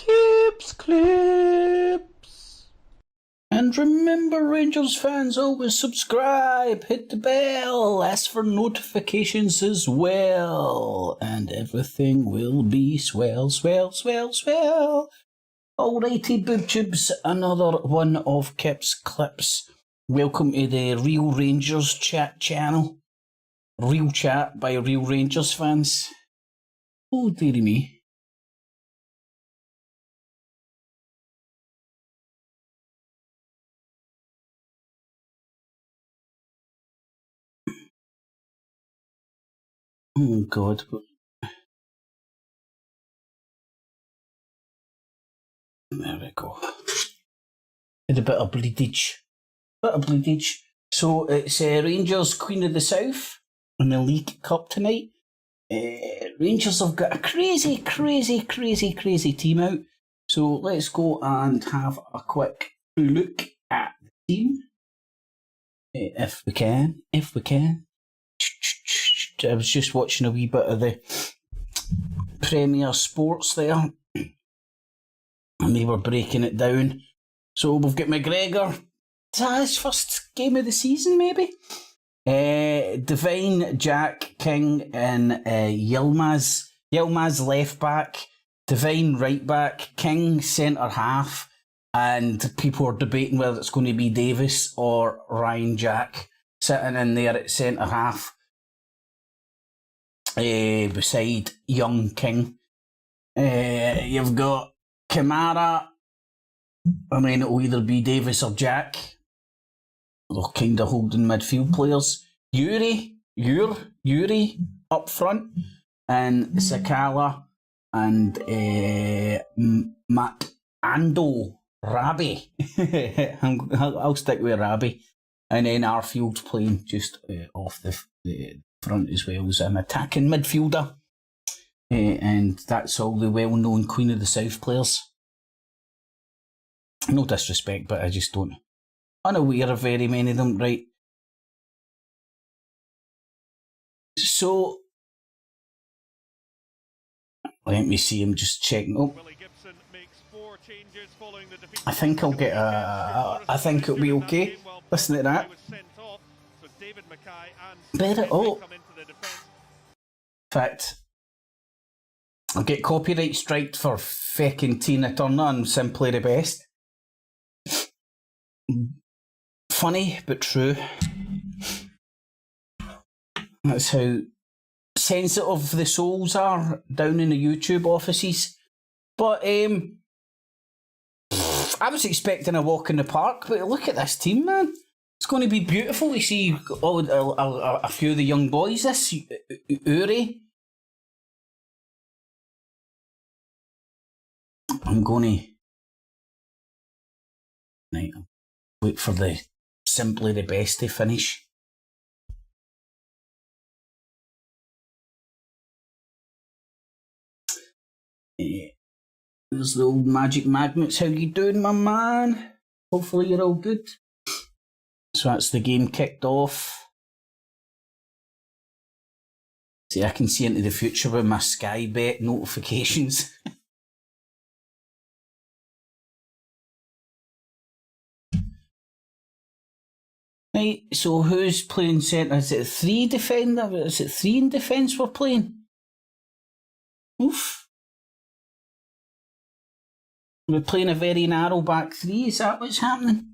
Clips, clips. And remember, Rangers fans, always subscribe, hit the bell, ask for notifications as well, and everything will be swell, swell, swell, swell. Alrighty, boob tubes, another one of Kip's clips. Welcome to the Real Rangers chat channel. Real chat by Real Rangers fans. Oh, dearie me. Oh, God. There we go. Had a bit of bleedage. So it's Rangers Queen of the South in the League Cup tonight. Rangers have got a crazy team out. So let's go and have a quick look at the team. If we can. I was just watching a wee bit of the Premier Sports there, and they were breaking it down. So we've got McGregor. Is that his first game of the season, maybe? Divine, Jack, King, and Yilmaz. Yilmaz left back, Divine right back, King centre half, and people are debating whether it's going to be Davis or Ryan Jack sitting in there at centre half. Beside young King. You've got Kamara. I mean, it'll either be Davis or Jack. They're kind of holding midfield players. Yuri up front, and Sakala and Matt Ando Rabi. I'll stick with Rabi, and then Arfield playing just off the front as well as an attacking midfielder, and that's all the well-known Queen of the South players. No disrespect, but I just don't. Unaware of very many of them, right? So let me see. I'm just checking. Oh, I think I'll get a. I think it'll be okay. Listen to that. Better. Oh. In fact, I'll get copyright striked for fecking Tina Turner and Simply the Best. Funny, but true. That's how sensitive the souls are down in the YouTube offices. But I was expecting a walk in the park, but look at this team, man. It's going to be beautiful to see a few of the young boys. This Uri. I'm going to wait for the Simply the Best to finish. There's the old Magic Magnets. How you doing, my man? Hopefully you're all good. So that's the game kicked off. See, I can see into the future with my Sky Bet notifications. Right, so who's playing centre? Is it three defender? Is it three in defence we're playing? Oof. We're playing a very narrow back three, is that what's happening?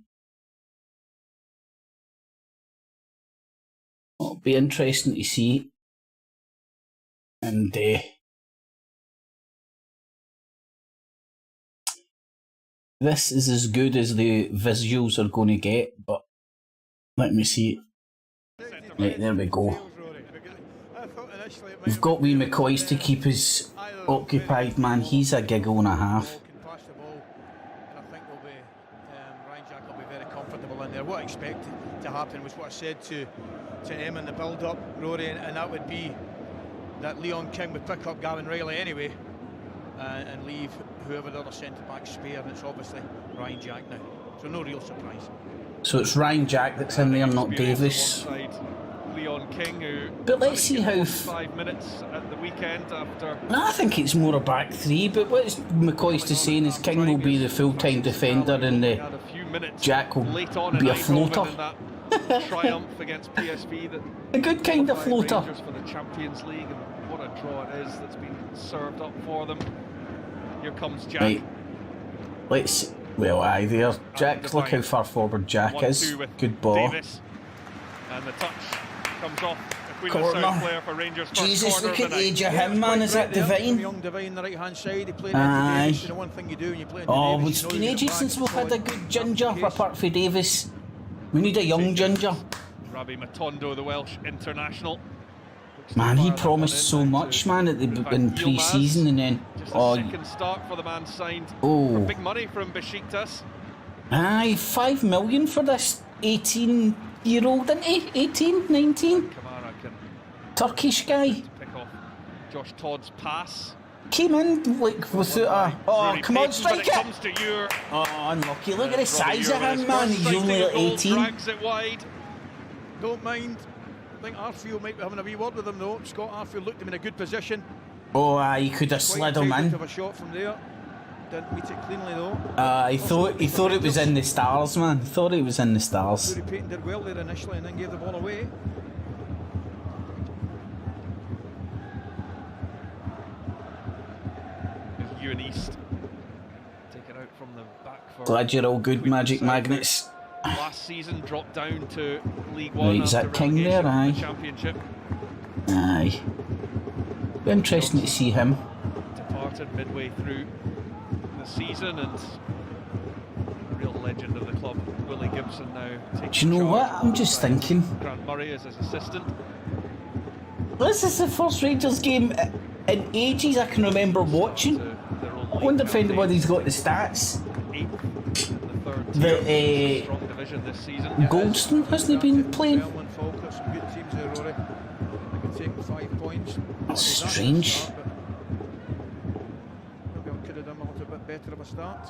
It'll be interesting to see. And this is as good as the visuals are going to get, but let me see. Right, there we go. We've got wee McCoys to keep us occupied, man. He's a giggle and a half. What I expected to happen was what I said to Em in the build-up, Rory, and that would be that Leon King would pick up Gavin Riley anyway and leave whoever the other centre-back spare, and it's obviously Ryan Jack now. So no real surprise. So it's Ryan Jack that's in there, not Davis. Leon King, who But let's see how. 5 minutes at the weekend after. I think it's more a back three, but what McCoy's to saying is King will be the full-time defender and Jack will be a floater. Triumph against PSV, that a good kind of floater. Rangers for the Champions League, and what a draw it is that's been served up for them. Here comes Jack. Right. Let's. Well, aye, there. Jack, look how far forward Jack is. Good ball. Davis. And the touch comes off. The Corner. player for Rangers. Jesus, look at the age of him, man. Is that Devine? Young Devine, the right-hand side. He played Aye. Davis, and the one thing you do when you play Oh, Davis, it's been ages since we've had a good ginger apart from Davis. We need a young ginger. Rabbi Matondo, the Welsh international. Man, he promised so much, man, in pre-season, and then second start for the man signed for big money from Besiktas. Aye, 5 million for this 18-year-old, didn't he? 18, 19? Kamara can Turkish guy. pick off Josh Todd's pass. Came in like without a. Oh, Really come on, big, strike but it! comes to Ure. Oh, unlucky. Look at the size of Robbie him, man. He's only like 18. Drags it wide. Don't mind. I think Arfield might be having a wee word with him though. Scott Arfield looked him in a good position. Oh, aye, he could have slid him in. Of a shot from there. Didn't meet it cleanly though. He thought it was in the stars, man. Thought it was in the stars. Fury Payton did well there initially and then gave the ball away. Ewan East. Take it out from the back for. Glad you're all good, Magic Magnets. Last season dropped down to League One. Right, is that King there? Aye. The Championship. Aye. Be interesting to see him. Departed midway through the season, and a real legend of the club, Willie Gibson, now taking Do you know what? I'm just thinking. Grant Murray as his assistant. This is the first Rangers game in ages I can remember watching. I wonder if anybody's got the stats. The Strong division this season. Goldstone hasn't he been playing? Falkirk, some good teams there, Rory. They can take 5 points. That's strange. Maybe I could have done a little bit better of a start.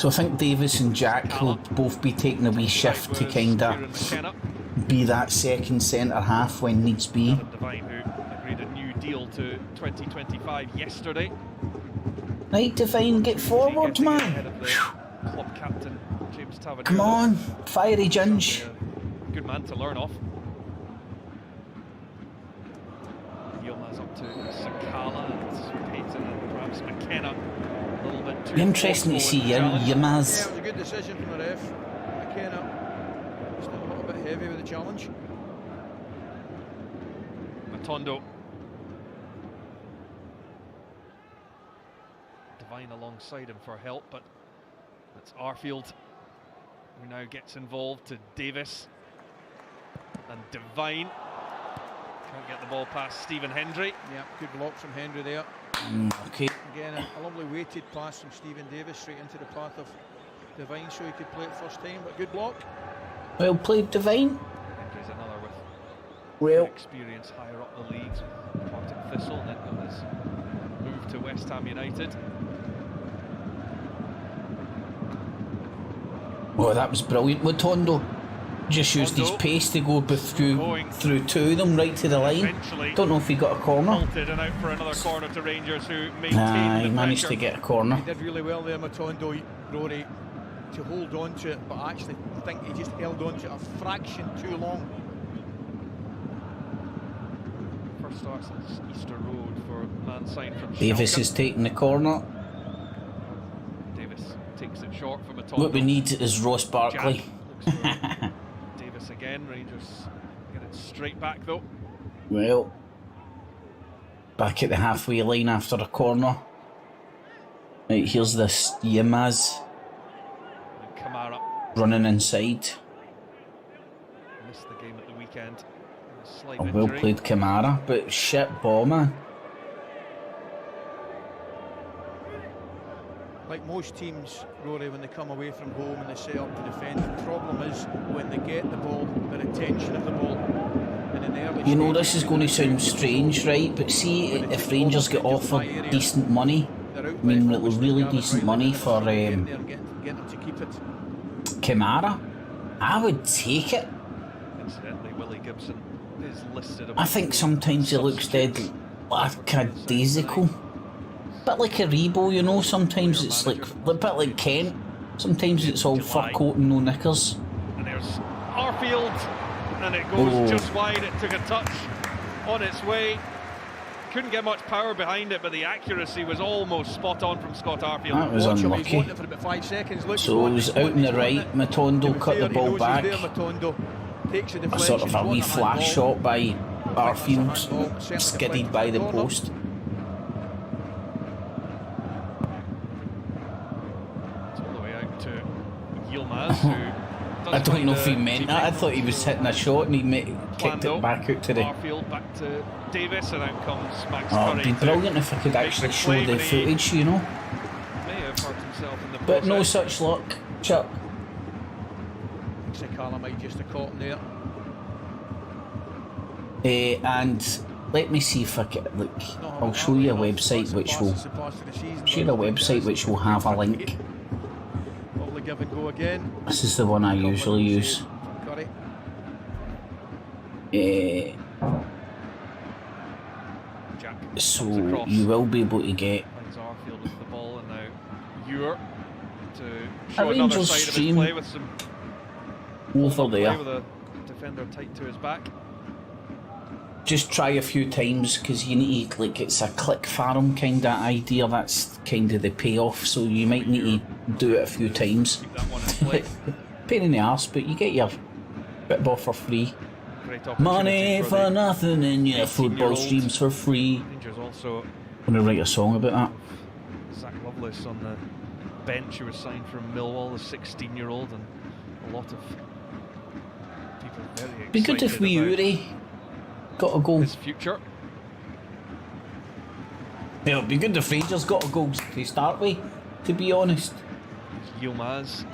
So I think Davis and Jack will both be taking a wee shift to kind of be that second centre half when needs be. Adam Devine, who agreed a new deal to 2025 yesterday. Right, Devine, get forward, man. Club captain James Tavernier. Come on, fiery Ginge. Good man to learn off. Yilmaz up to Sakala and Payton and perhaps McKenna. A little bit too Interesting to see Yilmaz. Yeah, it Yilmaz. was a good decision from the ref. McKenna still a little bit heavy with the challenge. Matondo. Devine alongside him for help, but it's Arfield who now gets involved to Davis. And Devine can't get the ball past Stephen Hendry. Yeah, good block from Hendry there. Okay. Again, a lovely weighted pass from Stephen Davis straight into the path of Devine so he could play it first time, but good block. Well played, Devine. Hendry's another with Well, experience higher up the leagues. Partick Thistle, and then got his move to West Ham United. oh, that was brilliant. Matondo just used his pace to go through two of them right to the line. Eventually Don't know if he got a corner. halted and out for another corner to Rangers, who maintained Nah, the he managed to pressure. get a corner. He did really well there, Matondo, Rory, to hold on to it, but I actually think he just held on to it a fraction too long. First start since Easter Road for man signed from Davis Schalke. is taking the corner. Davis takes it short for Matondo. What we need is Ross Barkley. Jack looks for Davis again. Rangers get it straight back though. Well, back at the halfway line after a corner. Right, here's this Yilmaz And Kamara running inside. missed the game at the weekend. A slight Oh, well injury. played Kamara, but shit ball, man. Like most teams, Rory, when they come away from home and they set up to defend, the problem is when they get the ball, the retention of the ball. And in the early You know, stages, this is going to sound strange, right? But see, if Rangers get offered decent money, they're out I mean, left, almost really regardless decent right money minutes, for get there, get them to keep it. Kamara, I would take it. Incidentally, Willie Gibson is listed. I think sometimes he looks dead lackadaisical. Bit like a Rebo, you know, sometimes it's like a bit like Kent. Sometimes it's all fur coat and no knickers. And there's Arfield, and it goes just wide. It took a touch on its way. Couldn't get much power behind it, but the accuracy was almost spot on from Scott Arfield. That was unlucky. So it was out on the right. Matondo cut the ball back. A sort of a wee flash shot by Arfield, skidded by the post. I don't know if he meant that. I thought he was hitting a shot and he kicked it back out to the... Arfield back to Davis, and out comes Max Oh, Curry. it'd be brilliant if I could actually show the footage, you know. May have hurt himself in the But no such luck, Chuck. Sakala might just have caught him there. And let me see if I can... Look, I'll show you a website which will... Share a website which will have a link. Give and go again. This is the one I usually use. So you will be able to get Arfield with the ball, and now Ewer to a show another Rangers side of his stream play with some over there. with a defender tight to his back. Just try a few times because you need to, like, it's a click farm kind of idea. That's kind of the payoff. So you might need to do it a few times. Keep that one in play. Pain in the arse, but you get your bit ball for free. Great opportunity Money for nothing and your football streams for free. Rangers also. I'm gonna write a song about that. Zach Lovelace on the bench, who was signed from Millwall, a 16-year-old, and a lot of people very excited. Be good if we Uri got a goal. His future. Yeah, it'd be good if Rangers got a goal to start with, to be honest. Yilmaz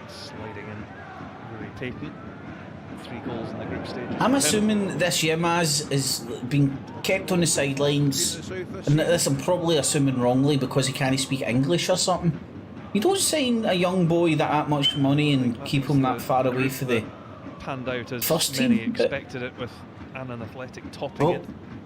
sliding in, Rory Payton. 3 goals in the group stage. I'm assuming this Yilmaz is being kept on the sidelines, and this I'm probably assuming wrongly because he can't speak English or something. You don't sign a young boy that much money and keep him that far away for the panned out as first many team, expected it, with Annan Athletic topping it.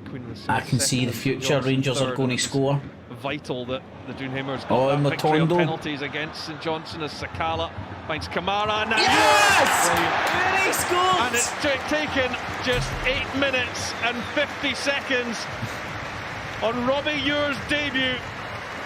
Queen of the South I can see the future. Rangers are going to score. Vital that the Doonhamers got that victory on penalties against St Johnstone, as Sakala finds Kamara. Now Yes! He scores! And it's taken just 8 minutes and 50 seconds on Robbie Ewer's debut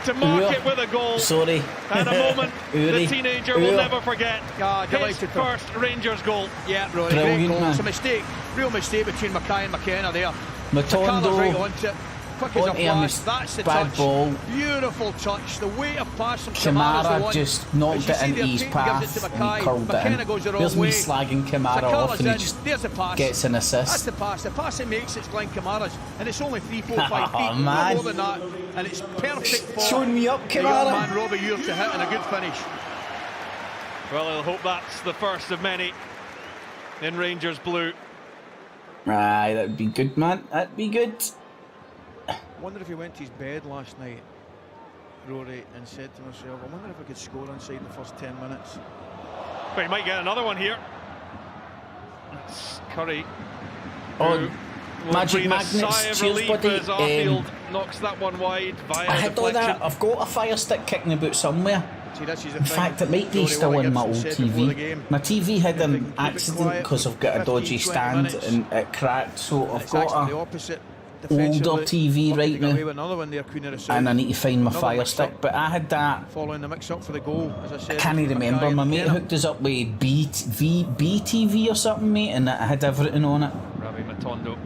to mark it with a goal. Sorry. And a moment the teenager will never forget. His first Rangers goal. Yeah, Rory, great goal. It's a mistake, real mistake between Mackay and McKenna there. Matondo right onto it. Quick as a flash, that's the bad touch. Ball. Beautiful touch. The weight of pass from Kamara just knocked it into his path and curled it in. There's me slagging Kamara off and he just gets an assist. That's the pass. The pass it makes, it's Glenn Kamara's, and it's only 3, 4, 5 feet, man. no more than that, and it's perfect for showing me up, the young Kamara. man Robbie Ewer to hit and a good finish. Well, I'll hope that's the first of many in Rangers blue. Right, that'd be good, man. That'd be good. I wonder if he went to his bed last night, Rory, and said to himself, I wonder if I could score inside the first 10 minutes. But he might get another one here. That's Curry. Oh, Magic Magnets, cheers, buddy. Arfield knocks that one wide via I had all that. I've got a Fire Stick kicking about somewhere. In fact, it might be still on my old TV. My TV had an accident because I've got a dodgy stand and it cracked, so I've got a older TV right now, and I need to find my Fire Stick. But I had that. Following the mix-up for the goal, as I said. I can't remember. My mate hooked us up with BTV or something, mate, and I had everything on it. Ravi Matondo.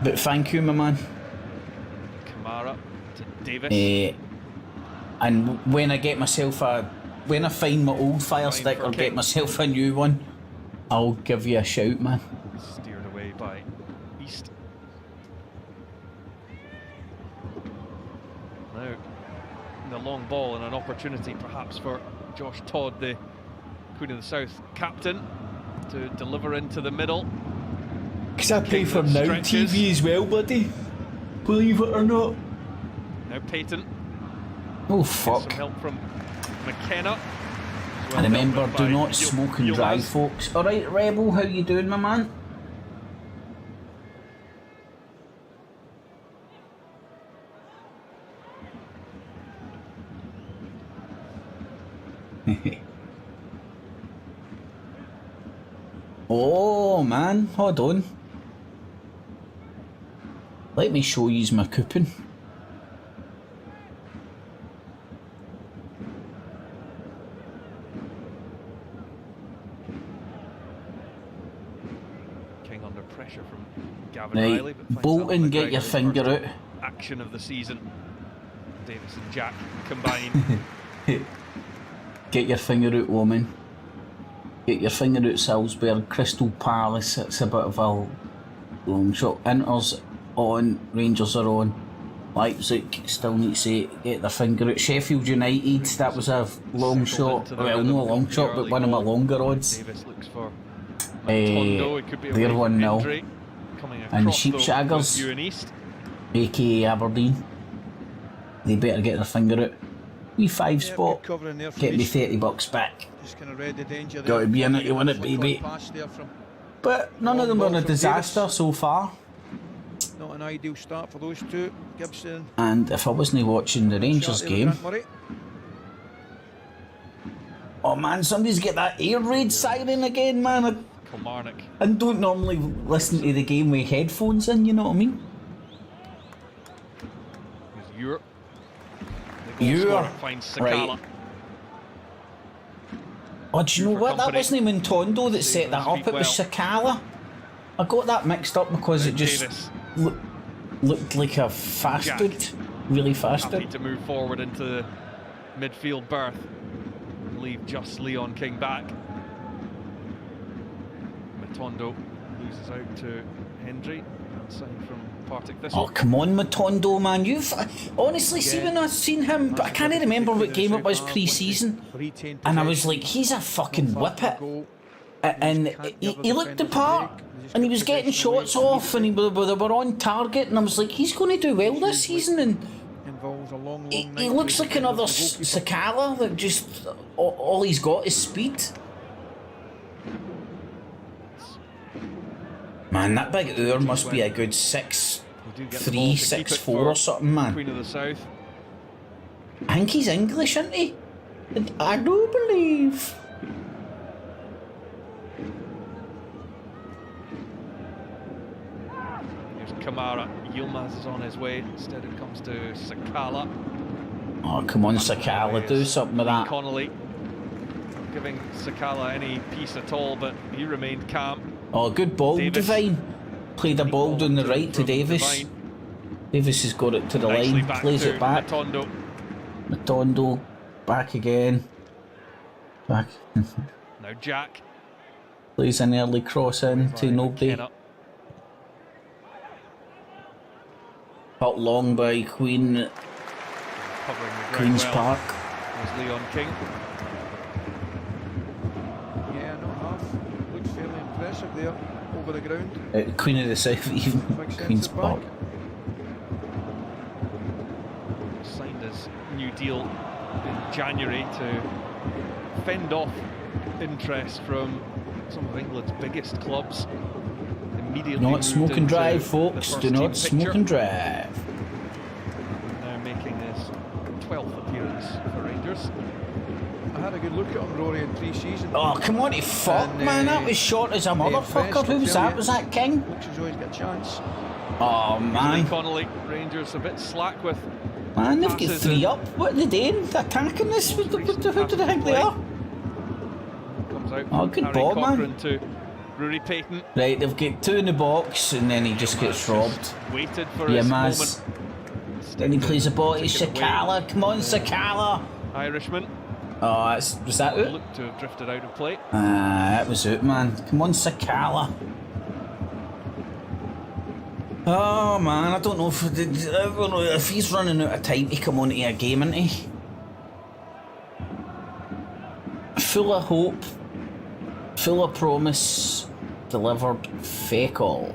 But thank you, my man. Kamara to Davis. And when I get myself when I find my old Fire Stick or get myself a new one, I'll give you a shout, man. Steered away by East. Now, the long ball and an opportunity perhaps for Josh Todd, the Queen of the South captain, to deliver into the middle. Because I pay for Now TV as well, buddy. Believe it or not. Now Payton. Oh, fuck. Some help from McKenna. And remember, do not smoke and drive, folks. Alright, Rebel, how you doing, my man? Oh man, hold on. Let me show you my coupon. King under pressure from Gavin Right, Riley. But Bolton, get your finger out. Action of the season. Davis and Jack combine. Get your finger out, woman. Get your finger out, Salzburg. Crystal Palace, it's a bit of a long shot. Inter's on, Rangers are on. Leipzig still need to say, get their finger out. Sheffield United, that was a long shot. Well, no a long shot, but one of my longer odds. Davis looks for Matondo. It could be They're 1-0. And the Sheepshaggers, aka Aberdeen, they better get their finger out. Wee 5 spot, get me $30 back. Got to be in it to win it, baby. But none of them were a disaster so far. Not an ideal start for those two, Gibson. And if I wasn't watching the Rangers game, oh man, somebody's get that air raid siren again, man. I don't normally listen to the game with headphones in, you know what I mean? Right. Oh, do you know what? That wasn't Montondo that set that up, it was Sakala. I got that mixed up because it just looked like a fast boot. Really fast Happy to move forward into the midfield berth and leave just Leon King back. Matondo loses out to Hendry, outside from Partick Thistle. Oh, come on, Matondo, man. You've honestly, see when I've seen him, but I can't remember what game it was pre-season, and I was like, he's a fucking whippet. And he looked the part, and he was getting shots off, and they were on target, and I was like, he's going to do well this season, and he looks like another Sakala that just all he's got is speed. Man, that big Ur must be a good 6'3", 6'4" or something, man. Queen of the South. I think he's English, isn't he? I do believe. Here's Kamara. Yilmaz is on his way. Instead it comes to Sakala. Oh, come on, Sakala, do something with that. Connolly. Giving Sakala any peace at all, but he remained calm. Oh, good ball, Davis. Divine. Played a ball down the right to Davis. Davis has got it to the line, plays it back. Matondo, back again. Back. Now Jack. Plays an early cross in to nobody. Cut long by Queen's Park. There's Leon King. There, over the ground. Queen of the South, even Queen's Park. Signed his new deal in January to fend off interest from some of England's biggest clubs. Immediately not smoke and drive, folks. Do not smoke and drive. Now making his 12th appearance for Rangers. I had a good look at him, Rory, in pre-season. Oh, come on, fuck, man. That was short as a motherfucker. Who was that? Was that King? Looks as though he's got a chance. Oh, man. Connolly, Rangers a bit slack with. Man, they've got 3 up. What are they doing? They're attacking this? Who do they think they are? Comes out oh, good ball, man. To Rory Payton. Right, they've got 2 in the box, and then he just gets robbed. Waited for his moment. Then he plays a ball to Sakala. Come on, Sakala. Irishman. Oh, was that out? Looked to have drifted out of play. That was out, man. Come on, Sakala. Oh man, I don't know if he's running out of time to come onto a game, isn't he? Full of hope, full of promise, delivered fake all.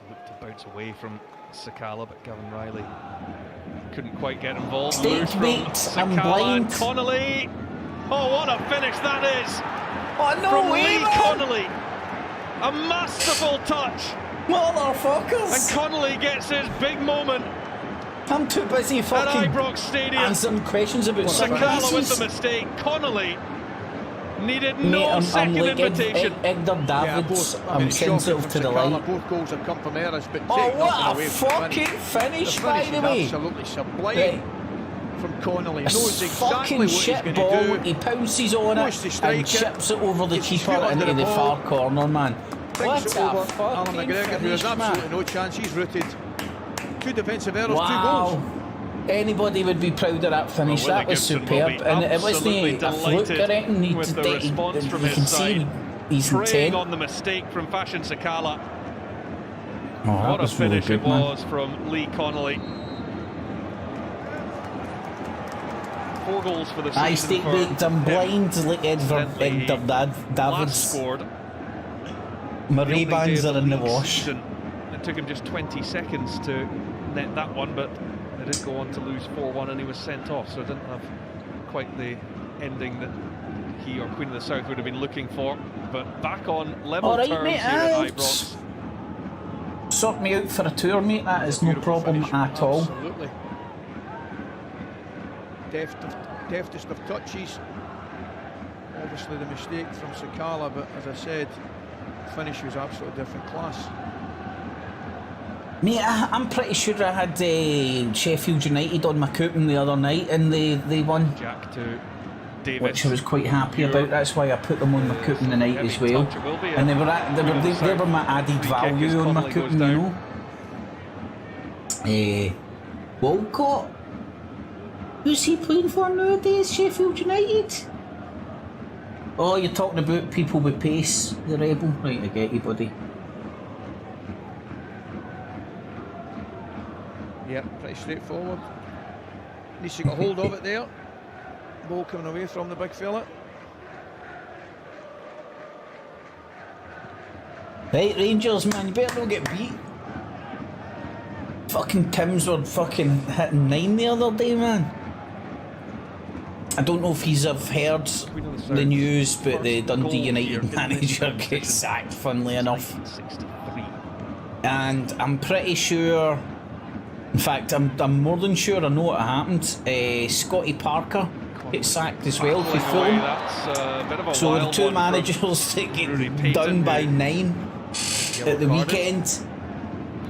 Looked to bounce away from Sakala, but Gavin Riley couldn't quite get involved. Stage beat, I'm blind. Connolly. Oh, what a finish that is! Oh, no from way, Lee man. Connolly. A masterful touch. Motherfuckers! And Connolly gets his big moment. I'm too busy At fucking Ibrox Stadium, answering questions about Sakala with the sunglasses. mistake. Connolly needed Mate, no I'm second like invitation. Edgar Davids. I'm sensitive to the light. Both goals have come from errors, but Oh, taking nothing what a away from fucking finish, by is the way. absolutely sublime Right. from Connolly. A Knows exactly fucking what he's shit going ball. to do. He pounces on Goes to it strike and it. chips it over the Gets his keeper foot under into the the far ball. corner, man. Thinks What it a over. fucking Alan McGregor, who has finish, absolutely man. no chance. He's rooted. 2 defensive errors, 2 Wow. goals. Anybody would be proud of that finish. Well, that was Gibson will superb. be And it wasn't absolutely a fluke, I delighted reckon. with the response from you his can see side. he's Preying intent. on the mistake from Fashion Sakala. Oh, that What a was really finish good, it man. was from Lee Connolly. 4 goals for the season. I stay for baked. I'm him. blind like Edgar Incidentally, Davids. Last scored. My the opening Ray-Bans day of are the in the league wash. season. It took him just 20 seconds to net that one, but they did go on to lose 4-1 and he was sent off, so it didn't have quite the ending that he or Queen of the South would have been looking for. But back on level All right, terms mate, here at I'll Ibrox. sort me out for a tour, mate. That is no Beautiful problem finish. at all. Absolutely. Deftest of touches. Obviously the mistake from Sakala, but as I said, finish was absolutely different class. Mate, I'm pretty sure I had Sheffield United on my coupon the other night and they won, Jack to Davis. which I was quite happy about. That's why I put them on my coupon the night as well. And they were my added value on my coupon, you know. Walcott. Who's he playing for nowadays? Sheffield United? Oh, you're talking about people with pace, the rebel? Right, I get you, buddy. Yeah, pretty straightforward. Needs to get hold of it there. Ball coming away from the big fella. Right, Rangers, man, you better not get beat. Fucking Tims were fucking hitting 9 the other day, man. I don't know if he's have heard the news, but the Dundee United manager gets sacked, funnily enough. 1963. And I'm pretty sure, in fact, I'm more than sure I know what happened. Scotty Parker gets sacked as well for Fulham. That's a bit of a So the wild two one from managers that Rory get Payton, done by who 9 at the carded. weekend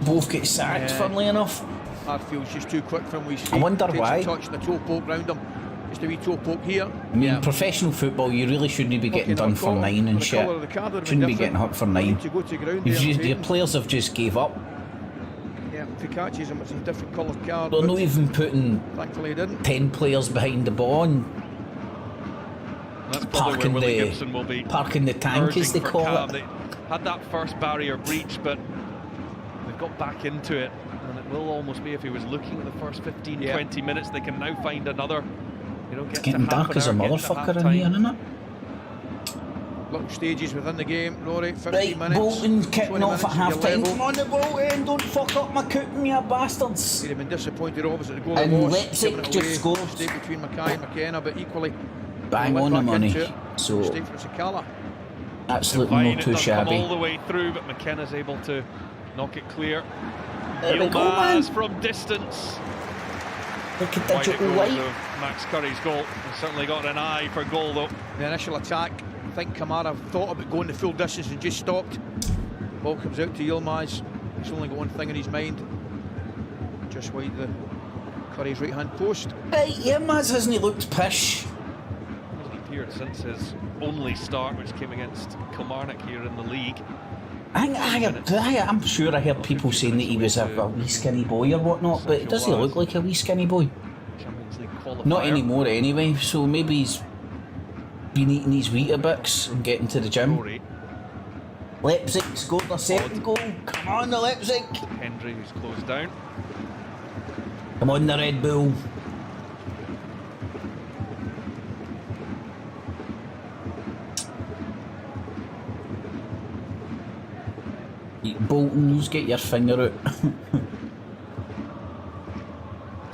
both get sacked, Yeah. funnily enough. Hardfield's just too quick from his feet. I wonder Takes why. a touch and a toe poke round him. Just a wee toe poke here. I mean, professional football, you really shouldn't be getting done for 9 and shit. Shouldn't be getting hit for 9. To go to ground Your players have just gave up. Yeah, if he catches him, it's a different coloured card. They're but not even putting thankfully he didn't. 10 players behind the ball and That's probably parking where Willie the- Gibson will be parking the tank, urging as they for call Cam. it. They had that first barrier breach, but they've got back into it, and it will almost be if he was looking at the first 15, 20 minutes. They can now find another. You know, get It's getting to half dark an as a hour, get to motherfucker in half-time. here, isn't it? Little stages within the game. Rory, 15 Right, minutes. Bolton kicking 20 off at minutes and half you're time. level. Come on, the Bolton, don't fuck up my coupon, you bastards. He'd have been disappointed obviously the goal And he lost, Leipzig giving it just away. scored. Mistake between Mackay and McKenna, but equally Bang went on the back money. into it. So, Mistake from Sakala. absolutely Fine, not it too doesn't come all shabby. the way through, but McKenna's able to knock it clear. There we go, man. Yilmaz from distance. Look at Wide it digital goes light. of Max Curry's goal. He's certainly got an eye for goal, though. The initial attack, I think Kamara thought about going the full distance and just stopped. Ball comes out to Yilmaz. He's only got one thing in his mind. Just wide the Curry's right hand post. Hey, Yilmaz hasn't looked pish. Hasn't appeared since his only start, which came against Kilmarnock here in the league. I'm sure I heard people saying that he was a wee skinny boy or whatnot, but does he look like a wee skinny boy? Champions League qualifier. Not anymore anyway, so maybe he's been eating his Weetabix and getting to the gym. Rory. Leipzig scored their second goal. Come on, the Leipzig. Hendry, who's closed down. Come on, the Red Bull. Bolton, just get your finger out.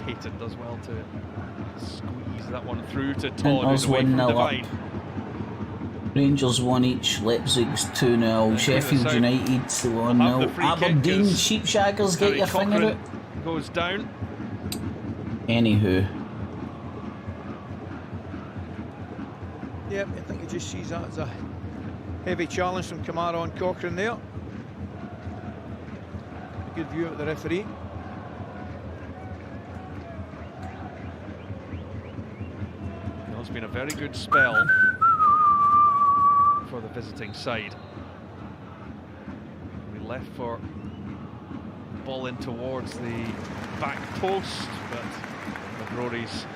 Payton does well to squeeze that one through to Todd, Rangers who's away from 1-0 Divine. up. Rangers 1 each, Leipzig's 2-0, Yeah, Sheffield South United have the 1-0. free kick Aberdeen, as Sheepshaggers, get Gary your finger Cochrane out. goes down. Anywho. Yep, I think he just sees that as a heavy challenge from Kamara and Cochrane there. A good view of the referee. Well, it's been a very good spell for the visiting side. We left for ball in towards the back post, but McGrory's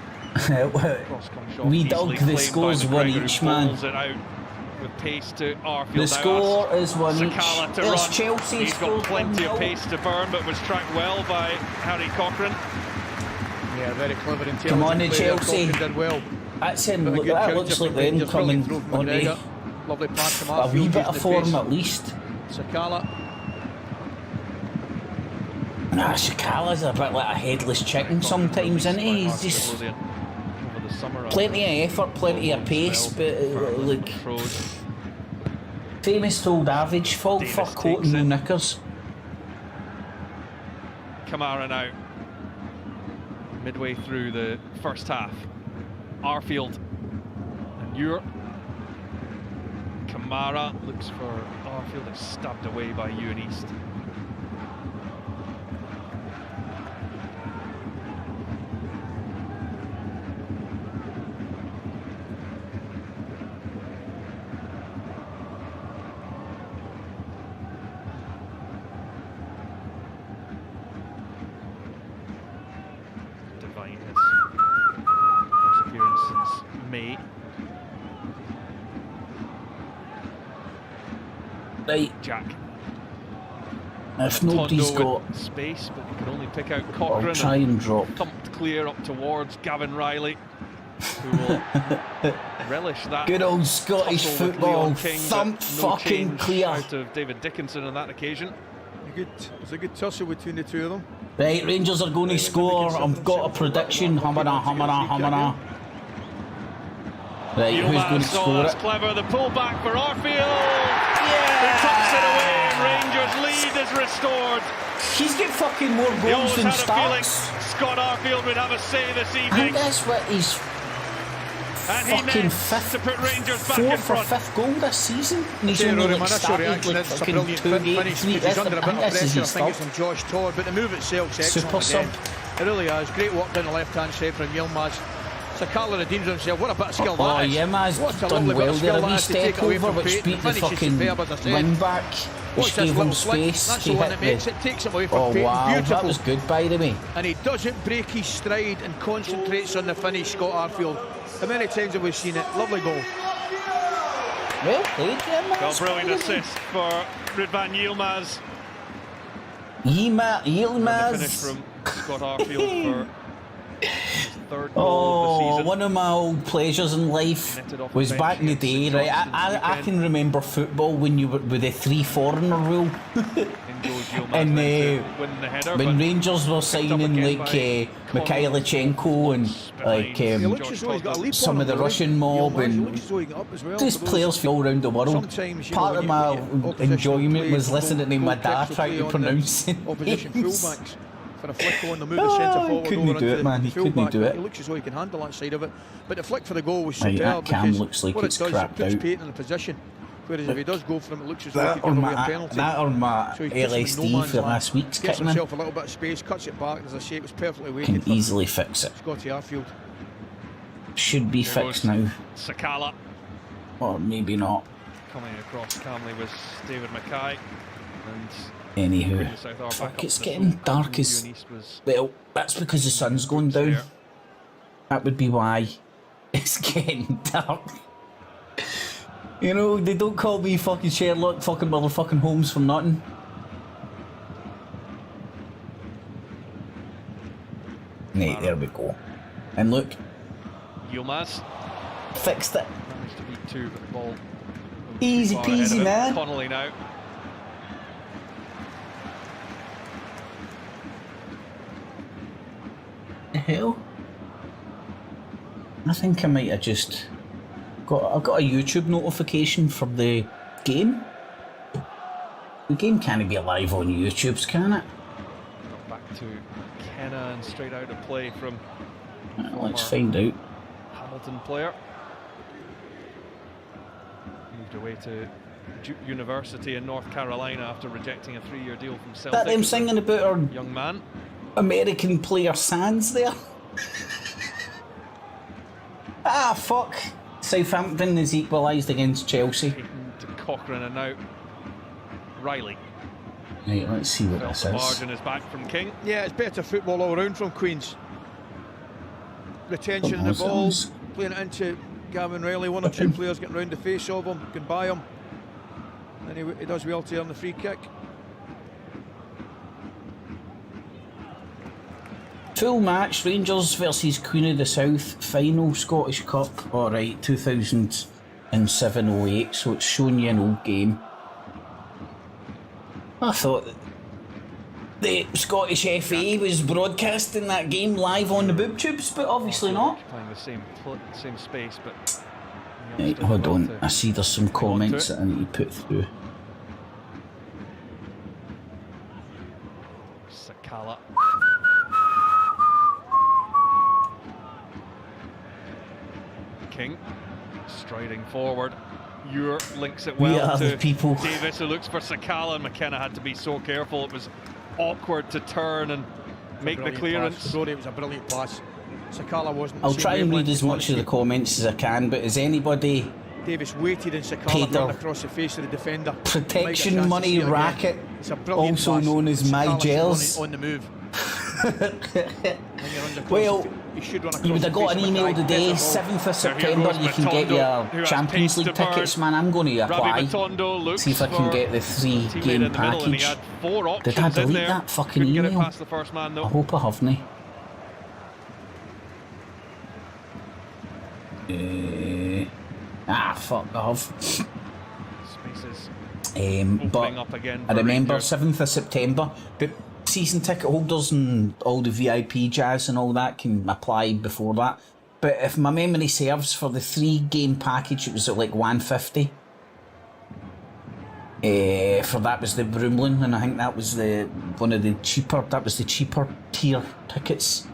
We dug the scores 1 each, man. It out with pace to Arfield. The score is 1 each. There's Chelsea. He's got plenty of pace to burn, but was tracked well by Harry Cochrane. Yeah, very clever, intelligent. Come on, the Chelsea. Did well. That's him. That looks like the incoming on a Lovely pass from a wee Arfield, bit of form at least. Sakala. Nah, Sakala's a bit like a headless chicken sometimes, isn't he? He's just plenty of effort, plenty of pace, but like famous told average fault for coating no knickers. Kamara now, midway through the first half. Arfield and Europe. Kamara looks for Arfield, it's stabbed away by Ewan East. First appearance since May. Right, Jack. if nobody's got space, but you can only pick out I'll Cochrane. try and drop. Thumped clear up towards Gavin Riley, who will relish that. Good old Scottish tussle with football, Leon King, thump no fucking change clear. out of David Dickinson on that occasion. It was a good tussle between the two of them. Right, Rangers are going to score. I've got a prediction. Hamara. Right, who's going to score that's it? clever, the pull back for Arfield. Yeah! He tucks it away and Rangers lead is restored. He's got fucking more He goals always than had a feeling starts. Scott Arfield would have a say this I think evening. that's what he's And he fucking nets fifth, to put Rangers back in fourth or front. fifth goal this season. And he's Yeah, only Rory, like my initial started reaction like is it's a fucking brilliant 2 finish. games. He's under a bit of This is pressure. I his think it's start. from Josh Todd, but the move itself's excellent. Super again. sub. It really is. Great work down the left-hand side from Yilmaz. Sakala redeems himself. What a bit of skill Oh, that is. Yilmaz What a done lovely bit well of there. skill A that wee is to take step away over from which Payton. beat the finish is fucking superb, as I said. wing back, Watch which this gave him little flick. space That's to the one hit that makes the... it, takes him away from Oh Payton. wow, Beautiful. that was good by the way. And he doesn't break his stride and concentrates on the finish, Scott Arfield. How many times have we seen it? Lovely goal. Well played, Yilmaz. Well, brilliant assist for Ridvan Yilmaz. And the finish Yilmaz. from Scott Arfield for his third goal of the Oh, season. one of my old pleasures in life Netted off was the back in the bench day, against right? St Johnstone's I can remember football when you were with the 3 foreigner rule. In goes Yilmaz And then to win the header, when but Rangers were signing again like by Mikhailichenko and like He looks as though he's got a leap some on of the him, Russian mob Yilmaz. He and looks as though he can up as well just for those- players from all around the world. Sometimes, you know, Part of when my you get opposition enjoyment players was who listening to go my pitch dad to trying play to on pronounce the it. opposition fullbacks for a flick on, they'll move the Oh, centre he forward couldn't over do into it, man. the He couldn't fullback, do but it. He looks as though he can handle that side of it. But the flick for the goal was Right, superb that cam because looks like what it's it does, crapped it puts out. Payton in a position. Whereas if he does go for him, it looks as though he That could or give away a my, penalty. that or my So he puts him in no LSD man's for land. last week's Gets kicking himself a little bit of space, cuts it back. As I say, it was perfectly weighted can for easily fix it. Scotty Arfield. Should be There fixed goes now, Sakala or maybe not. coming across calmly was David Mackay. And Anywho, the South are back fuck, up it's the getting full dark back. as Ewan East was well. That's because the sun's going down. there. That would be why it's getting dark. You know, they don't call me fucking Sherlock fucking motherfucking Holmes for nothing. Right, there we go. And look, Yilmaz fixed it. managed to beat two, but the ball was Easy too far ahead peasy, of him. man. Connolly now. The hell? I think I might have just I got a YouTube notification for the game. The game can't be live on YouTube's, can it? Got back to Kenna and straight out of play from Let's find out. Hamilton player. Moved away to Duke University in North Carolina after rejecting a 3-year deal from Celtic. That them singing about our young man. American player Sands there. Ah, fuck. Southampton is equalised against Chelsea. To Cochrane and now Riley. Right, let's see what this The is. margin is back from King. Yeah, it's better football all round from Queens. Retention of the ball, playing it into Gavin Riley, 1 or 2 players getting round the face of him, can buy him. And he does well to earn the free kick. Full match, Rangers versus Queen of the South, final Scottish Cup. Alright, 2007-08, so it's showing you an old game. I thought the Scottish FA was broadcasting that game live on the boob tubes, but obviously not. Playing the same space, but... Right, hold on, I see there's some comments that I need to put through. Sakala. King striding forward. Ure links it well to Davis, who looks for Sakala, and McKenna had to be so careful. It was awkward to turn and make the clearance. Rory, it was a brilliant pass. Sakala wasn't. I'll try and read as much of the comments as I can, but is anybody Davis waited and Sakala ran across the face of the defender. Protection money racket, also known as my gels. On the move. Well, you would have got an email today, 7th of September, you can get your Champions League tickets, man. I'm going to apply, see if I can get the 3-game package. Did I delete that fucking email? I hope I haven't. Fuck off. But I remember 7th of September, but season ticket holders and all the VIP jazz and all that can apply before that. But if my memory serves, for the 3-game package it was at like $150. For that was the Broomlin, and I think that was the cheaper tier tickets.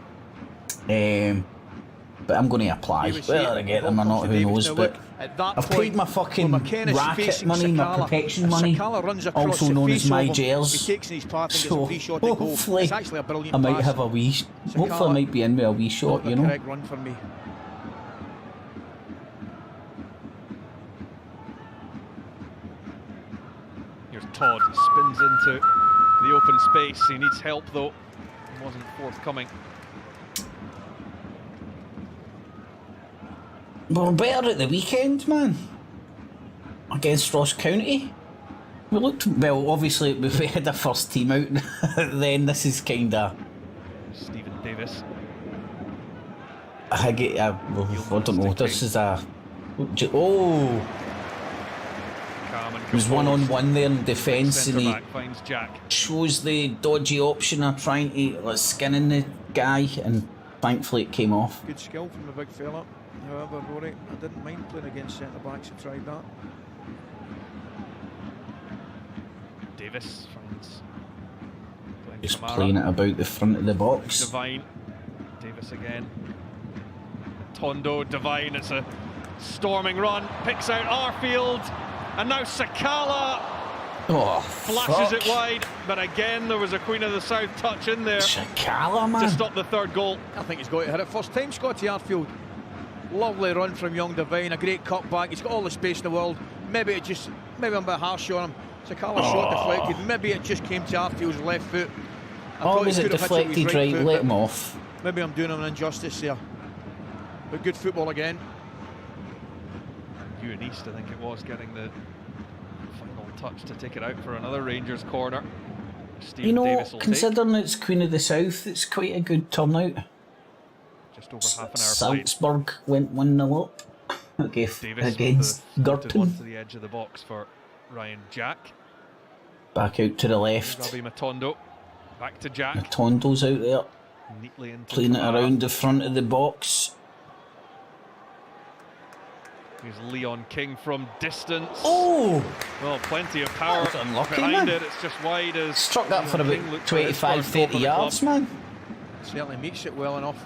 But I'm going to apply. Whether I get them or not, who knows. But I've paid my fucking racket money, my protection money, also known as my gels. So hopefully I might have a wee. Hopefully I might be in with a wee shot, you know. Here's Todd, he spins into the open space. He needs help though. He wasn't forthcoming. We were better at the weekend, man. Against Ross County. We looked, well, obviously we had our first team out. Then this is kinda... Stephen Davis. I don't know, this is a... Oh! There's one-on-one there in defence, and he chose the dodgy option of trying to skin in the guy, and thankfully it came off. Good skill from the big fella. However, Rory, I didn't mind playing against centre-backs who tried that. Davis finds... Just playing it about the front of the box. Devine. Davis again. Tondo, Devine, it's a storming run. Picks out Arfield. And now Sakala flashes it wide. But again, there was a Queen of the South touch in there. Sakala, man. To stop the third goal. I think he's got to hit it first time, Scotty Arfield. Lovely run from young Devine, a great cut back. He's got all the space in the world. Maybe I'm a bit harsh on him. Sakala shot deflected. Maybe it just came to Arfield's left foot. Was it deflected right? Let him off. Maybe I'm doing him an injustice there. But good football again. Ewan East, I think it was, getting the final touch to take it out for another Rangers corner. Stephen Davis will considering it's Queen of the South, it's quite a good turnout. Just over half an hour Salzburg went 1-0 up against Girton. One to the edge of the box for Ryan Jack. Back out to the left. Robbie Matondo. Back to Jack. Matondo's out there. Neatly into playing it around the front of the box. Here's Leon King from distance. Oh! Well, plenty of power unlucky, behind man. it. It's just wide as... Struck that for about 25-30 yards, man. Certainly meets it well enough.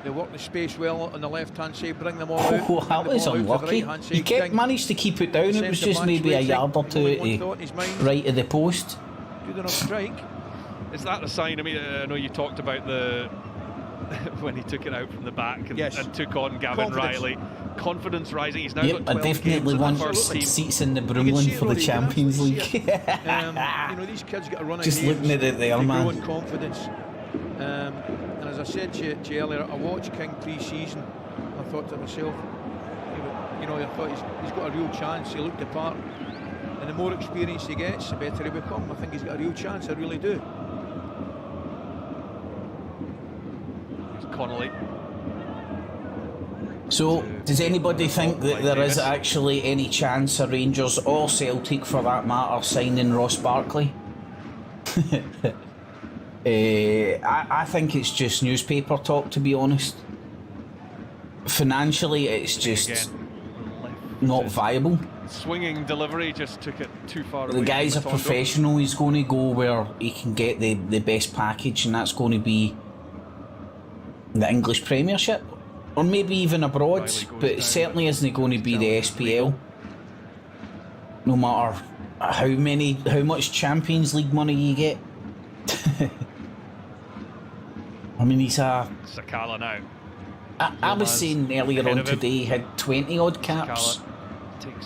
They work the space well on the left-hand side, bring them all out. Oh, that was unlucky. He managed to keep it down. It was just maybe a yard or two right of the post. Good enough strike. Is that a sign? I mean, I know you talked about the when he took it out from the back and took on Gavin Riley. Confidence rising. He's now got 12 I definitely want seats in the Brumlin for the Champions League. You know, these kids get a run just looking at it there, man. Growing confidence. And as I said to you earlier, I watched King pre-season. I thought to myself, you know, I thought he's got a real chance. He looked the part, and the more experience he gets, the better he becomes. I think he's got a real chance. I really do. Here's Connolly. So, does anybody think that there is actually any chance of Rangers or Celtic, for that matter, signing Ross Barkley? I think it's just newspaper talk, to be honest. Financially, it's just not viable. Swinging delivery just took it too far away. The guy's a professional. He's going to go where he can get the best package, and that's going to be the English Premiership, or maybe even abroad, but it certainly isn't going to be the SPL. No matter how much Champions League money you get. I mean, he's a... Sakala now. I was saying earlier on today he had 20 odd caps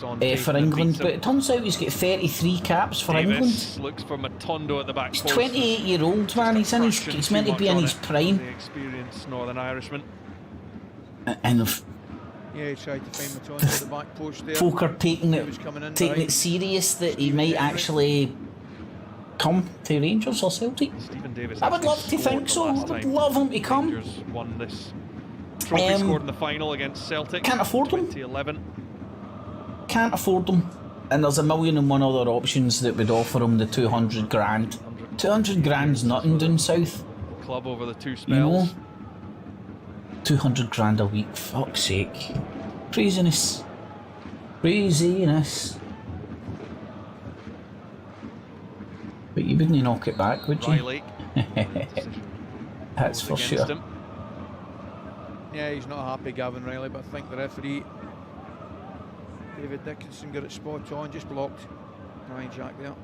for England, but it turns out he's got 33 caps for England. Looks for Matondo at the back. He's 28-year-old, man. He's meant to be in his prime. The experienced Northern Irishman. And yeah, he tried to find Matondo at the back post there. Folk are taking it serious that he might actually come to Rangers or Celtic. I would love to think so. I would love him to come. Rangers won this trophy, scored in the final against Celtic. Can't afford them. 2011. Can't afford them. And there's a million and one other options that would offer him the 200 grand. 200 grand's nothing down south. Club over the two spells. You know? 200 grand a week, fuck's sake. Craziness. Craziness. But you wouldn't knock it back, would you? Riley. That's for sure. Him. Yeah, he's not happy, Gavin Riley, but I think the referee, David Dickinson, got it spot on, just blocked Ryan Jack there.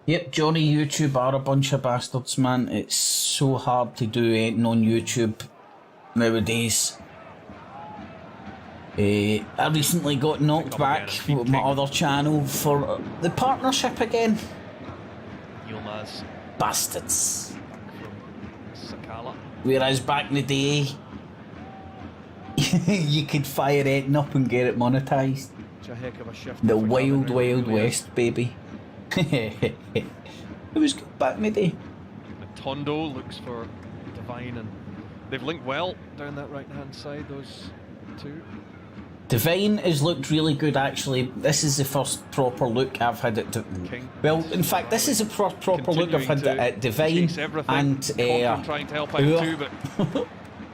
Yep, Johnny, YouTube are a bunch of bastards, man. It's so hard to do anything on YouTube nowadays. I recently got knocked back with my other channel for the partnership again. Yilmaz. Bastards. Sakala. Whereas back in the day, you could fire anything up and get it monetised. It's a heck of a shift. The wild, wild west, baby. It was good back in the day. Matondo looks for Devine, and they've linked well down that right hand side, those two. Devine has looked really good, actually. This is the first proper look I've had at well, in fact, this is a proper look I've had at Devine and trying to help out too, but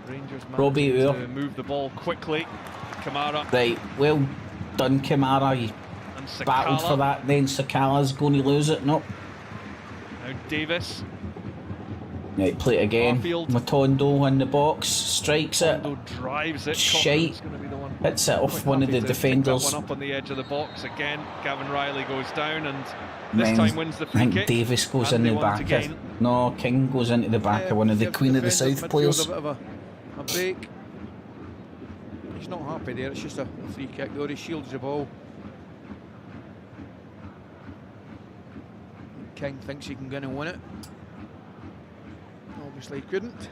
Rangers Robbie to move the ball quickly. Kamara. Right, well done, Kamara. You battled for that, then Sakala's going to lose it. No. Now Davis. Right, play it again. Arfield. Matondo in the box, strikes Matondo it. Drives it. Shite. Hits it off one of the defenders. One up on the edge of the box again. Gavin Riley goes down, and this time wins the free kick. I think kick. Davis goes in the back. No, King goes into the back of one of the Queen of the South players. A bit of a break. He's not happy there. It's just a free kick though. He shields the ball. King thinks he can go in and win it. Obviously he couldn't.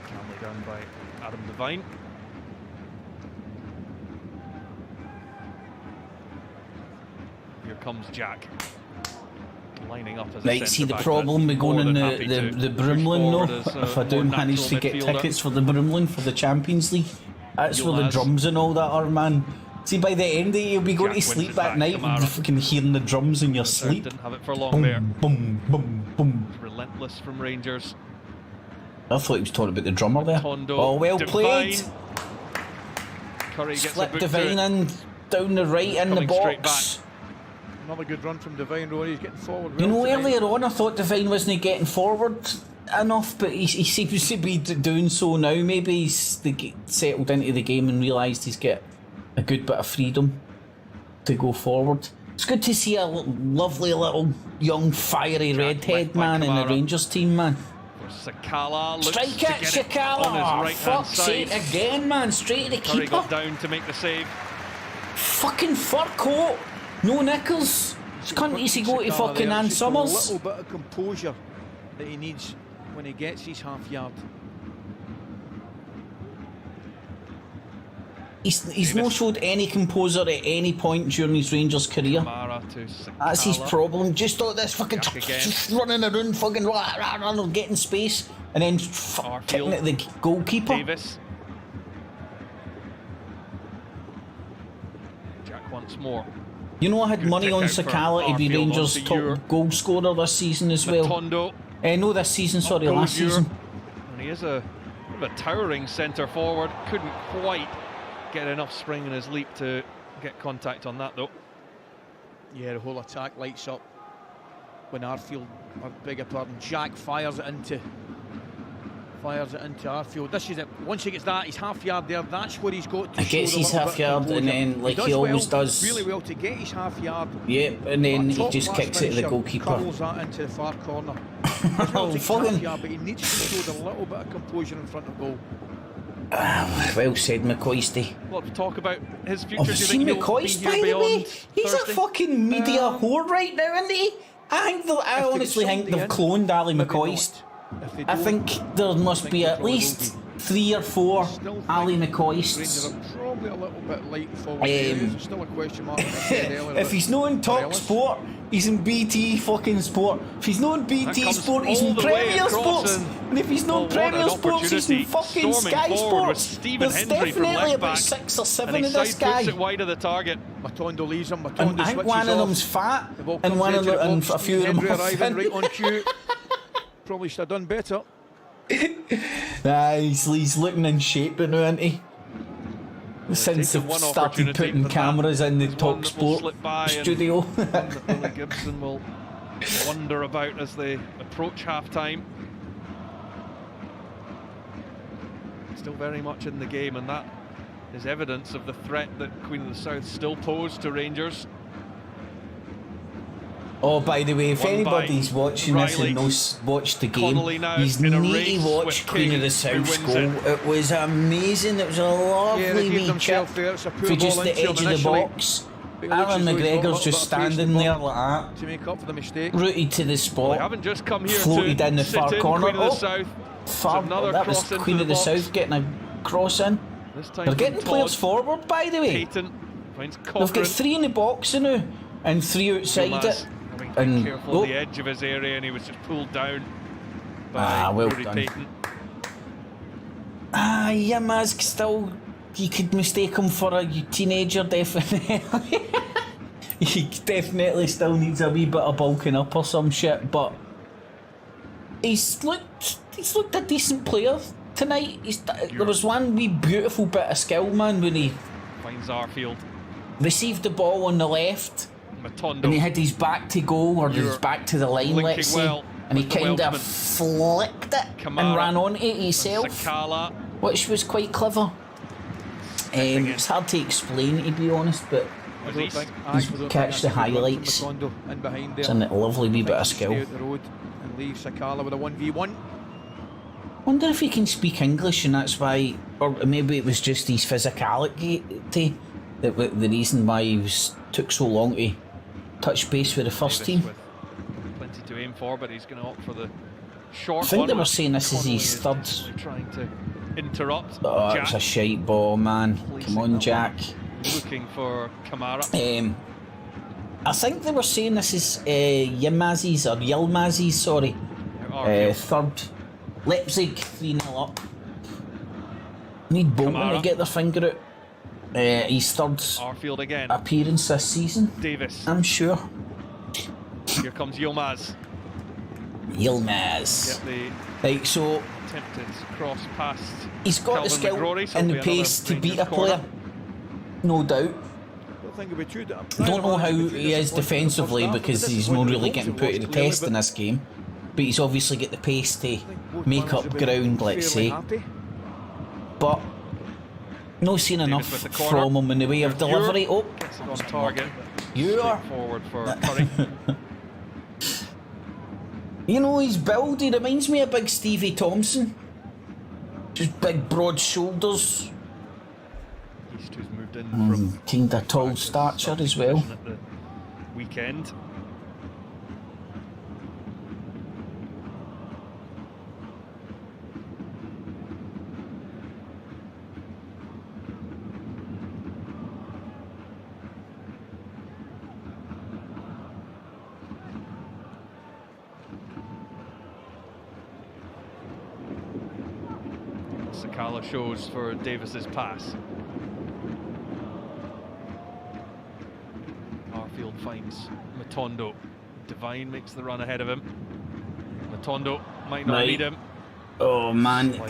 Calmly done by Adam Devine. Here comes Jack. Lining up as right, see the problem with going in the Brumlin though, if I do manage to get tickets for the Brumlin for the Champions League, that's where the drums and all that are, man. See, by the end of it, you'll be going to sleep at night and fucking hearing the drums in your sleep. Didn't have it for long boom, there. Boom, boom, boom. Relentless from Rangers. I thought he was talking about the drummer there. Tondo, oh, well played. Curry gets Flip Devine in, down the right in the box. Another good run from Devine, Rory. He's getting forward. You know, well tonight. earlier on I thought Devine wasn't getting forward enough, but he seems to be doing so now. Maybe he's settled into the game and realised he's got a good bit of freedom to go forward. It's good to see a lovely little young fiery redhead man in the Rangers team, man. Sakala looks Strike to it, get Sakala! on his right-hand Fuck's side. sake again, man. Straight to the Curry keeper. got down to make the save. Fucking fur coat. No knickers. This cunt needs to go to fucking Ann Summers. A little bit of composure that he needs when he gets his half yard. He's not showed any composure at any point during his Rangers career. Kamara to Sakala. That's his problem. Just thought this fucking just running around, fucking getting space, and then kicking at the goalkeeper. Davis. Jack once more. You know, I had Good money kick on out for Sakala to be Arfield Rangers' onto top Ewer. goal scorer this season as well. Matondo. No, this season, sorry, Up last goes Ewer. season. And he is a towering centre forward. Couldn't quite get enough spring in his leap to get contact on that though. Yeah, the whole attack lights up when Arfield, or beg your pardon, Jack fires it into Arfield. This is it. Once he gets that, his half yard there, that's where he's got to He show gets the his little half bit of yard, and composure. then, like he does always well, does. really well to get his half yard. Yep, and then he Top just class kicks it to the finisher goalkeeper. curls that into the far corner. Does well to get fucking- half yard, but he needs to show the little bit of composure in front of goal. Well said, McCoisty. A lot of talk about his future. Have Do you you seen think he'll be McCoist, here by the way? beyond He's a Thursday? fucking media whore right now, isn't he? I honestly think they've cloned Ali Maybe McCoist. not. If they I don't, think there must be at least 3 or 4 still think Ali Rangers McCoists. are probably a little bit light in forward areas. There's still a question mark. Like I said earlier, If he's not in Talk Morelos. Sport, he's in BT fucking Sport. If he's not in BT comes Sport, he's all in the way Premier across Sports. And if he's not in what an Premier Sports, he's in opportunity. fucking Storming Sky forward with Sports. Stephen There's Hendry from definitely left about back. 6 or 7 And of he this side puts guy. it wide of the target. Matondo leaves him. And Matondo I think switches one of off. them's fat, The ball and comes one of into the them, and box. a few of them Hendry are arriving right thin. on cue. Probably should have done better. Nah, he's looking in shape now, isn't he? Since taken they've one started opportunity, putting but cameras in the is one Talk that will Sport slip by and studio. one that Billy Gibson will wonder about as they approach half-time. Still very much in the game, and that is evidence of the threat that Queen of the South still pose to Rangers. Oh, by the way, if Won by anybody's watching this Riley. and knows watched the game, Connolly now you in a need race to watch with Queen King, of the who South's wins goal. It was amazing. It was a lovely Yeah, they gave wee chip themselves there. It's a poor for just ball the into edge him of the initially. box. But it looks Alan as though he's got a McGregor's little just bit of pace standing in the there ball like that, to make up for the mistake. rooted to the They spot. haven't just come here Floated to in the sit far in corner. Queen of the Oh, South. Far, another that was cross into Queen the of the box. South getting a cross in. This time They're from getting players Todd. forward, by the way. Payton finds They've Cochrane. got 3 in the box now and 3 outside Yilmaz it. having to And be careful oh, the edge of his area, and he was just pulled down by well Rory done. Payton. Yilmaz still, you could mistake him for a teenager, definitely. He definitely still needs a wee bit of bulking up or some shit, but he's looked a decent player tonight. There was one wee beautiful bit of skill, man, when he Finds Arfield. received the ball on the left Matondo. and he had his back to goal or his You're back to the line, linking let's say, well and he with the kind of Welshman. flicked it and Kamara. ran on it himself, Sakala. which was quite clever. It's hard to explain, to be honest, but I Was don't he- think- Just I don't think catch that's the a good run from highlights. Matondo in behind it's there. a lovely wee bit of Stay skill. out the road and leave Sakala with a 1v1. Wonder if he can speak English and that's why, or maybe it was just his physicality that the reason why he took so long to touch base with the first Davis team. with plenty to aim for, but he's going to opt for the short I think one. they were saying this is Connolly his third. desperately trying to interrupt. Oh, Jack it's a shite ball, man. Come on, Jack. looking for Kamara. I think they were saying this is Yilmaz's, sorry. Arfield. Third. Leipzig 3-0 up. Need Bolton Kamara. to get their finger out. His third Arfield again. appearance this season, Davis. I'm sure. Here comes Yilmaz. Yilmaz. Get the Right, so attempted cross past he's got the Calvin skill McGrory, so and the it'll be pace to another beat a Rangers corner. player, no doubt. don't think it'll be too. I don't know how he is defensively because he's not really getting put to the test in this game. But he's obviously got the pace to make up ground, let's say. But no seen enough from him in the way of delivery. Oh, gets it on target. Forward for Curry. You know, his build, he reminds me of big Stevie Thompson. Just big broad shoulders. East, who's moved in from kind of tall stature as well. At the weekend. Sakala shows for Davis's pass. Arfield finds Matondo. Devine makes the run ahead of him. Matondo might not need him. Oh man,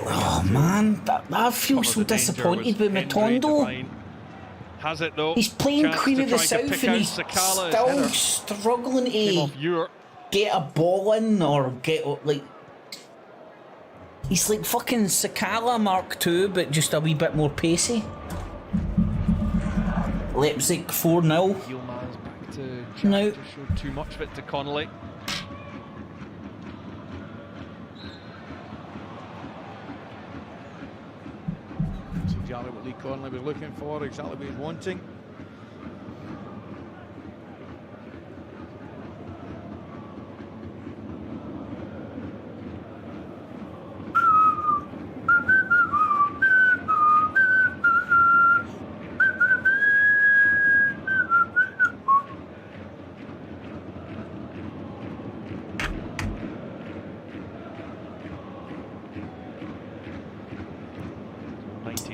I feel so disappointed with Matondo. Has it though. He's playing Queen of the South and he's still struggling to get a ball in or get like. He's like fucking Sakala Mark II, but just a wee bit more pacey. Leipzig 4-0. Yilmaz back to Jack. No. Just showed too much of it to Connolly. That's exactly what Lee Connolly was looking for, exactly what he was wanting.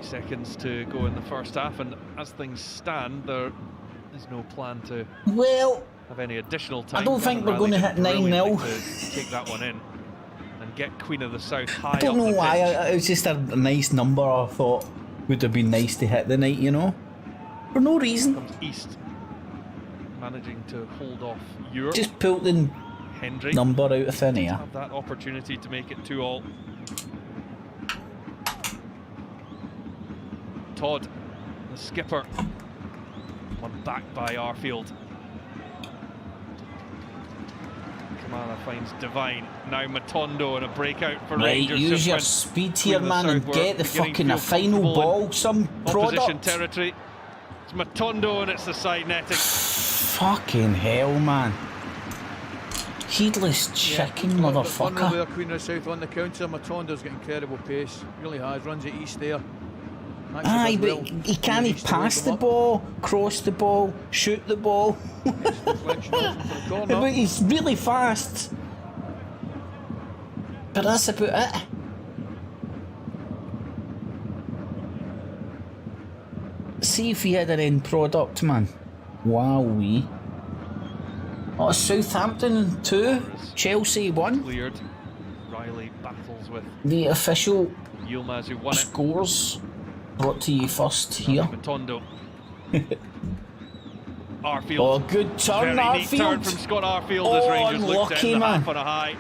Seconds to go in the first half, and as things stand, there is no plan to have any additional time. I don't think we're going to hit 9-0. To take that one in and get Queen of the South high. I don't know why. It was just a nice number. I thought would have been nice to hit the night, you know, for no reason. Comes East, managing to hold off Europe. Just pulled in Hendry number out of thin air. Have that opportunity to make it 2-2. Todd, the skipper, one back by Arfield. Kamala finds Devine. Now Matondo and a breakout for Rangers. Use your speed here, man, and get the fucking final ball. Some product. Opposition territory. It's Matondo and it's the side netting. Fucking hell, man. Heedless chicken, motherfucker. There, Queen of the South on the counter. Matondo's got incredible pace. Really has. Runs it east there. Aye, but he can't pass the ball, cross the ball, shoot the ball. But he's really fast. But that's about it. See if he had an end product, man. Wowee. Oh, Southampton 2, Chelsea 1. Cleared. Riley battles with the official Yilmaz, who won scores. Brought to you first here. Matondo. Arfield. Oh, good turn, Very Arfield. Neat turn from Scott Arfield as Rangers looked at the half on a high.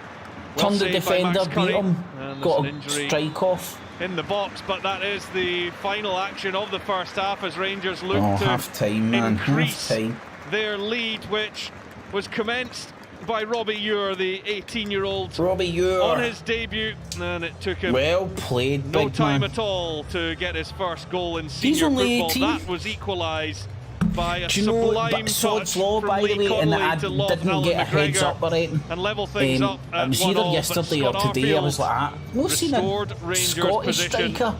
Turned the defender, beat him, got a strike off. In the box, but that is the final action of the first half as Rangers look to half-time, man. increase their lead, which was commenced by Robbie Ure, the 18-year-old, on his debut, and it took him well played, no time at all to get his first goal in senior football. 18. That was equalised by a Do you sublime know, Sod's Law, from by the Lee way, and I Connolly to didn't Alan get a McGregor heads up or anything. and level things up at it was either 1-1, yesterday or but today. I was like, no seen a Rangers Scottish striker.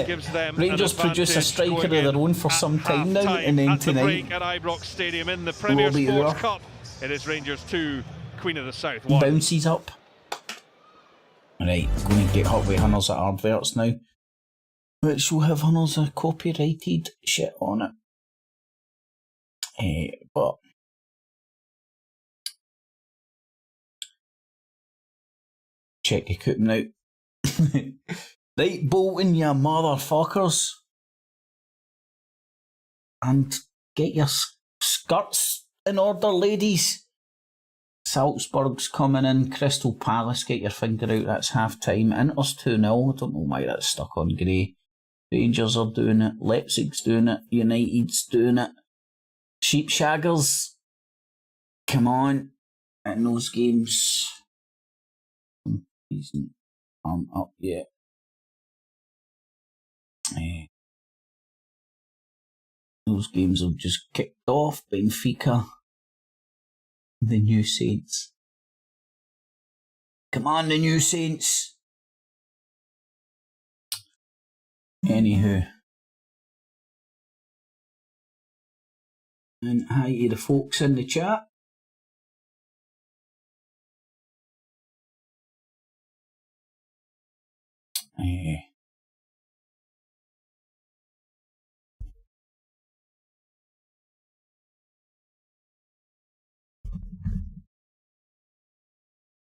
Gives them Rangers produced a striker of their own for some time now, and then tonight at Ibrox Stadium in the Premier Sports Cup, it is Rangers 2, Queen of the South 1. Bounces up. Right, I'm going to get hot with Hunners at adverts now, which will have Hunners a copyrighted shit on it. But check your coupon out. Right, Bolton, you motherfuckers. And get your skirts in order, ladies. Salzburg's coming in. Crystal Palace, get your finger out. That's half-time. Inter's 2-0. I don't know why that's stuck on grey. Rangers are doing it. Leipzig's doing it. United's doing it. Sheepshaggers, come on. In those games, he's up yet. Those games have just kicked off. Benfica, the new Saints. Come on, the new Saints. Anywho. And hi to the folks in the chat.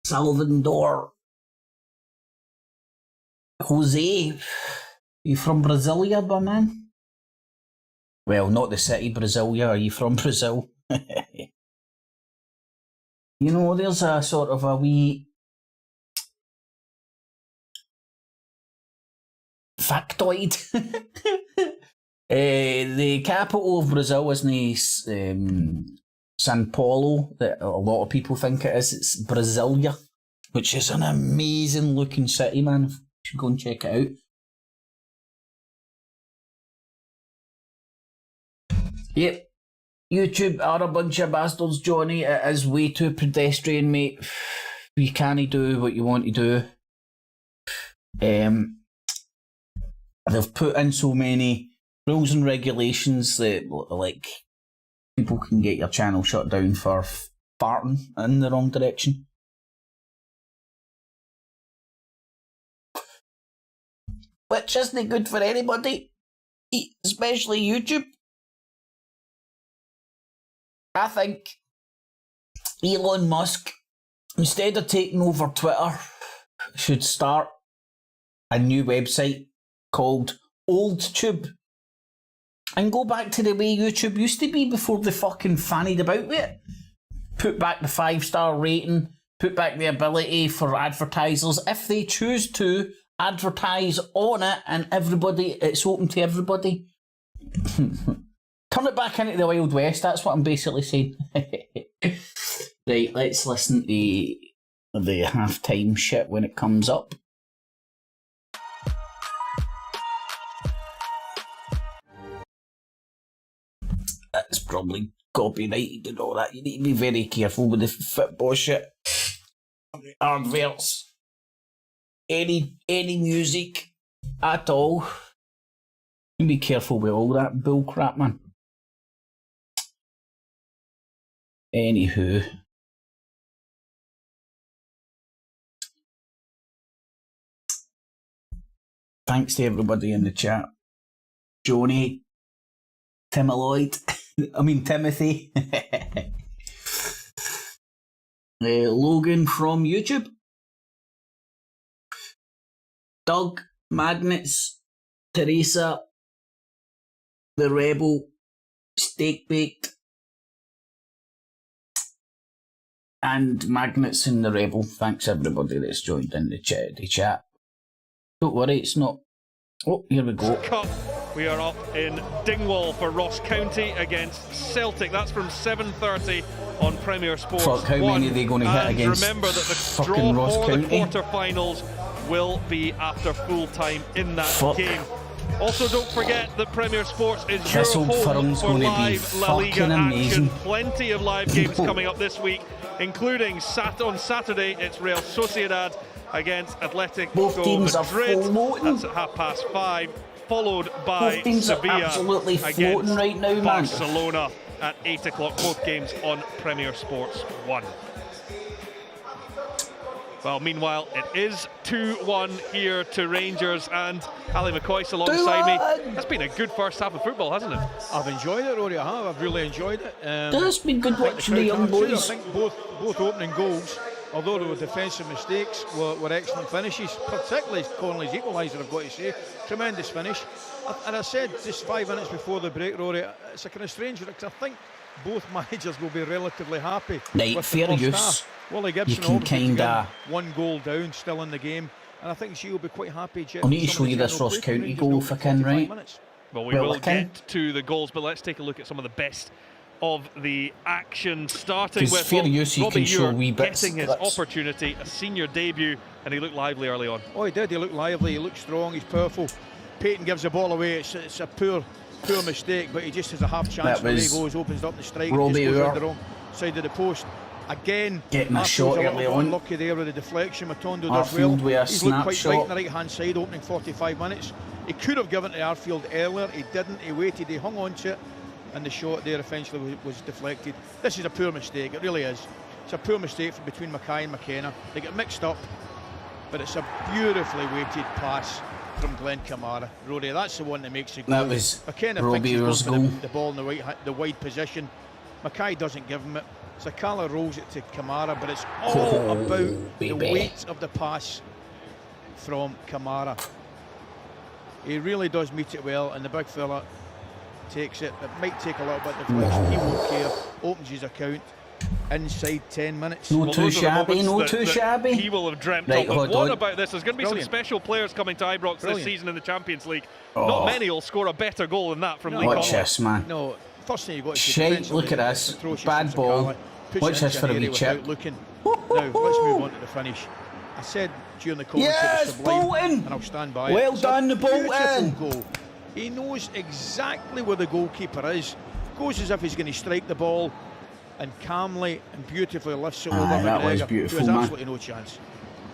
Salvador Jose, you from Brasilia, my man? Well, not the city, Brasilia. Are you from Brazil? You know, there's a sort of a wee factoid. The capital of Brazil isn't San Paulo, that a lot of people think it is. It's Brasilia, which is an amazing looking city, man. You should go and check it out. Yep. YouTube are a bunch of bastards, Johnny. It is way too pedestrian, mate. You can't do what you want to do. They've put in so many rules and regulations that, like, people can get your channel shut down for farting in the wrong direction. Which isn't good for anybody, especially YouTube. I think Elon Musk, instead of taking over Twitter, should start a new website called OldTube and go back to the way YouTube used to be before they fucking fannied about with it. Put back the 5-star rating, put back the ability for advertisers, if they choose to, advertise on it, and everybody, it's open to everybody. Turn it back into the Wild West, that's what I'm basically saying. Right, let's listen to the half-time shit when it comes up. That's probably copyrighted and all that. You need to be very careful with the football shit. Adverts. Any music at all. You be careful with all that bull crap, man. Anywho. Thanks to everybody in the chat. Joni, Timothy. Logan from YouTube. Doug, Magnets, Teresa, The Rebel, Steak Baked, and Magnets and The Rebel. Thanks everybody that's joined in the chat. Don't worry, it's not... Oh, here we go. Cup. We are up in Dingwall for Ross County against Celtic. That's from 7:30 on Premier Sports. Fuck, how many are they going to hit against? Remember that the draw Ross for the County? quarter-finals will be after full time in that game. Also, don't forget that Premier Sports is your home for live La Liga action. Plenty of live games coming up this week, including on Saturday, it's Real Sociedad against Atletico Both teams Madrid. Are floating. That's at 5:30, followed by Both teams Sevilla are absolutely floating against right now, man. Barcelona at 8 o'clock. Both games on Premier Sports 1. Well, meanwhile, it is 2-1 here to Rangers, and Ali McCoy's alongside me. It's been a good first half of football, hasn't it? I've enjoyed it, Rory. I've really enjoyed it. It's been good watching the young boys. I think both opening goals although there were defensive mistakes, were excellent finishes, particularly Connolly's equaliser, I've got to say. Tremendous finish. And I said just 5 minutes before the break, Rory, it's a kind of strange because I think both managers will be relatively happy Right, with fair the first use. half. Willie Gibson You can obviously kinda... 1 goal down, still in the game, and I think she will be quite happy. I need to show you this Ross County goal if I can, right? Well, we will get to the goals, but let's take a look at some of the best of the action, starting with fair use, you Robbie can show Ure wee bits, getting his clips. opportunity, a senior debut, and he looked lively early on. Oh, he did. He looked lively. He looked strong. He's powerful. Payton gives the ball away. It's a poor mistake, but he just has a half chance. Where he goes, opens up the strike, and just goes on the wrong side of the post. Again, getting a shot early on. Unlucky there with the deflection. Matondo does Arfield well. with a He's looked quite snapshot. right on the right-hand side, opening 45 minutes. He could have given to Arfield earlier. He didn't. He waited. He hung on to it, and the shot there eventually was deflected. This is a poor mistake. It really is. It's a poor mistake from between Mackay and McKenna. They get mixed up, but it's a beautifully weighted pass from Glenn Kamara. Rory, that's the one that makes it. That was McKenna Robbie thinks he's Ure's going goal. for the ball in the wide position. Mackay doesn't give him it. Sakala rolls it to Kamara, but it's all about the weight of the pass from Kamara. He really does meet it well, and the big fella takes it. It might take a little bit of deflection. He won't care. Opens his account inside 10 minutes. No too shabby, no too shabby. He will have dreamt Right, of. But what on. about this? There's going to be Brilliant. some special players coming to Ibrox this season in the Champions League. Oh. Not many will score a better goal than that from Lee Watch Conlon. this, man. No, first thing you got to Shite, look at this. Bad ball. Watch this for a wee chip. Looking. Now, let's move on to the finish. I said during the commentary, Yes, sublime, Bolton! and I'll stand by it. Well It's done, a the Bolton! beautiful goal. He knows exactly where the goalkeeper is. Goes as if he's going to strike the ball, and calmly and beautifully lifts it over that was McGregor, beautiful, who has man. absolutely no chance.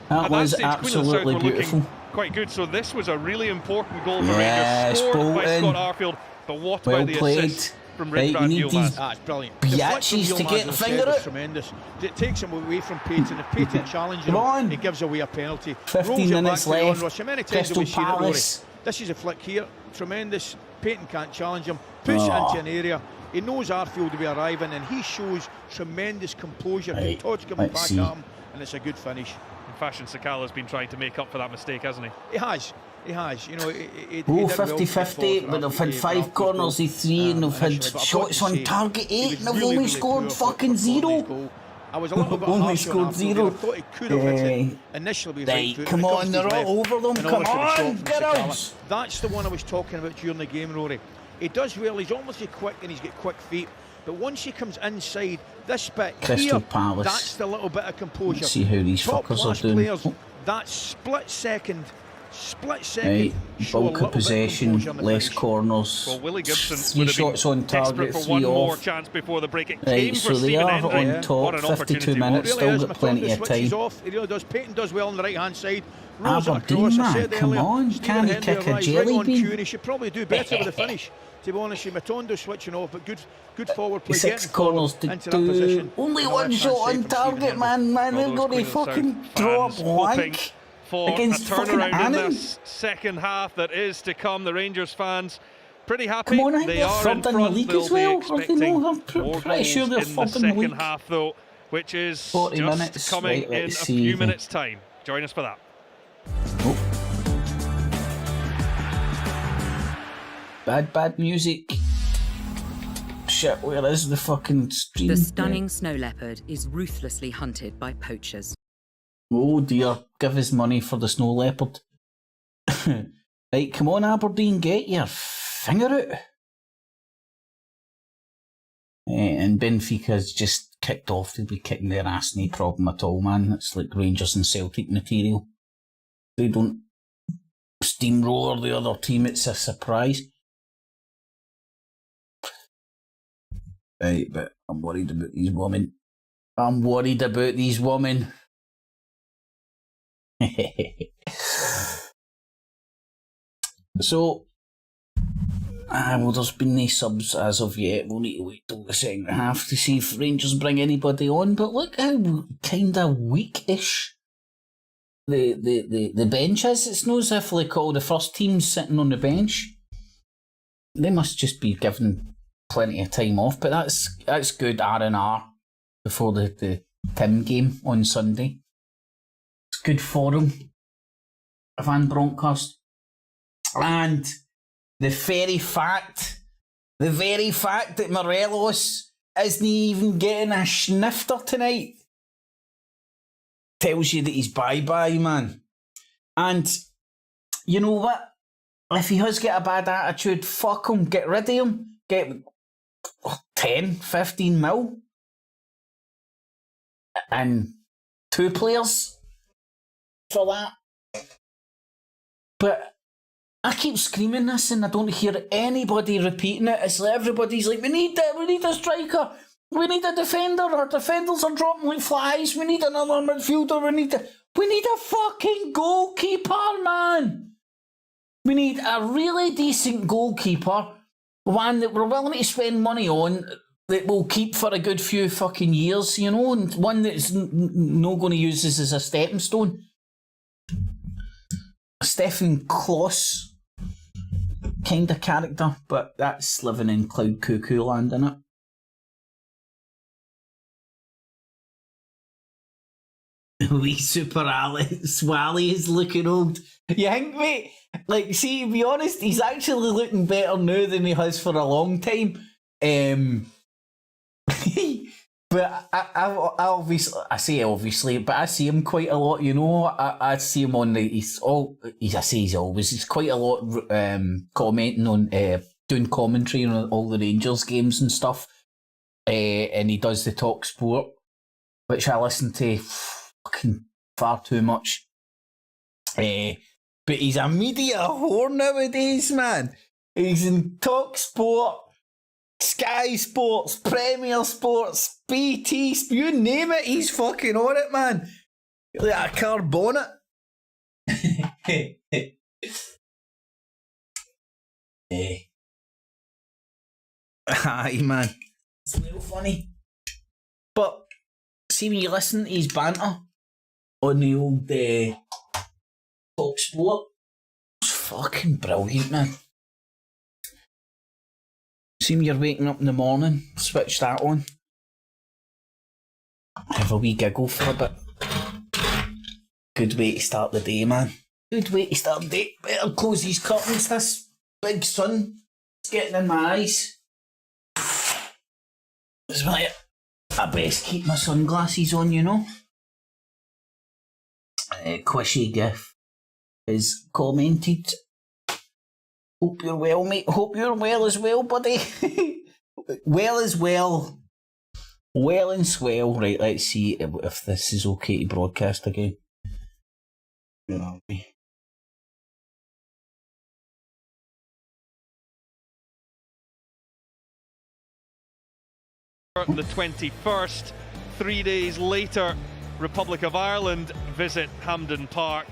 That At was that stage, Queen of the South absolutely were beautiful. looking quite good. So this was a really important goal for Yes, Rangers, scored by Bolton. Scott Arfield. But what Well about the played. assist from Right, Ridvan you need Yilmaz? these That's brilliant. biatches to get the finger out. Tremendous. It takes him away from Payton. If Payton challenges Come on. him, he gives away a penalty. 15 Rolls it minutes back to the left. onrush. How many times Crystal have we seen it, Rory? Palace. This is a flick here. Tremendous. Payton can't challenge him. Push it into an area. He knows Arfield will be arriving, and he shows tremendous composure. Right, Todd's coming back let's see. at him, and it's a good finish. In fashion, Sakala's been trying to make up for that mistake, hasn't he? He has. He has. You know, he Oh, did well 50-50, but they've had 5 corners, they 3, and they've had initially, but I've got shots to on say, target he 8, was and they've really, only really scored poor fucking for Connolly's 0. goal. I was a little bit Only harsh on scored Arfield 0. there. I thought he could have hit it Hey. initially with his Right, right foot. come When it on, comes to they're his all left, over them, and come obviously the shot on, from get Sakala. us. That's the one I was talking about during the game, Rory. He does well, he's almost quick and he's got quick feet. But once he comes inside, this bit Crystal here, Palace. that's the little bit of composure. Let's see how these Top fuckers are class doing. players, Oh. that split second, Right, show a bulk little of bit possession, composure in the less finish. corners. Well, Willie Gibson 3 would have shots been on target, desperate for 3 one more off. chance before the break. It Right, came so for they Stephen are Hendry. on What top, an 52 opportunity. minutes, Really still is. got plenty Matondo of switches time. off. He really does. Payton does well on the right hand side. Rolls it Aberdeen, across. I man, said come earlier, on, Stephen can he Hendry kick a arrives jelly right on bean? cue, and he should probably do better with the finish. To be honest, Matondo switching off, but good forward play. 6 getting forward corners to into that do. position. Only on the one left-hand shot side on from Stephen target, Hendry. man. Well, They're those going to Queen of the fucking South draw a fans hoping blank for against a fucking turnaround in Annan. this second half that is to come. The Rangers fans pretty happy. Come on, I think They they're are third in in the front. league They'll as be well. I expecting think more I'm pretty goals sure they're in the third in the second league. half, though, which is 40 just minutes. coming Right, in a let's few see. minutes' time. Join us for that. Oh. Bad music. Shit, where is the fucking stream? The stunning snow leopard is ruthlessly hunted by poachers. Oh dear, give us money for the snow leopard. Right, come on Aberdeen, get your finger out. And Benfica's just kicked off. They'll be kicking their ass, no problem at all, man. It's like Rangers and Celtic material. They don't steamroller the other team, it's a surprise. Right, but I'm worried about these women. I'm worried about these women. So, well, there's been no subs as of yet. We'll need to wait till the second half to see if Rangers bring anybody on. But look how kind of weak-ish the bench is. It's not as if like all the first teams sitting on the bench. They must just be given plenty of time off. But that's good R&R before the Tim game on Sunday. It's good for him, Van Bronckhorst. And the very fact that Morelos isn't even getting a snifter tonight tells you that he's bye-bye, man. And you know what? If he has got a bad attitude, fuck him, get rid of him. Get 10, 15 mil. And 2 players for that. But I keep screaming this and I don't hear anybody repeating it. It's like everybody's like, we need a striker, we need a defender, our defenders are dropping like flies, we need another midfielder, we need a fucking goalkeeper, man. We need a really decent goalkeeper, one that we're willing to spend money on, that we'll keep for a good few fucking years, you know, and one that's not going to use this as a stepping stone. Stefan Kloss kind of character, but that's living in cloud cuckoo land, innit? Wee Super Alex Wally is looking old. You think, mate? Like, see, to be honest, he's actually looking better now than he has for a long time. But I obviously, I say obviously, but I see him quite a lot, you know. I see him on the, he's quite a lot commenting on, doing commentary on all the Rangers games and stuff. And he does the Talk Sport, which I listen to fucking far too much. But he's a media whore nowadays, man. He's in Talk Sport, Sky Sports, Premier Sports, BT, you name it, he's fucking on it, man. Like a car bonnet. Aye, man. It's a little funny. But, see when you listen to his banter on the old Talk Sport, it's fucking brilliant, man. See when you're waking up in the morning, switch that on. Have a wee giggle for a bit. Good way to start the day, man. Good way to start the day. Better close these curtains, this big sun is getting in my eyes. That's why I best keep my sunglasses on, you know. Quishy GIF is commented. Hope you're well, mate. Hope you're well as well, buddy. Well as well. Well and swell. Right, let's see if this is okay to broadcast again. Where are we? The 21st, 3 days later, Republic of Ireland visit Hampden Park,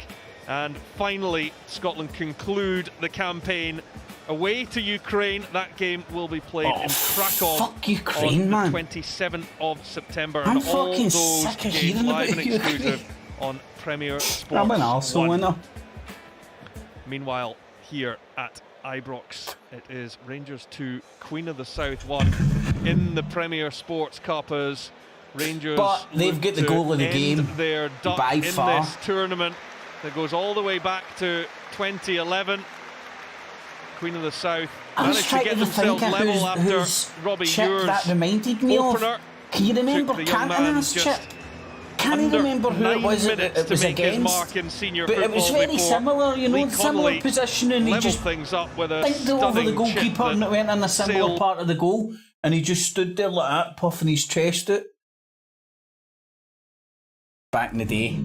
and finally Scotland conclude the campaign away to Ukraine. That game will be played in Krakow fuck Ukraine, on man. the 27th of September. I'm and all fucking those sick of games hearing live about and exclusive Ukraine. on Premier Sports. I'm an arsehole, 1. innit? Meanwhile, here at Ibrox, it is Rangers 2, Queen of the South 1 in the Premier Sports Cup as Rangers. But they've got the goal of the game their duck by in far. this tournament that goes all the way back to 2011. Queen of the South I was managed to trying get to themselves think of level after whose Robbie chip Muir's that reminded me opener. of. Can you remember Took the young man Cantona's just chip? Can't under remember who it 9 was minutes it to was make his against. mark in senior But it was football very before similar, you know, Lee similar Connolly position, and he leveled just things up with a dinked it over the stunning goalkeeper chip and it went in a similar sailed part of the goal, and he just stood there like that, puffing his chest out. Back in the day.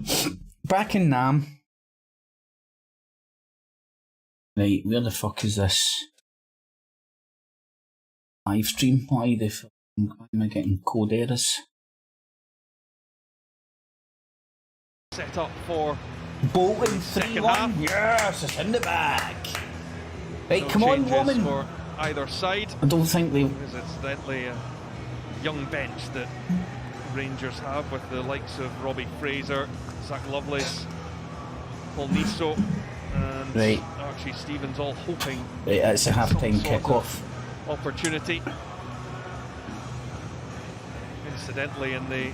Back in Nam. Right, where the fuck is this? Live stream? Why the fuck am I getting code errors? set up for Bolton second 3-1. half. Yes, it's in the bag. Right, No come on, changes woman. for either side. I don't think they. Because it's deadly a young bench that Rangers have with the likes of Robbie Fraser, Zach Lovelace, Paul Niso, and Right. Archie Stevens, all hoping Right, it's a half-time some sort kick-off. of opportunity. Incidentally, in the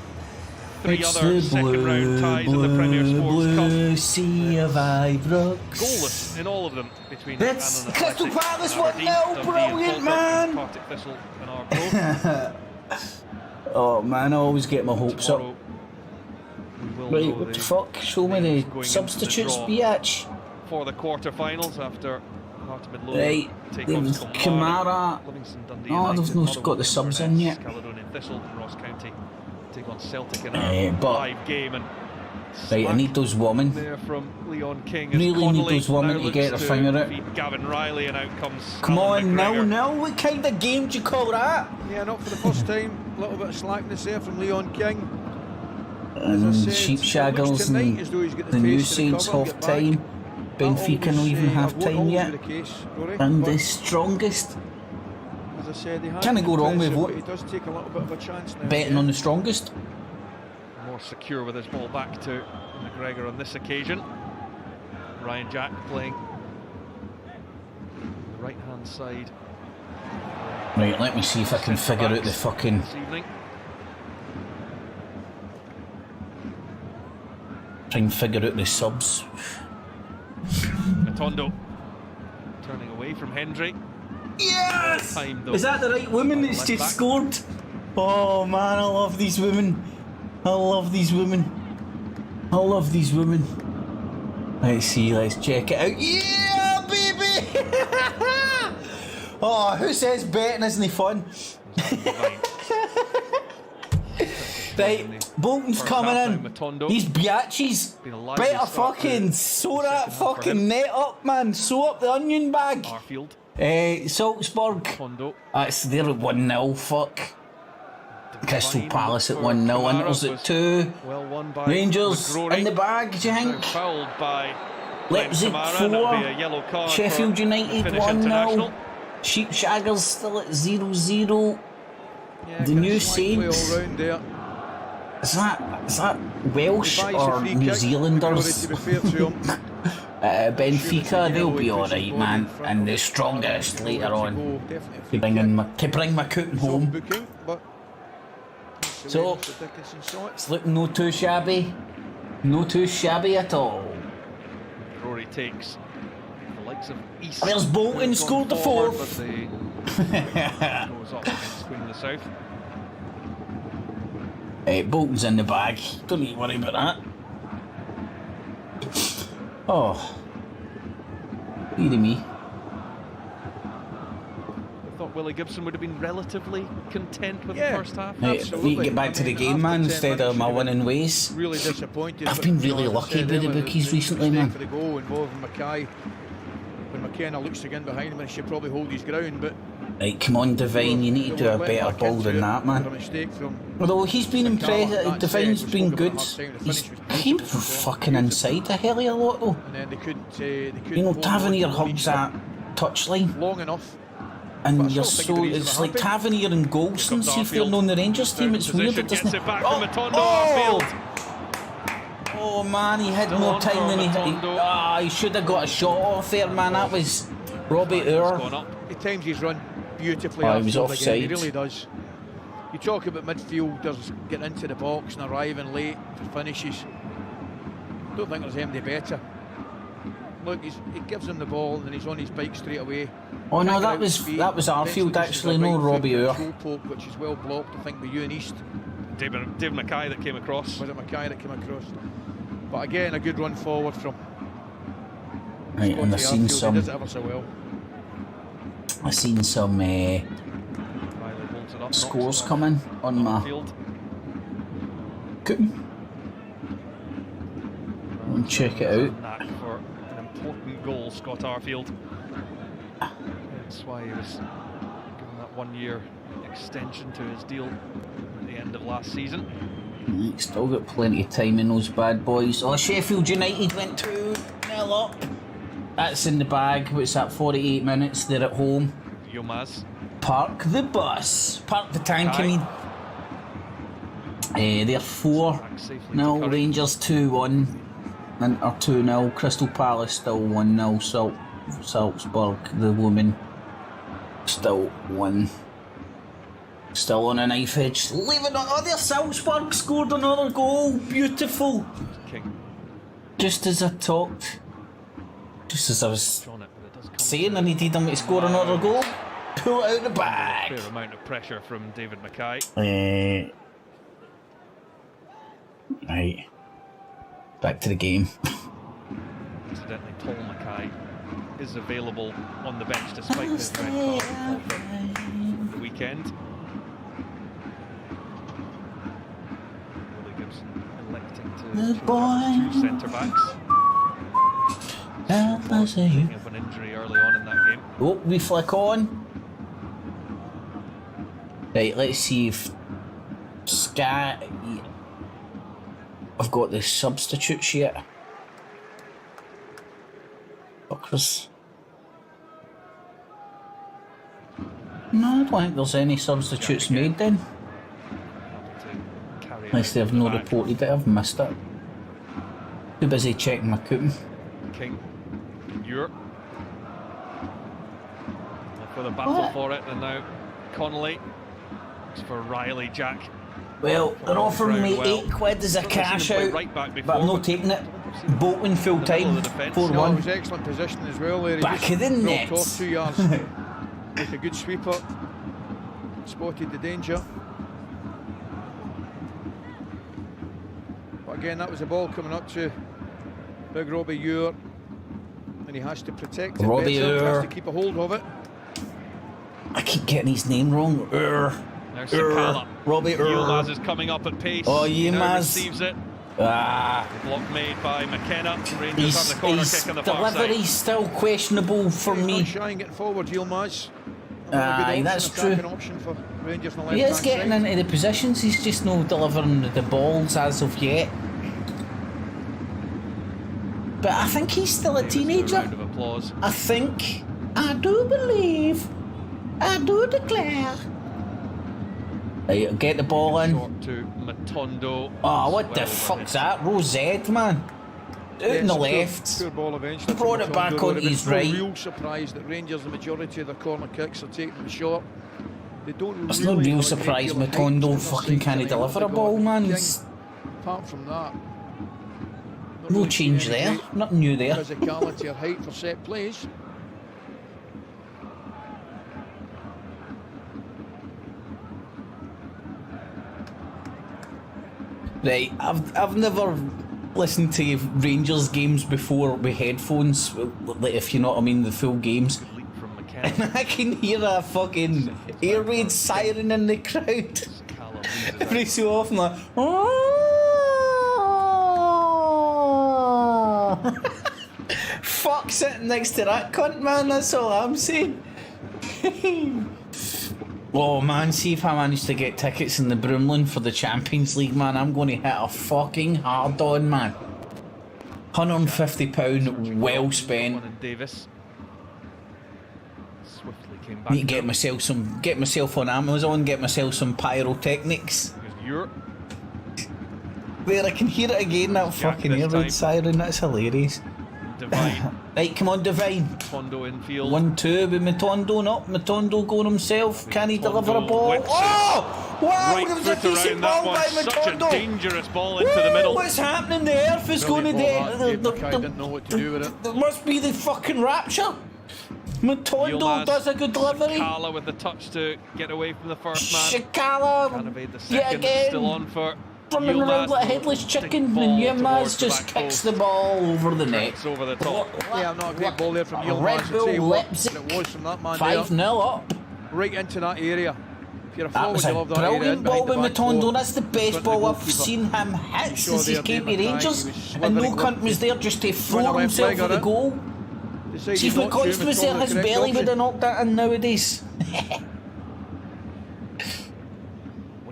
three It's other the second round ties in the Premier blue, Sports blue Cup. sea of Ibrox. Goalless in all of them between That's Annan Crystal Athletic Palace and Aberdeen, 1-0, Dundee and brilliant, Falkirk man. and Partick Thistle and Arbroath. Oh man, I always get my hopes up. Tomorrow we will Right, know what the the fuck? Show me names the going substitutes, into the draw biatch. for the quarter-finals after Heart of Midlothian Right, take there on was Kilmarnock, Kamara. Livingston, Dundee Oh, United, they've not got the subs in yet. Caledonian Thistle and Ross County take on Celtic in But- our live game. And Right, I need those women. there from Leon King. As Really need Connolly those women now to get looks their finger out. defeat Gavin Riley, and out comes Come Alan on, McGregor. now, what kind of game do you call that? Yeah, not for the first time. A little bit of slackness there from Leon King. And said, Sheep it looks Shaggles tonight and as though he's got the the new pace to Saints recover, half get back. time. Benfica not even half time yet. And the strongest. As I said, they Can't go wrong with what? what? He does take a little bit of a chance now. Betting on the strongest. More secure with his ball back to McGregor on this occasion. Ryan Jack playing the right hand side Right, let me see if I can figure out the fucking. this evening. Try and figure out the subs. Matondo turning away from Hendry. Yes! Time, though. Is that the right woman that's Left just back. scored? Oh man, I love these women. I love these women. I love these women. Let's see, let's check it out. Yeah, baby! Oh, who says betting isn't fun? Right, Bolton's First coming half in. now, Matondo. These biatches Been a lively better start to fucking the sew that second half for fucking him. net up, man. Sew up the onion bag. Arfield, Salzburg. Matondo. That's they're at 1-0, fuck. Crystal Divine Palace at for 1-0, Kamara Inter's at was 2. Well won by Rangers McGrory. in the bag, do you Now think? fouled by Glenn Leipzig Kamara, and that'll be 4. a yellow card Sheffield for United Finnish 1-0. international. Sheep Shaggers still at 0-0. Yeah, The kind new of slight play Saints. all round there. Is that Welsh He buys the or free New kick. Zealanders? To be fair to him. Benfica, they'll be alright, man. And the strongest later on to bring my cooking home. Booking, but So, it's looking no too shabby. No too shabby at all. Rory takes the likes of East. There's Bolton, Gone scored the forward, fourth. but the goes up against Queen of the South. Bolton's in the bag. Don't need to worry about that. Oh. Dearie me. I thought Willie Gibson would have been relatively content with Yeah. the first half. Right, need to get back to the game, man, instead of my winning ways. Really disappointed. I've but, been you know, really as I lucky said with the earlier, bookies recently, mistake man. For the goal involving Mackay. When McKenna looks again behind him, he should probably hold his ground. But Right, come on, Divine, you need to do a better ball than that, A man. mistake from Although he's been impressive, That Divine's said, been we good. spoke about He's half-time, the finish was came beautiful. from fucking inside a hell of a lot, though. and then they couldn't. You know, hold Tavernier on to hugs reach that touchline, long enough. and But I you're still think so. the reason It's it like happened- Tavernier and Golson. comes See if they're Arfield. on the Rangers team. It's weird, Position, it doesn't. gets it back from Matondo. oh! Arfield. Oh man, he had Still more on time for than he. Matondo. He should have got a shot off there, man. That was Robbie It's Orr. gone up. At times he's run beautifully. Oh, he was Arfield offside. again, he really does. You talk about midfielders getting into the box and arriving late for finishes. Don't think there's anybody better. Look, he gives him the ball and then he's on his bike straight away. Oh no, Can't get that out was his feet. Arfield Eventually actually, misses a no right Robbie foot Orr. control poke, which is well blocked, I think, by Ewan East. David Mackay that came across. Was it Mackay that came across? But again, a good run forward from Right, and I've Scotty seen Arfield. He some. does it ever so well. I've seen some Riley holds it up, scores knocks it coming on my Field. cooking. And check it out. Knack for an important goal, Scott Arfield. That's why he was given that 1-year extension to his deal at the end of last season. Right, still got plenty of time in those bad boys. Oh, Sheffield United went 2-0 up. That's in the bag. What's that? 48 minutes. They're at home. Yilmaz. Park the bus. Park the tank. I Aye. mean. They're 4. Back safely No, to Curry. Rangers 2-1. And or 2-0. Crystal Palace still 1-0. Salzburg, the woman, still 1. Still on a knife edge. Leaving it. Oh, there, Salzburg scored another goal. Beautiful. King Just as I talked. Just as I was on it, but it does come saying to I needed him to score another goal. Pull it out the bag. a fair amount of pressure from David Mackay. Right. Back to the game. Incidentally, Paul Mackay is available on the bench despite his red card for the weekend. Willie Gibson electing to The choose two centre backs. Thinking of an injury early on in that game. Oh, we flick on. Right, let's see if Sky. I've got the substitutes yet. Fuckers. No, I don't think there's any substitutes made then. Unless they've not reported it, I've missed it. Too busy checking my coupon. King, Europe. For the battle for it, and now Connolly. It's for Riley Jack. Well, they're offering me £8 as a cash out, but I'm not taking it. Bolton full time, No, it 4-1. was excellent position as well there. He Back just of the dropped net. off 2 yards with a good sweeper. Spotted the danger. But again, that was a ball coming up to Big Robbie Ure, and he has to protect it Robbie better, Ure. has to keep a hold of it. I keep getting his name wrong. There's Sakala. Robbie Yilmaz is coming up at pace. Oh, He now Yilmaz. receives it. Ah, Block made by McKenna. Rangers have the corner his kick on the far side. delivery's still questionable for He's me. not shy and getting forward, Yilmaz. Aye, that's true. Option for Rangers on the He is left-hand getting side. into the positions, he's just not delivering the balls as of yet. But I think he's still a Davis with a teenager. round of applause. I think. I do believe. I do declare. Right, get the ball in. Short to Matondo. Oh, what the Well fuck's overhead. that? Rosette, man. Out in the left. Poor ball eventually. Brought it back onto his No right. real surprise that Rangers, the majority of their corner kicks are taking them short. They don't. It's really no real have a surprise great deal of Matondo height fucking to can't their deliver a side. ball, man. King, He's apart from that, not no really change seeing any there. great Nothing new there. physicality or height for set plays. Right, I've never listened to Rangers games before with headphones, like if you know what I mean, the full games. Leap from And McKenna. I can hear a fucking air raid siren in the crowd Callum loses every out. so often, like. Fuck sitting next to that cunt, man. That's all I'm saying. Oh man, see if I manage to get tickets in the Broomlin for the Champions League, man. I'm going to hit a fucking hard on, man. £150 well spent. One in Davis. Swiftly came back. Need to get myself on Amazon, get myself some pyrotechnics. Here's Europe. There, I can hear it again, that Jack fucking this air raid time. siren, that's hilarious. Divine. Right, come on, Divine. Tondo infield. 1-2 with Matondo, not Matondo going himself. Can he deliver a Matondo ball? whips it Oh! Wow, Right there was a foot decent around that ball by one. Such a Matondo. dangerous ball into the middle. What's happening? The earth is going to Brilliant ball, that. Dave death. Mackay didn't know what to do with it. There must be the fucking rapture. Matondo Yilmaz, does a good delivery. Sakala with the touch to get away from the first man. Shikala, Can't evade the yet second. again. Still on for Running Yilmaz. around like a headless chicken, and Ball Yilmaz towards the just back kicks post. the ball over the net. It's over the top. Yeah, not a great ball there from Yilmaz. Red I'll tell you Bull what, Leipzig, it was from that man 5-0 up. there, right into that area. If you're a That forward, was you a love that area in brilliant ball behind with the back Matondo. post. That's the best Front of the ball I've goalkeeper. seen him hit You since saw he there, came to Dave Mackay, Rangers. he was And no slithering cunt up. was there just to Went throw away himself flag for on the it. goal. Decided See if not to, McCoist was there, Matondo his correct belly would option. have knocked that in nowadays.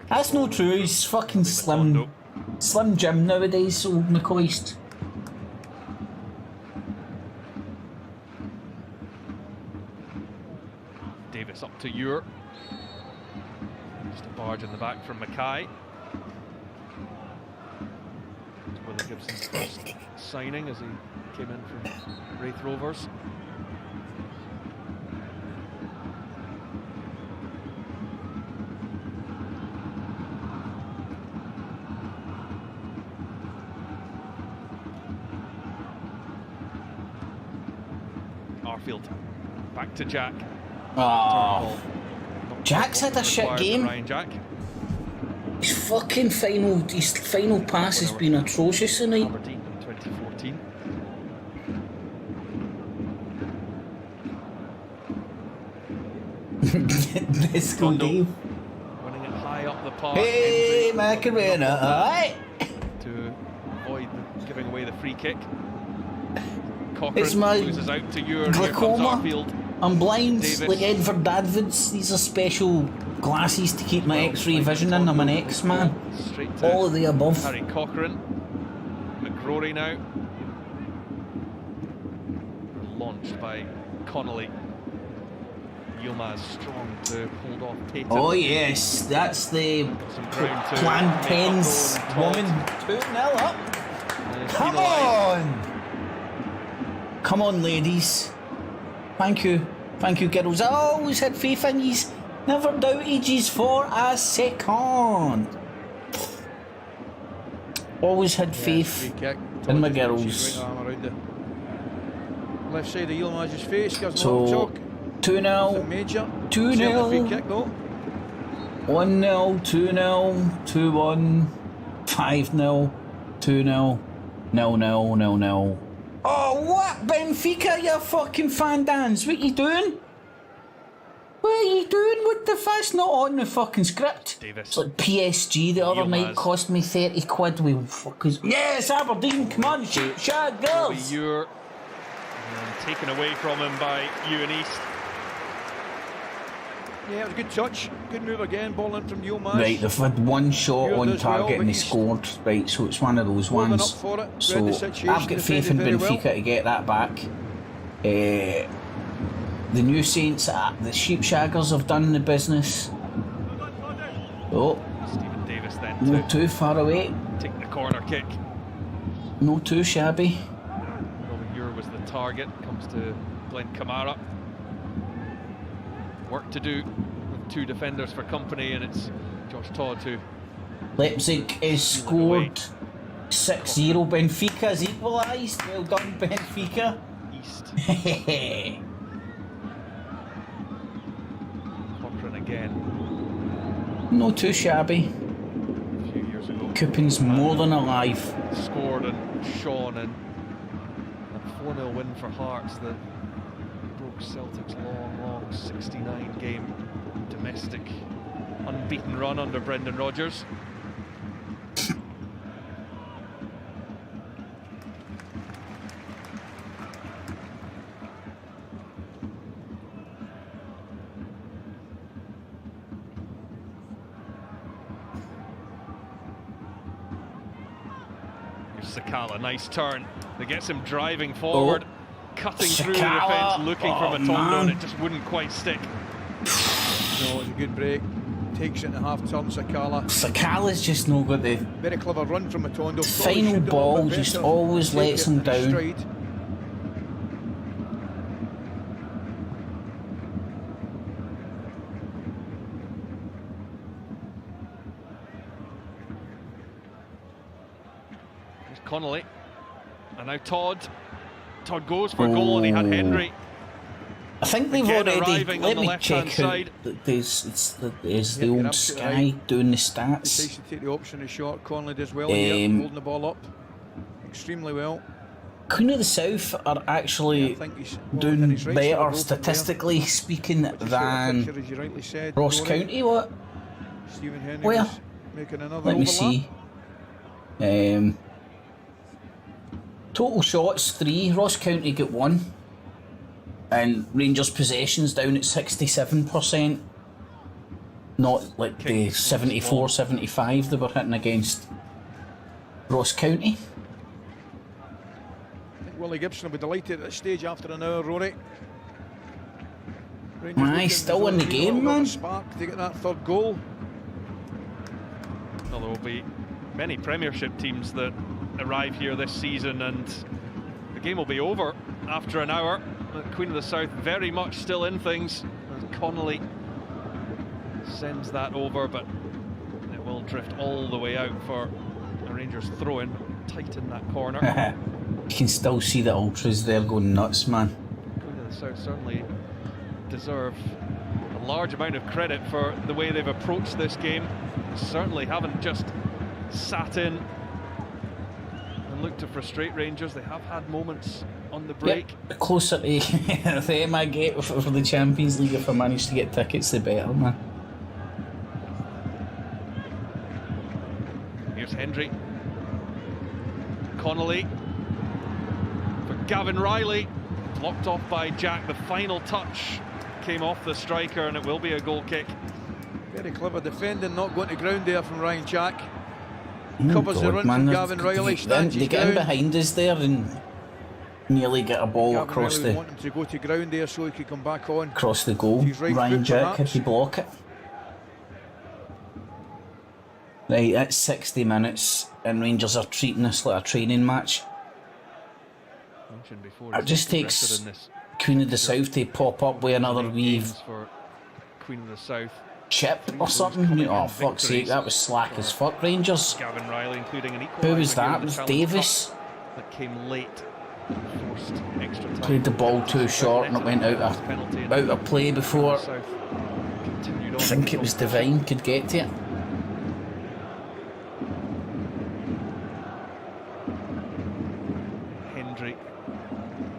That's not true, he's fucking slim Jim nowadays, old McCoist. Davis up to Ure. Just a barge in the back from Mackay. Willie Gibson's first signing as he came in from Wraith Rovers. Arfield. Back to Jack. Oh, Jack's had a shit game. Ryan Jack. His final pass has been atrocious tonight. Aberdeen in 2014. Let's go, Rondo Dave. winning it high up the park. Hey, Hendry Macarena, alright? to avoid giving away the free kick. It's Cochrane my loses out to Ewan. Here comes glaucoma. Arfield. I'm blind, Davis. like Edward Dadvids. These are special glasses to keep my X-ray vision in. I'm an X-man. Straight to All of the above. Harry Cochrane. McGrory now. Launched by Connolly. Yilmaz strong to hold off Payton. Oh yes, that's the Some ground to plantains make up goal woman. and 2-0 up. Todd. Come on! Come on, ladies. Thank you, girls. I always had faith in yous. Never doubted yous for a second. Always had faith Free kick. in my Todd girls. right arm around the left side of Yilmaz's face. Gives him a So, little choke. 2-0, Nothing major. 2-0. Certainly free kick though. 1-0, 2-0, 2-1, 5-0, 2-0, 0-0, 0-0. Oh, what? Benfica, you fucking fandans. What you doing? What are you doing? What the fuck's not on the fucking script? Davis. It's like PSG the other night cost me 30 quid. We fuckers. Yes, Aberdeen, come on, shoot, shot, girls. You're taken away from him by Ewan East. Yeah, it was a good touch. Good move again. Ball in from Yilmaz. Right, they've had one shot Ewan on does well, target but and they he's scored. Right, so it's one of those more than ones. up for it. Read So the situation, I've got faith in defended very Benfica well. to get that back. The new Saints, the Sheepshaggers have done the business. Oh, Stephen Davis then no to too far away, take the corner kick. no too shabby. Roman Ure was the target. Comes to Glenn Kamara. Work to do with two defenders for company, and it's Josh Todd who Leipzig is scored 6-0. Benfica has equalised. Well done, Benfica. East. Hehehe. Cochrane again. No too shabby. A few years ago. Coupin's more than alive. Scored and shone, and a 4-0 win for Hearts that broke Celtic's long 69 game domestic unbeaten run under Brendan Rodgers. Here's Sakala, nice turn that gets him driving forward, cutting through the Sakala. defence, looking for Oh, Matondo, and man. it just wouldn't quite stick. No, it's a good break. Takes it in the half turn, Sakala. Sakala's just no good. The Very clever run from Matondo. final ball just always lets him down. Stride. Here's Connolly, and now Todd. Todd goes for a goal, and he had Henry. I think they've Again already. arriving Let on the me left-hand check out. side. There's the Yeah, you're old absolutely Sky right. doing the Decides stats. to take the option of shot. Conley does well here, holding the ball up extremely well. Queen of the South are actually I think he's doing in his right side better of open statistically speaking there. Just short than picture, as you rightly said, Ross Rory. County. What? Stephen Henry Where? was making another Let me overlap. see. Total shots 3. Ross County got 1. And Rangers possessions down at 67%. Not like the 74, 75 they were hitting against Ross County. I think Willie Gibson will be delighted at this stage after an hour, Rory. Rangers Aye, looking still as in though the they've game, got a bit of man. Spark to get that third goal. Well, there will be many Premiership teams that arrive here this season, and the game will be over after an hour. The Queen of the South very much still in things as Connolly sends that over, but it will drift all the way out for a Rangers throw-in. Tight in that corner. You can still see the ultras there going nuts, man. Queen of the South certainly deserve a large amount of credit for the way they've approached this game. Certainly haven't just sat in and looked to frustrate Rangers. They have had moments on the break. Yep. Closer to them I get for the Champions League, if I manage to get tickets, the better, man. Here's Hendry. Connolly for Gavin Riley. Blocked off by Jack. The final touch came off the striker, and it will be a goal kick. Very clever defending, not going to ground there from Ryan Jack. Oh Covers the run from Gavin Riley, stands They his get in ground. behind us there and nearly get a ball Gavin across Riley the want him to go to ground there so he could come back on. across the goal. He's right Ryan foot, Jack had perhaps. to block it. Right, that's 60 minutes and Rangers are treating this like a training match. Mentioned before, It just takes Queen of the South to pop up with another wee for Queen of the South. chip or something. Oh, fuck's sake, that was slack as fuck, Rangers. Gavin Riley, including an equaliser. Who was that? here It in was the Challenge Davis. Cup that came late. Forced extra time. Played the ball too short and it went out of play before. South continued I on think it was Devine could get to it. Hendry.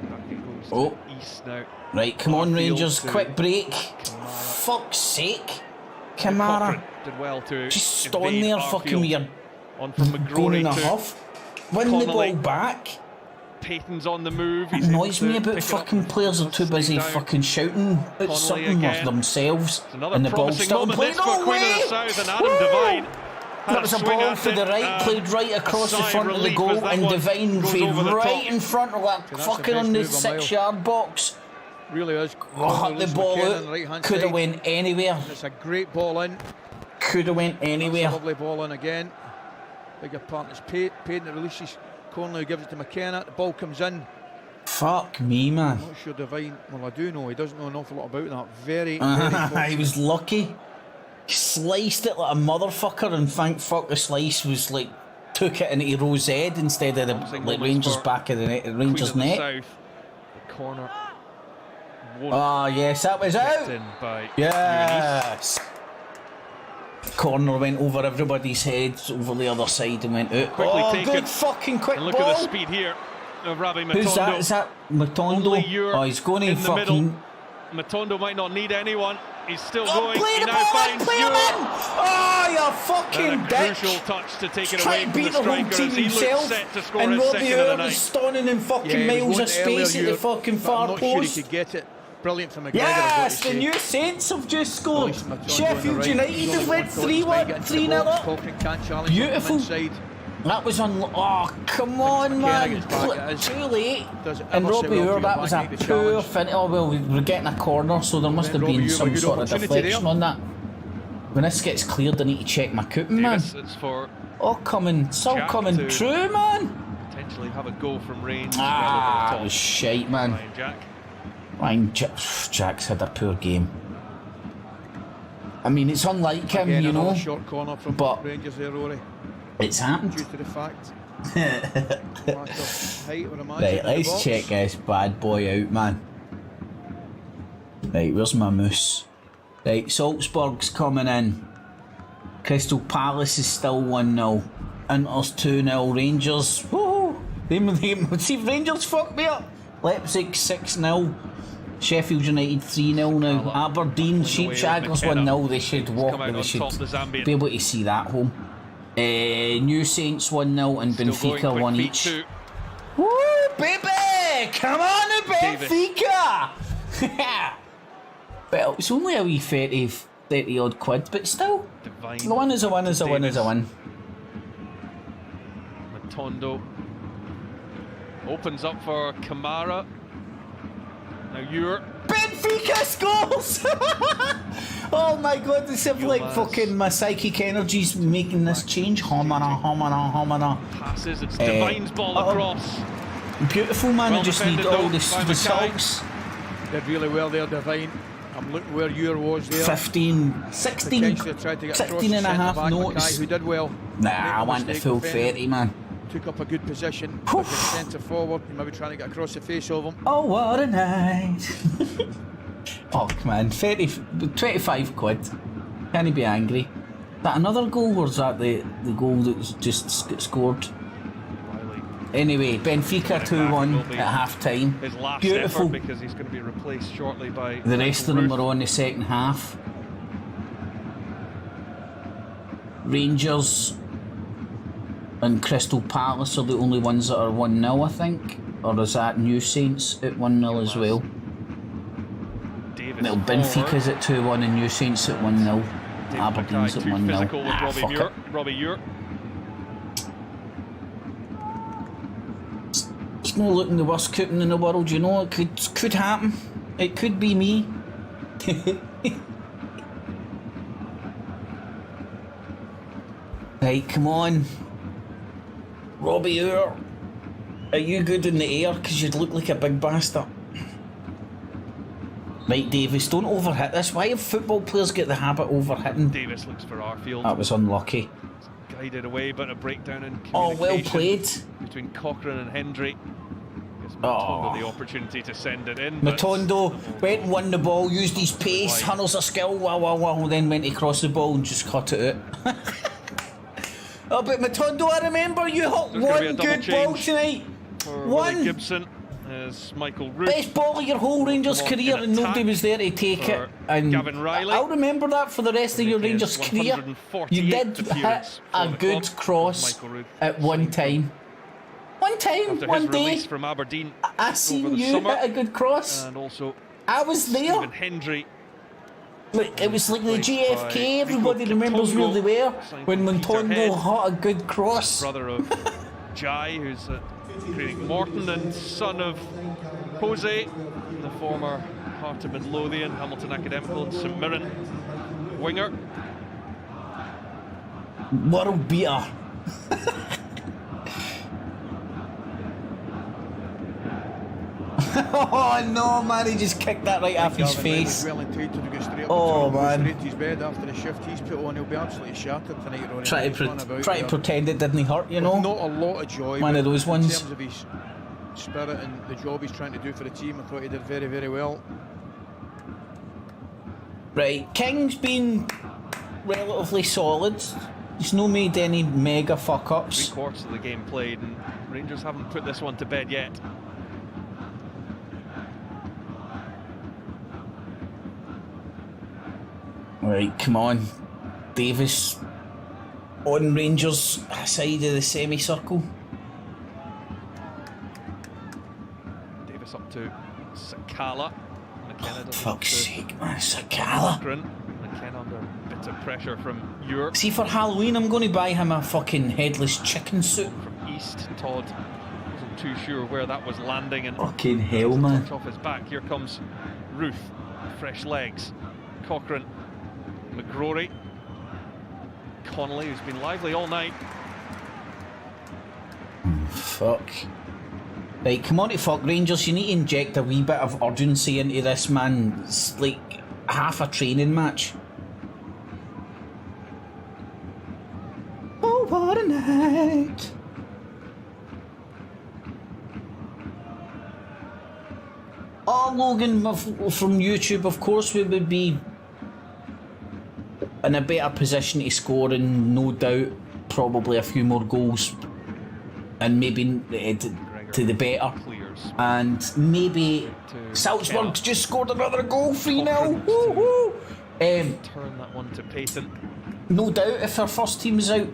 Back it goes Oh. to East now. Right, come on, Arfield Rangers, to quick break. Kamara. Fuck's sake. Kamara. Cochrane did well to Just evade stand there Arfield. fucking with your On from going in McGrory a to huff. Win the Connolly. ball back. Payton's on the move. It He's annoys able me to about pick it up. fucking players are too busy Down. fucking shouting at Connolly something again. of themselves It's another and the ball promising still moment played. this for No Queen way! of the South, and Adam Woo! Devine had That was a swing ball at for the it, right, played right across the sigh of front of the relief goal, as that and one Devine goes played over the right top. in front of that That's the fucking best on the move a mile. 6-yard box. Really is. Hit the ball out, could have went anywhere. It's a great ball in. Could have went That's a anywhere. lovely ball in again. Bigger partners Payton that releases Connolly, gives it to McKenna. The ball comes in. Fuck me, man. I'm not sure Devine. Well, I do know he doesn't know an awful lot about that. Very, very He fortunate. was lucky. He sliced it like a motherfucker, and thank fuck the slice was like took it into Rose head instead of the like Rangers back of the net, Rangers Queen of the net. South. The corner. Won't Ah, yes, that was get out. in by Yes. Corner went over everybody's heads over the other side and went out. Quickly Oh, taken. good fucking quick And look ball. at the speed here of Rabbi Matondo. Who's that? Is that Matondo? Only Ure Oh, he's going to in the fucking. middle. Matondo might not need anyone. He's still Oh, going. play He the now ball in, finds play him Ure. in! Oh, you fucking And a dick! crucial touch to take it Try away to from beat the the whole striker team as he looks himself, set to score and his Robbie second of the Ure was night. standing in fucking Yeah, he was miles going of space earlier, at the fucking but far I'm not sure post. he could get it. Brilliant from McGregor. Yes, I've got to the say. new Saints have just scored. Releasing Matondo on the Sheffield right. United He's have only went one thought he might get into the 3-0 box. up. Cochrane can't challenge Beautiful. from inside. That was on. Oh, come on, McKenna man. gets back at us. Too late. Does it And ever say Robbie well to Ure, get that back was a and make the poor challenge? fin. Oh, well, we were getting a corner, so there must have Robbie been Ure some with a good sort of opportunity deflection there. on that. When this gets cleared, I need to check my cooking, man. Davis, it's for Oh, coming. So Jack coming to- true, man. potentially have a go from range. Ah, well it over was the top. shite, man. Ryan Jack. Ryan Jack's had a poor game. I mean, it's unlike him, Again, you another know. short corner from but- Rangers there, Rory. It's happened. Due to the fact. Lack of height or a magic Right, in the let's box. check this bad boy out, man. Right, where's my moose? Right, Salzburg's coming in. Crystal Palace is still 1-0. Inter's 2-0. Rangers. Woo! See, Rangers fucked me up. Leipzig 6-0. Sheffield United 3-0 now. Aberdeen, Sheepshaggers 1-0. They should walk. come out They on should top, the Zambian. be able to see that home. New Saints 1-0 and Still Benfica going, 1 quick each. feet too. Woo, baby! Come on, Benfica! Well, it's only a wee 30 odd quid, but still. Divine. A win is a win is a win is a win. Matondo opens up for Kamara. Now Ure. Benfica scores! Oh my god, this is like Yilmaz. fucking my psychic energy's making this change. Homana. Passes. It's Divine's ball across. Beautiful, man. Well I just need defended, all though, the by Mackay. salts. Did really well there, Devine. I'm looking where Ure was there. 15, 16, Potentially tried to get across 16 the and a half centre-back, Mackay, notes. who did well. Nah, Made I the want the mistake full defending. 30, man. took up a good position with the centre forward, maybe trying to get across the face of him. Oh, what a night. Oh, come on, 25 quid. Can he be angry? Is that another goal, or is that the goal that was just scored? Anyway, Benfica 2-1 at half time. His last Beautiful. effort, because he's going to be replaced shortly by The rest of them are on the second half. Rangers and Crystal Palace are the only ones that are 1-0, I think. Or is that New Saints at 1-0 as well? No, Benfica's at 2-1 and New Saints at 1-0. Aberdeen's at 1-0. Physical with Robbie Muir. It's not looking the worst coupon in the world, you know. It could happen. It could be me. Right, come on. Robbie Muir. Are you good in the air? Because you'd look like a big bastard. Right, Davis, don't overhit this. Why have football players get the habit of overhitting? Davis looks for Arfield. That was unlucky. Guided away, but a breakdown in communication. Oh, well played. Between Cochrane and Hendry. Gives Oh. Matondo the opportunity to send it in. Matondo went and won the ball, used his pace, Hunnels a skill, wow, then went across the ball and just cut it out. Oh, but Matondo, I remember you hit one good ball tonight. One. Gibson is Michael Root. Best ball of your whole Rangers career, and nobody was there to take it. And Gavin Riley. I'll remember that for the rest of your Rangers career. You did hit a good cross at one time. One time, After one his day. release from Aberdeen I seen over the you summer, hit a good cross. and also I was there. Stephen Hendry. Like, it was like the Played JFK, by everybody Rico remembers where they were signed when from Peterhead. Montondo hit a good cross. Brother of Jai, who's at Craig Morton, and son of Jose, the former Heart of Midlothian, Hamilton Academical, and St Mirren winger. World beater. Oh no, man, he just kicked that right off his face. Well entitled to go straight up Oh, man. straight to his bed after the shift he's put on. He'll be absolutely shattered tonight, Ronnie. Try to pretend it didn't hurt, you know. Not a lot of joy. One of those in ones. terms of his spirit and the job he's trying to do for the team, I thought he did very, very well. Right, King's been relatively solid. He's not made any mega fuck ups. 3/4 of the game played, and Rangers haven't put this one to bed yet. Right, come on. Davis on Rangers side of the semicircle. Davis up to Sakala. McKenna doesn't Fuck's to sake, man, Sakala. Cochrane. McKenna under a bit of pressure from Europe. See, for Halloween, I'm going to buy him a fucking headless chicken suit. From East, Todd wasn't too sure where that was landing, and Fucking hell, man. touch off his back. Here comes Ruth, fresh legs. Cochrane, McGrory, Connolly, who's been lively all night. Fuck. Right, come on to fuck Rangers, you need to inject a wee bit of urgency into this, man. It's like half a training match. Oh, what a night. Oh, Logan, from YouTube, of course we would be in a better position to score, and no doubt probably a few more goals, and maybe to the better. Clears. And maybe Salzburg's just scored another goal, 3-0. Woo-hoo. Turn that one to Payton. No doubt if our first team is out.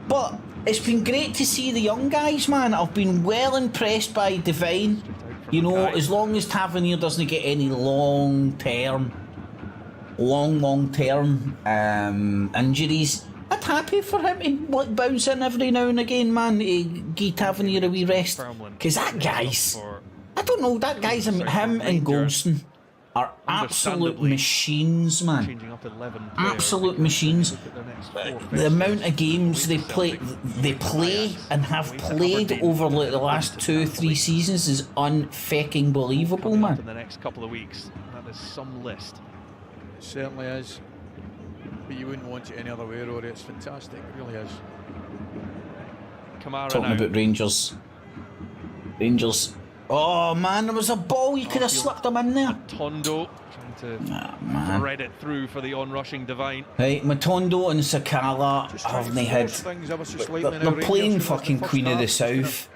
But it's been great to see the young guys, man. I've been well impressed by Devine. You know, as long as Tavernier doesn't get any long-term injuries, I'm happy for him to bounce in every now and again, man, to give Tavernier a wee rest. Because that guy's, I don't know, that guy's, him and Goldston are absolute machines, man. Changing up 11 Absolute machines. The amount of games they play and have played over like the last 2-3 seasons is unfucking believable, man. In the next couple of weeks, that is some list. It certainly is. But you wouldn't want it any other way, Rory. It's fantastic. It really is. Kamara Talking now. about Rangers. Rangers. Oh man, there was a ball. You could have Arfield. slipped him in there. Tondo trying to Man. thread it through for the on-rushing Divine. Right, Matondo and Sakala Just trying haven't to they had. force things ever so slightly now, They're Rangers, playing you know, fucking the first Queen of the half, just kind of South.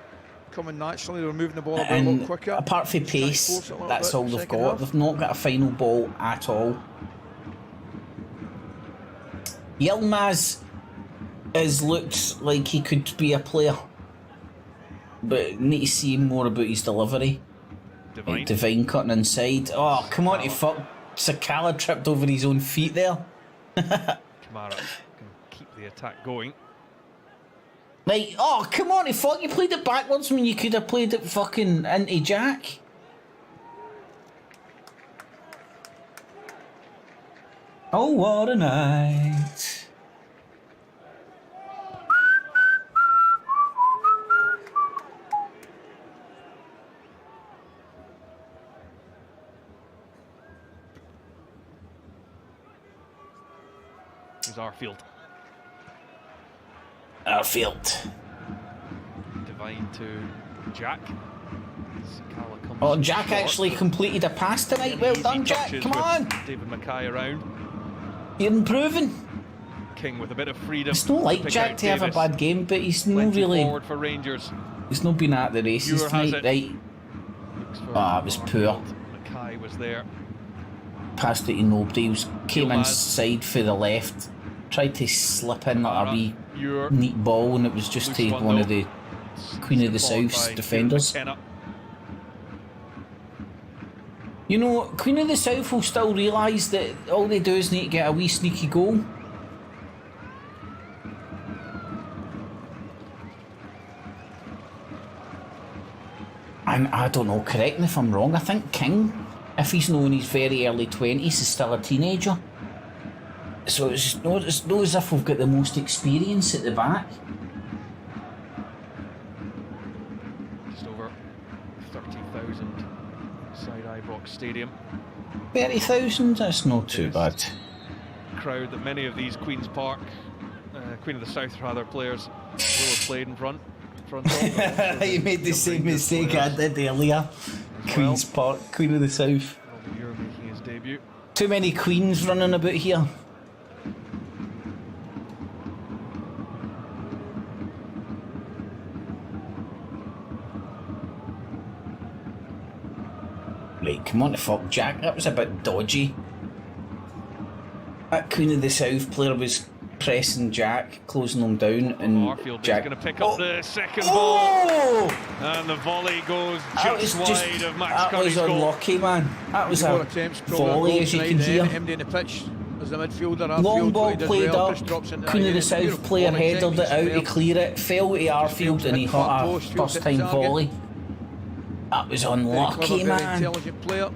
coming naturally, they're moving the ball a And lot quicker. apart from Just trying to pace, force it a little that's bit all they've second got. half. They've not got a final ball at all. Yilmaz looks like he could be a player, but need to see more about his delivery. Divine. Divine cutting inside. Oh, come on, he fuck. Sakala tripped over his own feet there. Kamara can keep the attack going. Like, oh, come on, he fuck. You played it backwards when you could have played it fucking into Jack. Oh, what a night. Here's Arfield. Arfield. Divine to Jack. Sakala comes Oh, Jack short. actually completed a pass tonight. Well Easy done, Jack. touches Come with on. David Mackay around. You're improving. King with a bit of freedom. It's not like pick Jack out to have a Davis. bad game, but he's not Plenty really. forward for Rangers. He's not been at the races Ewer has tonight, it. right? Looks for Ah, it was poor. Arfield. Mackay was there. Passed it to nobody. He came Yilmaz. inside for the left. Tried to slip in like a wee Ewer. neat ball, and it was just Loose to one one though. of the Queen of the Followed South's by defenders. Kieran McKenna. You know, Queen of the South will still realise that all they do is need to get a wee sneaky goal. And I don't know, correct me if I'm wrong, I think King, if he's not in his very early 20s, is still a teenager. So it's not as if we've got the most experience at the back. Just over 30,000 inside Ibrox Stadium. 30,000, that's not too bad. Crowd that many of these Queen's Park, Queen of the South rather, players will have played in front of. You made the same mistake I did earlier. Queen's Park, Queen of the South. You're making his debut. Too many queens running about here. Right, come on to fuck Jack, that was a bit dodgy. That Queen of the South player was pressing Jack, closing him down, and Arfield is Jack... going to pick up the second ball. Oh! And the volley goes That was just wide of Max that was Curry's goal. unlucky, man. That was More a attempts, probably volley, as you can hear. Him down the pitch as the midfielder. Long Arfield, ball he does played well, up, just drops into Queen that of the area. South Beautiful player ball headed it injections out to there. clear it, fell to Arfield and he hit a first time volley. That was Very unlucky, clever, very man. intelligent player.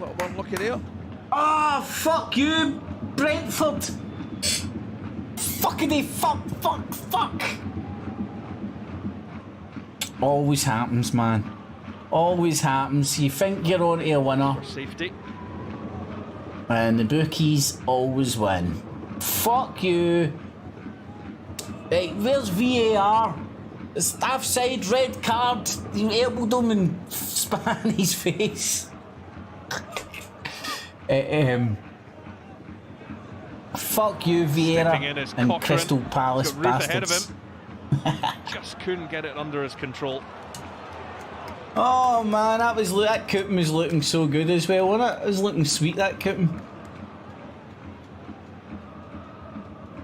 Little bit unlucky there. Ah, fuck you, Brentford. Fuckity fuck. Always happens, man. Always happens. You think you're on to a winner, For safety. and the bookies always win. Fuck you. Hey, where's VAR? Staff side, red card. You elbowed him and spat in his face. Fuck you, Vieira Stepping in is and Cochrane. Crystal Palace Got Ruth ahead of bastards. him. Just couldn't get it under his control. Oh man, that Cooten was looking so good as well, wasn't it? It was looking sweet, that Cooten.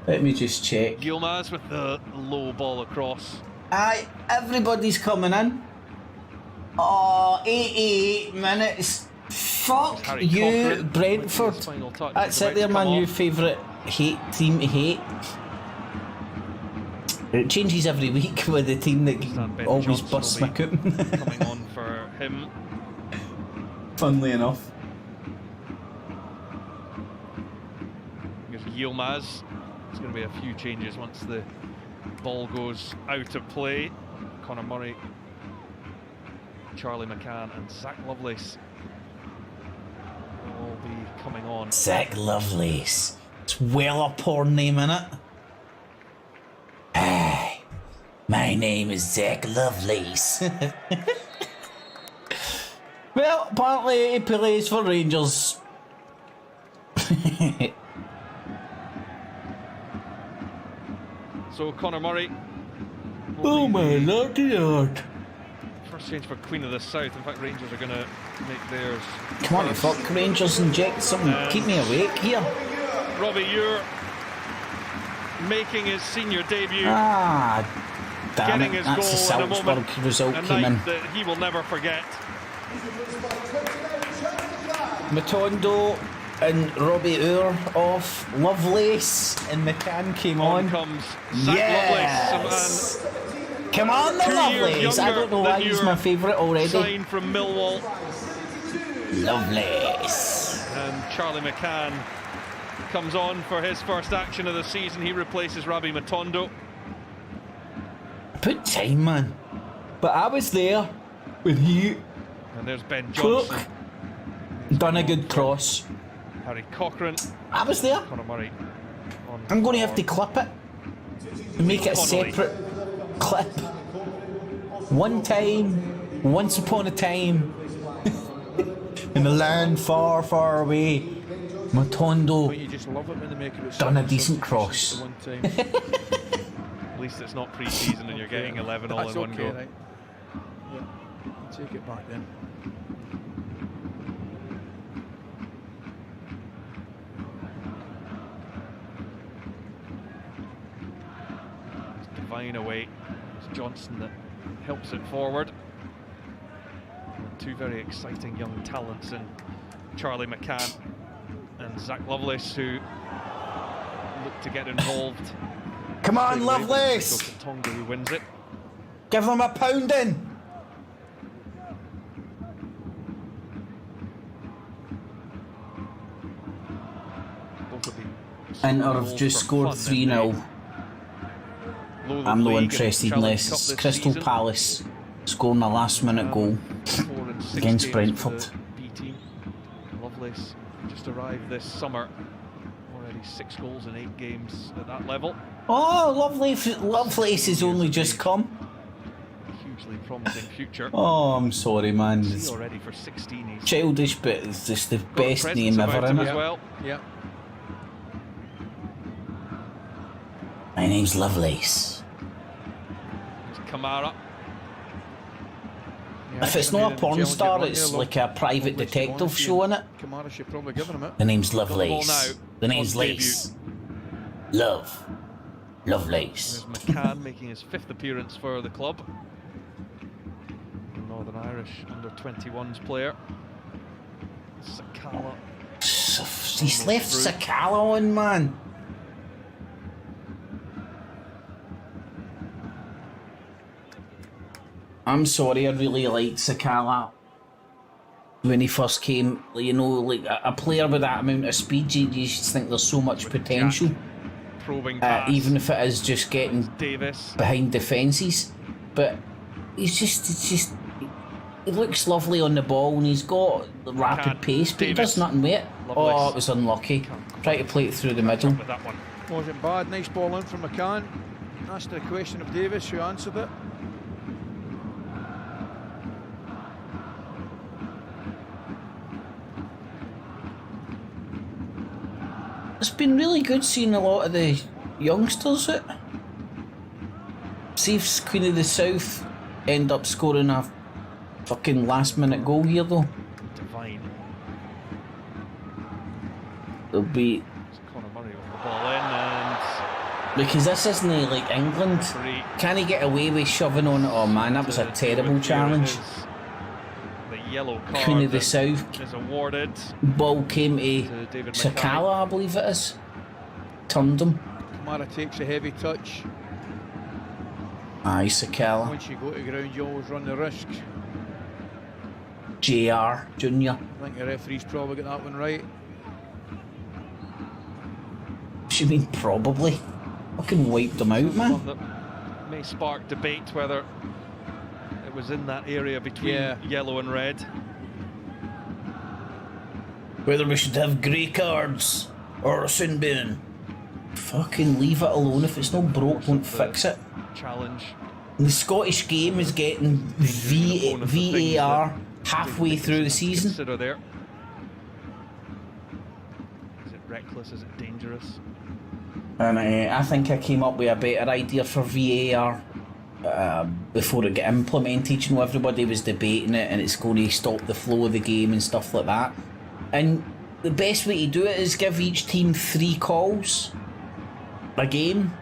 Let me just check. Yilmaz with the low ball across. Aye, everybody's coming in. Oh, 88 minutes. Fuck Harry you, Cochrane. Brentford. His final touch. That's About it, they're to my come new off. favourite team to hate. It changes every week with the team Stan that Ben always Johnson busts will my be Cooten. Coming on for him. Funnily enough. Here's Yilmaz. There's going to be a few changes once the ball goes out of play. Conor Murray, Charlie McCann and Zach Lovelace will all be coming on. Zach Lovelace. It's well a porn name, innit? Aye. My name is Zach Lovelace. Well, apparently he plays for Rangers. So Conor Murray. Oh my lord. First change for Queen of the South. In fact, Rangers are going to make theirs. Come on, first. fuck Rangers, inject something. Keep me awake here. Robbie Ure making his senior debut. Ah, damn Getting it. his That's the goal in a Salzburg moment, result a came night in. that he will never forget. Matondo and Robbie Ure off. Lovelace and McCann came On on. comes Zach Yes! Come on, the 2 years Lovelace! I don't know younger why than he's Ure, my favourite already. signed from Millwall, Lovelace. and Charlie McCann comes on for his first action of the season. He replaces Robbie Matondo. Put time, man. But I was there when he And there's Ben took, Johnson, done a good cross. Harry Cochrane, I was there. Conor Murray. On I'm going to have to clip it and make it a Connolly. separate clip. One time, once upon a time, in a land far, far away, Matondo You just love it when they make it done a so decent efficient cross. at one time. At least it's not pre-season and you're getting 11 all That's in one okay, go. right? Yeah, take it back then. Devine away. It's Johnson that helps it forward. And two very exciting young talents in Charlie McCann and Zach Lovelace, who look to get involved. Come on, straight away, but Lovelace! it's Tonga who wins it. Give them a pounding! Both of the Inter goals have just for scored fun 3 in the 0. Lowland I'm no League and interested Challenge Cup unless this Crystal season. Palace scoring a last minute goal 4 and 6 against games Brentford. for the B team. Lovelace just arrived this summer. Already 6 goals in 8 games at that level. Oh, Lovelace has only just come. Hugely promising future. Oh, I'm sorry, man. See It's already for 16. He's childish, but it's just the got a best presence name about ever, him innit? as well. Yeah. My name's Lovelace. There's Kamara. Yeah, If it's not a porn star, it's like a private detective show, innit? Kamara should probably give him it. The name's Got the ball Lovelace. now. The name's On debut. Lace. Love. Lovelace. There's McCann making his 5th appearance for the club. Northern Irish under-21s player. Sakala. He's left Sakala on, man. I'm sorry, I really liked Sakala when he first came. You know, like a player with that amount of speed, you just think there's so much With potential. Jack. Probing pass. Even if it is just getting Davis. behind defences. But it's just, he looks lovely on the ball and he's got the rapid McCann, pace, but he Davis. does nothing with it. Lovelace. Oh, it was unlucky. Try to play it through the middle. With that one. Wasn't bad. Nice ball in from McCann. Asked the question of Davis, who answered it. It's been really good seeing a lot of the youngsters out. See if Queen of the South end up scoring a fucking last minute goal here though. Devine. It'll be It's Conor Murray with the ball in and because this isn't like England. referee Can he get away with shoving on it? Oh man, that was a to terrible review challenge. his- The yellow card Queen of the that South. is awarded Ball came to to David Sakala, I believe it is. Turned him. Kamara takes a heavy touch. Aye, Sakala. Once you go to ground, you always run the risk. JR Junior. I think the referee's probably got that one right. What do you mean probably? Fucking wiped him out, man. One that may spark debate whether it was in that area between Yeah. yellow and red. Whether we should have grey cards or a sin bin. Fucking leave it alone. If it's not broke, won't fix it. Challenge The Scottish game is getting VAR halfway through the season. Consider there. Is it reckless? Is it dangerous? And I think I came up with a better idea for VAR before it got implemented. You know, everybody was debating it and it's going to stop the flow of the game and stuff like that. And the best way to do it is give each team 3 calls a game,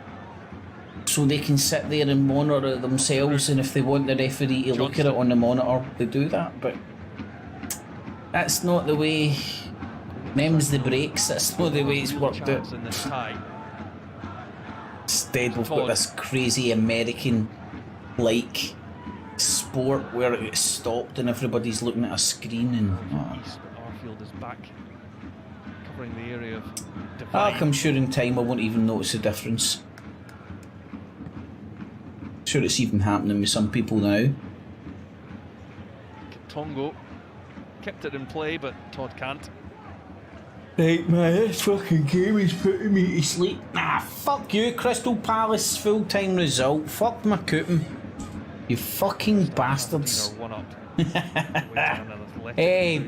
so they can sit there and monitor it themselves, and if they want the referee to look at it on the monitor, they do that. But that's not the way. Them's the breaks, that's not the way it's worked out. Instead we've got this crazy American-like sport where it gets stopped and everybody's looking at a screen and... Arfield is back, covering the area of Divine. I'm sure in time I won't even notice the difference. Sure it's even happening with some people now. Tongo kept it in play, but Todd can't. Right, man, this fucking game is putting me to sleep. Nah, fuck you, Crystal Palace full-time result. Fuck my coupon. You fucking bastards. Hey,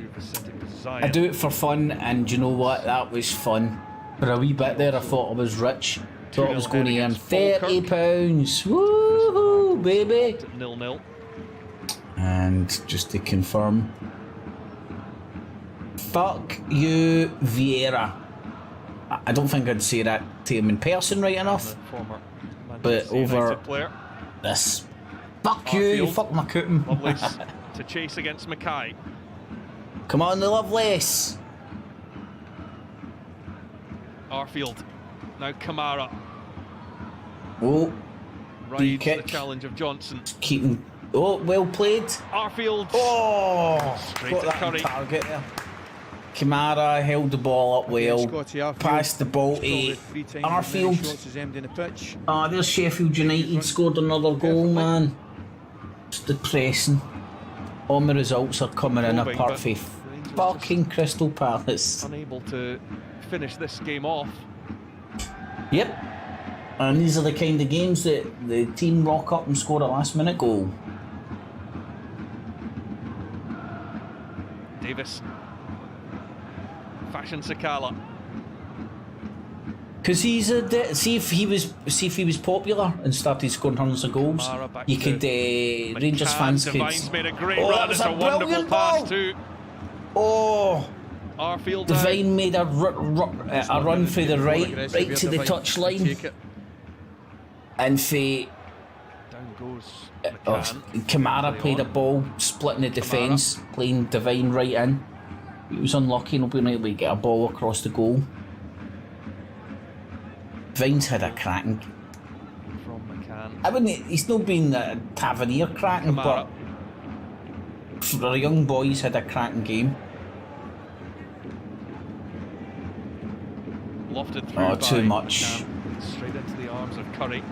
I do it for fun, and you know what? That was fun. For a wee bit there, I thought I was rich. Thought I was going to earn £30. Woohoo, baby! 0-0. And just to confirm, fuck you, Vieira. I don't think I'd say that to him in person right enough, but over this. Fuck you fuck my coupon. Lovelace to chase against Mackay. Come on, the Lovelace. Arfield. Now Kamara. Oh, rides the challenge of Johnson. Keeping. Oh, well played. Arfield. Oh, straight got to that Curry. Target there. Kamara held the ball up well. Passed the ball to Arfield. There's Sheffield United scored another goal, man. It's depressing. All my results are coming in apart from fucking Crystal Palace. Unable to finish this game off. Yep. And these are the kind of games that the team rock up and score a last minute goal. Davis. Fashion Sakala. Because he's a see if he was popular and started scoring hundreds of goals, you could Rangers fans could. Made a great run. It's a wonderful pass too. Oh, Arfield. Divine made a run through the right to the touchline, and down goes Kamara played a ball splitting the defence, playing Divine right in. He was unlucky not being able to get a ball across the goal. Vine's had a cracking. From McCann. I wouldn't. He's not been a Tavernier cracking, but for a young boy, he's had a cracking game. Lofted through. Oh, too much. McCann, straight into the arms of Curry.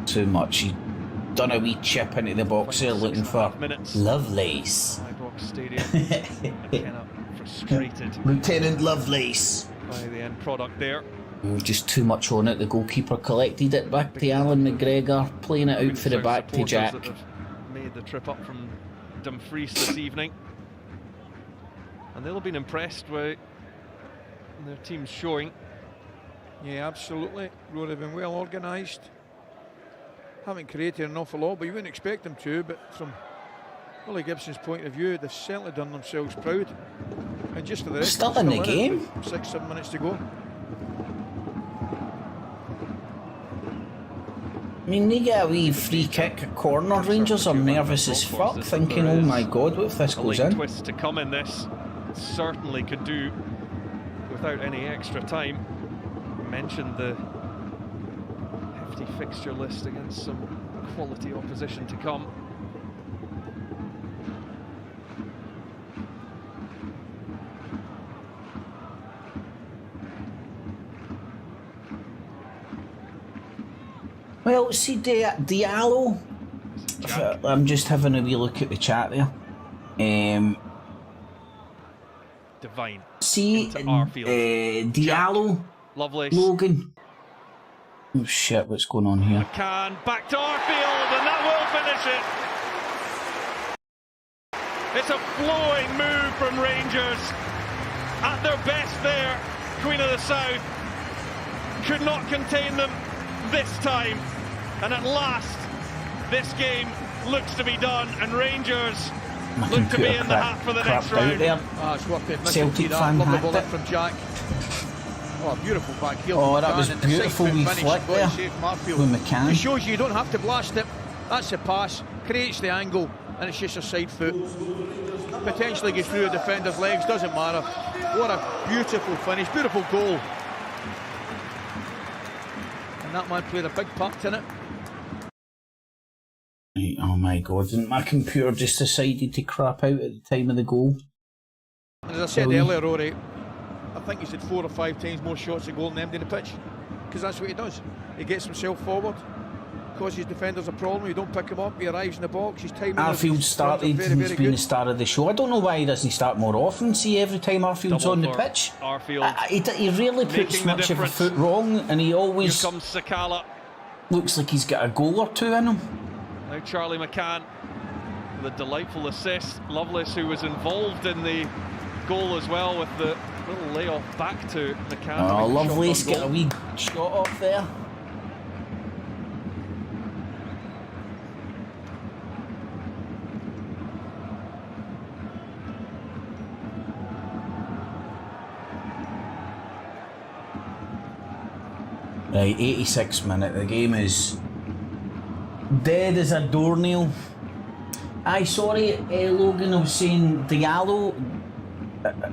Too much. He done a wee chip into the box there, looking for Lovelace. Ibrox Stadium. McKenna frustrated. Lieutenant Lovelace. By the end product there. Just too much on it. The goalkeeper collected it back to Alan McGregor, playing it out for the back to Jack. That have made the trip up from Dumfries this evening, and they'll have been impressed with their team's showing. Yeah, absolutely. Would have been well organised. Haven't created an awful lot, but you wouldn't expect them to. But from Willie Gibson's point of view, they've certainly done themselves proud. And just for the rest, still in the game. 6-7 minutes to go. I mean, they get a wee free kick, a corner. Rangers are nervous as fuck, thinking, oh my god, what if this goes in? Twist to come in this. Certainly could do without any extra time. Mentioned the hefty fixture list against some quality opposition to come. Well, see, Diallo, I'm just having a wee look at the chat there. Divine. See, Diallo, Lovelace. Logan, Oh shit, what's going on here? McCann back to Arfield, and that will finish it. It's a flowing move from Rangers. At their best there, Queen of the South could not contain them this time. And at last, this game looks to be done, and Rangers look to be in the hat for the next round. It's worth it. Celtic fan lovely hacked ball it. from Jack. Oh, beautiful back heel. Oh, that was beautiful wee flick there with McCann. It shows you don't have to blast it. That's the pass, creates the angle, and it's just a side foot. Potentially gets through a defender's legs, doesn't matter. What a beautiful finish, beautiful goal. And that man played a big part in it. Oh my god, didn't my computer just decided to crap out at the time of the goal? And as I said earlier, Rory, I think he's had 4 or 5 times more shots at goal than them in the pitch, because that's what he does. He gets himself forward, causes defenders a problem. You don't pick him up, he arrives in the box, his timing. Arfield started, he's been the star of the show. I don't know why he doesn't start more often. See, every time Arfield's on the pitch, he rarely puts much of a foot wrong, and he always Here comes Sakala. looks like he's got a goal or two in him. Now Charlie McCann with a delightful assist. Lovelace, who was involved in the goal as well, with the little layoff back to McCann. Oh, Lovelace get a wee shot off there. Right, 86th minute. The game is dead as a doornail. Aye, sorry, Logan, I was saying Diallo,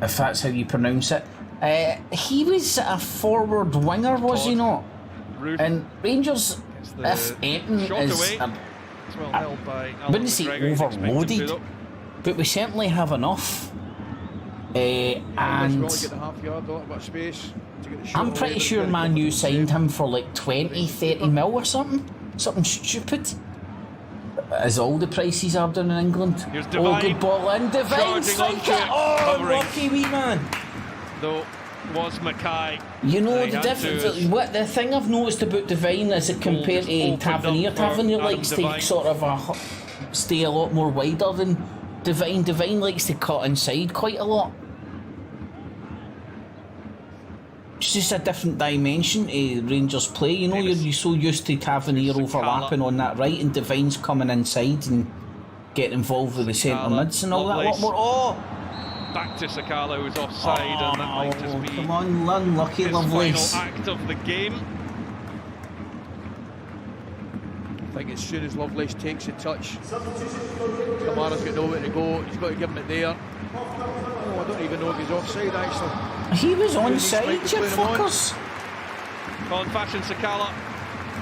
if that's how you pronounce it. He was a forward winger, was he not? And Rangers, if anything, is I wouldn't say overloaded, but we certainly have enough. And I'm pretty sure Man U signed him for like 20-30 mil or something stupid, as all the prices are down in England. Oh, good ball in, Devine strike it. Oh, lucky wee man. Though was Mackay. You know the difference. What the thing I've noticed about Devine is it compared to Tavernier. Tavernier likes to sort of stay a lot more wider than Devine. Devine likes to cut inside quite a lot. It's just a different dimension to Rangers play. You know, you're so used to Tavernier overlapping on that right, and Devine's coming inside and getting involved with the centre mids and all that. A lot more. Oh! Back to Sakala, who's offside, and that might just be come on, unlucky Lovelace. final act of the game. I think as soon as Lovelace takes a touch, Kamara's got nowhere to go. He's got to give him it there. Oh, I don't even know if he's offside actually. He was onside, you fuckers. On fashion, Sakala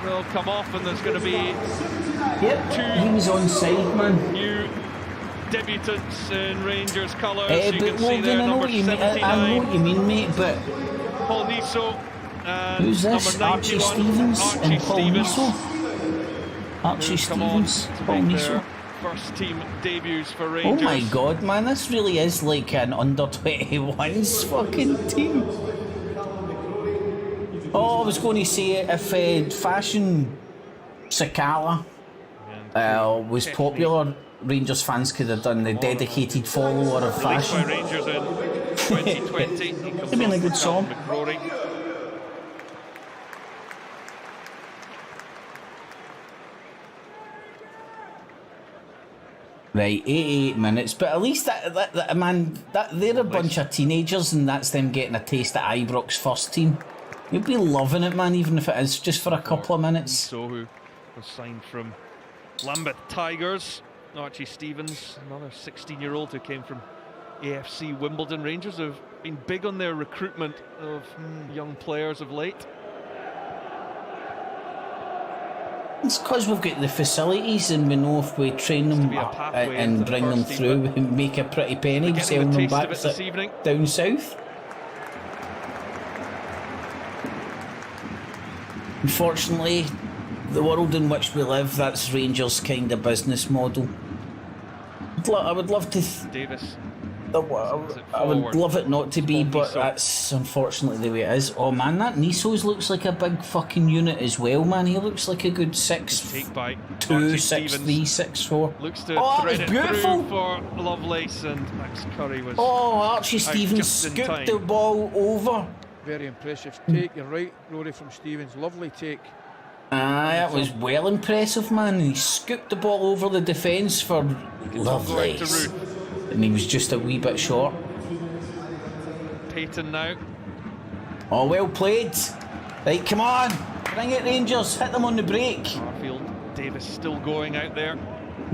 will come off, and there's going to be he was onside, man. New debutants in Rangers colours. You But can see there, I know what you mean. I know what you mean, mate. But Paul Niso. Who's this? Archie Stevens and Paul Niso. Archie Stevens, Paul Niso. First team debuts for Rangers. Oh my god, man, this really is like an under 21s fucking team. Oh, I was going to say if Fashion Sakala was popular, Rangers fans could have done the dedicated follower of Fashion. By Rangers in 2020. It's been a good song. Right, 88 minutes, but at least they're a bunch of teenagers, and that's them getting a taste at Ibrox first team. You'll be loving it, man, even if it is just for a couple of minutes. So who was signed from Lambeth Tigers. Archie Stevens, another 16-year-old who came from AFC Wimbledon. Rangers have been big on their recruitment of young players of late. It's because we've got the facilities, and we know if we train them up and bring them through, we can make a pretty penny selling them back down south. Unfortunately, the world in which we live, that's Rangers' kind of business model. I would love to. Davis. I would love it not to be, but that's unfortunately the way it is. Oh man, that Niso's looks like a big fucking unit as well, man. He looks like a good 6'2", 6'3", 6'4". Looks to thread it beautiful through for Lovelace, and Max Curry was. Oh, Archie Stevens scooped the ball over. Very impressive take. You're right, Rory, from Stevens. Lovely take. That was well impressive, man. He scooped the ball over the defence for Lovelace. And he was just a wee bit short. Payton now. Oh, well played. Right, come on. Bring it, Rangers. Hit them on the break. Arfield, Davis still going out there.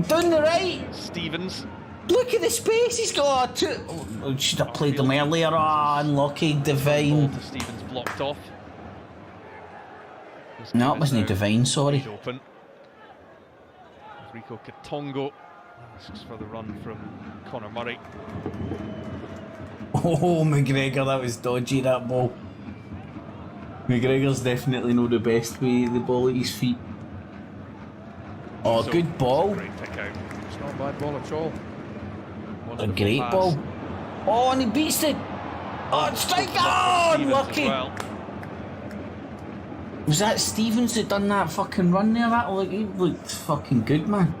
Down the right. Stevens. Look at the space he's got. Oh, should have played them earlier. Unlucky. Divine. Stevens blocked off. No, it wasn't Divine, sorry. Open. Rico Katongo asks for the run from Conor Murray. Oh, McGregor, that was dodgy, that ball. McGregor's definitely not the best way the ball at his feet. Oh, good ball. Great pick out. It's not a bad ball at all. A great ball. Oh, and he beats it. Oh, it's strike. Oh, unlucky. Was that Stevens that done that fucking run there? He looked fucking good, man.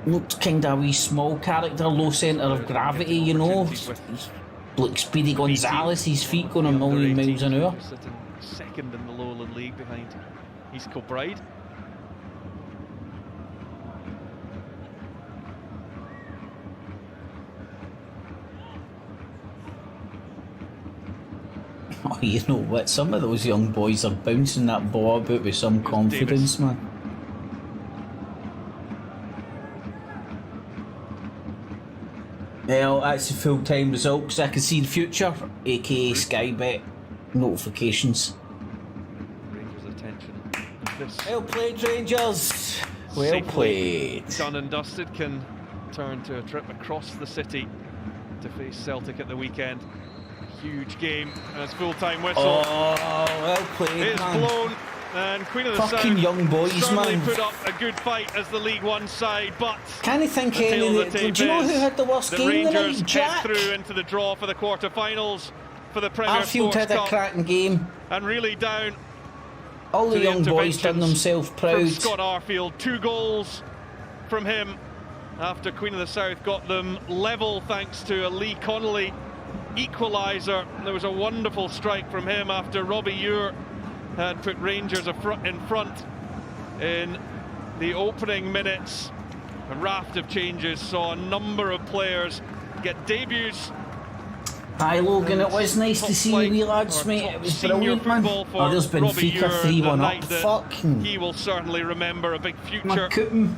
Looked kind of a wee small character, low centre of gravity, you know. Like Speedy Gonzalez, his feet going a million miles an hour. Sitting second in the Lowland League behind East Kilbride. Oh, you know what? Some of those young boys are bouncing that ball about with some confidence, man. Well, that's the full-time result because I can see the future, aka Sky Bet notifications. Rangers' attention. Well played, Rangers. Well played. Done and dusted, can turn to a trip across the city to face Celtic at the weekend. Huge game, and it's full-time whistle. Oh, well played, it's man. Blown, and Queen of the Fucking South young boys, certainly man. put up a good fight as the League One side, but can't think any of the... Do you know who had the worst game of the night? Jack. Through into the draw for the quarter-finals for the Premier Arfield Sports had Cup, a cracking game. and really down. All the young boys done themselves proud. From Scott Arfield, 2 goals from him after Queen of the South got them level thanks to a Lee Connolly equaliser. There was a wonderful strike from him after Robbie Ure had put Rangers in front in the opening minutes. A raft of changes saw a number of players get debuts. Hi Logan, it was nice to see you wee lads, mate. It was brilliant, man. Oh, there's Benfica 3-1 up. Fucking. He will certainly remember a big future. McCoupin.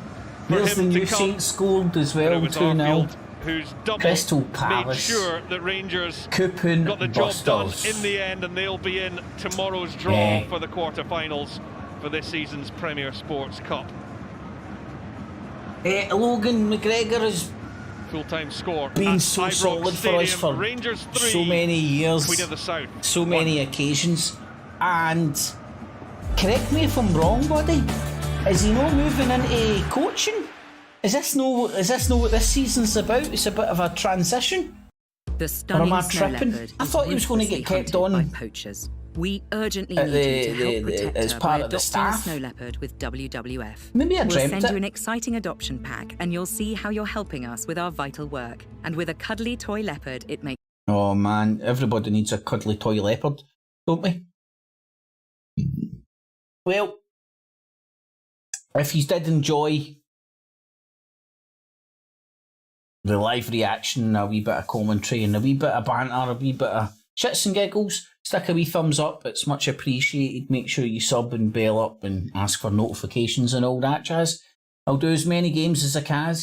There's the new Saints scored as well, 2-0. Who's double Crystal Palace made sure that Rangers Coupon got the job done Busters. in the end, and they'll be in tomorrow's draw for the quarter-finals for this season's Premier Sports Cup. Logan McGregor has full-time score been so solid for us for Rangers 3, so many years, Queen of the South, so many occasions. And correct me if I'm wrong, buddy, is he not moving into coaching? Is this no what this season's about? It's a bit of a transition? The stunning or am I snow tripping? leopard I thought he was going to get kept on by poachers. We urgently need you to help protect as her part by of the adopting staff. a snow leopard with WWF. Maybe I We'll dreamt send it. you an exciting adoption pack, and you'll see how you're helping us with our vital work. And with a cuddly toy leopard, it makes... Oh man, everybody needs a cuddly toy leopard, don't we? Well, if you did enjoy the live reaction, a wee bit of commentary and a wee bit of banter, a wee bit of shits and giggles, stick a wee thumbs up, it's much appreciated. Make sure you sub and bell up and ask for notifications and all that jazz. I'll do as many games as I can.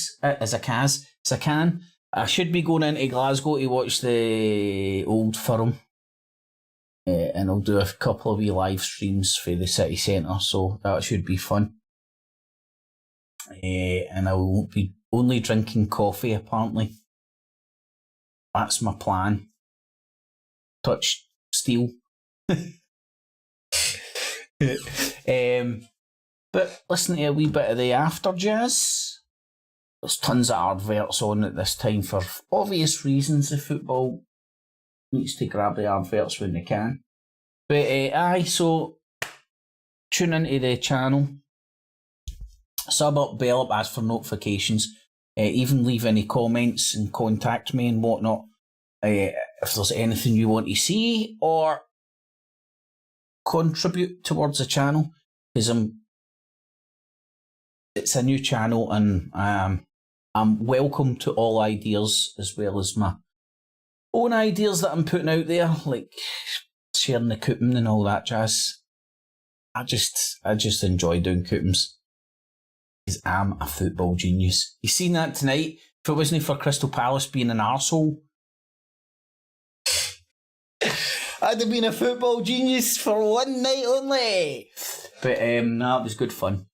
I should be going into Glasgow to watch the Old Firm, and I'll do a couple of wee live streams for the city centre, so that should be fun. And I won't be only drinking coffee, apparently. That's my plan. Touch steel. But listen to a wee bit of the after jazz. there's tons of adverts on at this time for obvious reasons. The football needs to grab the adverts when they can. But so tune into the channel, sub up, bell up, ask for notifications, even leave any comments and contact me and whatnot. If there's anything you want to see or contribute towards the channel, because it's a new channel and I'm welcome to all ideas as well as my own ideas that I'm putting out there, like sharing the coupon and all that jazz. I just enjoy doing coupons because I'm a football genius. You seen that tonight? If it wasn't for Crystal Palace being an arsehole, I'd have been a football genius for one night only. But no, it was good fun.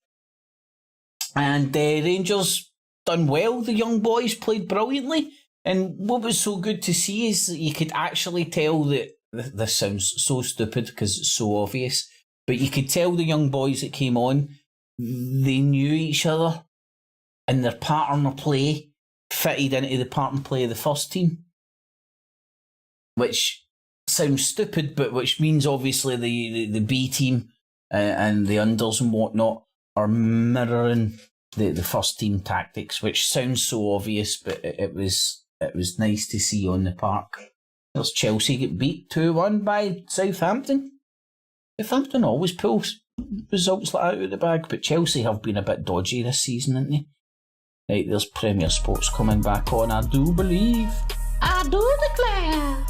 And Rangers done well. The young boys played brilliantly. And what was so good to see is that you could actually tell that, this sounds so stupid because it's so obvious, but you could tell the young boys that came on, they knew each other and their pattern of play fitted into the pattern of play of the first team. Which sounds stupid, but which means obviously the B team and the unders and whatnot are mirroring the first team tactics, which sounds so obvious, but it was nice to see on the park. There's Chelsea get beat 2-1 by Southampton. Southampton always pulls results like out of the bag, but Chelsea have been a bit dodgy this season, haven't they? Right, there's Premier Sports coming back on, I do believe. I do declare.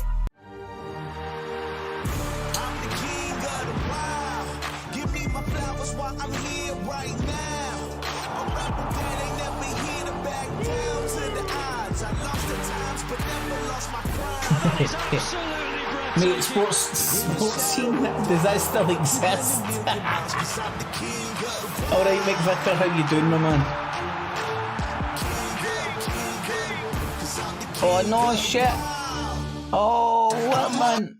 I'm here right now. A rebel that ain't never here to back down to the odds. I lost the times, but never lost my pride. Mate, sports scene, does that still exist? Alright, McVicker, how you doing, my man? Oh no, shit. Oh, what, man?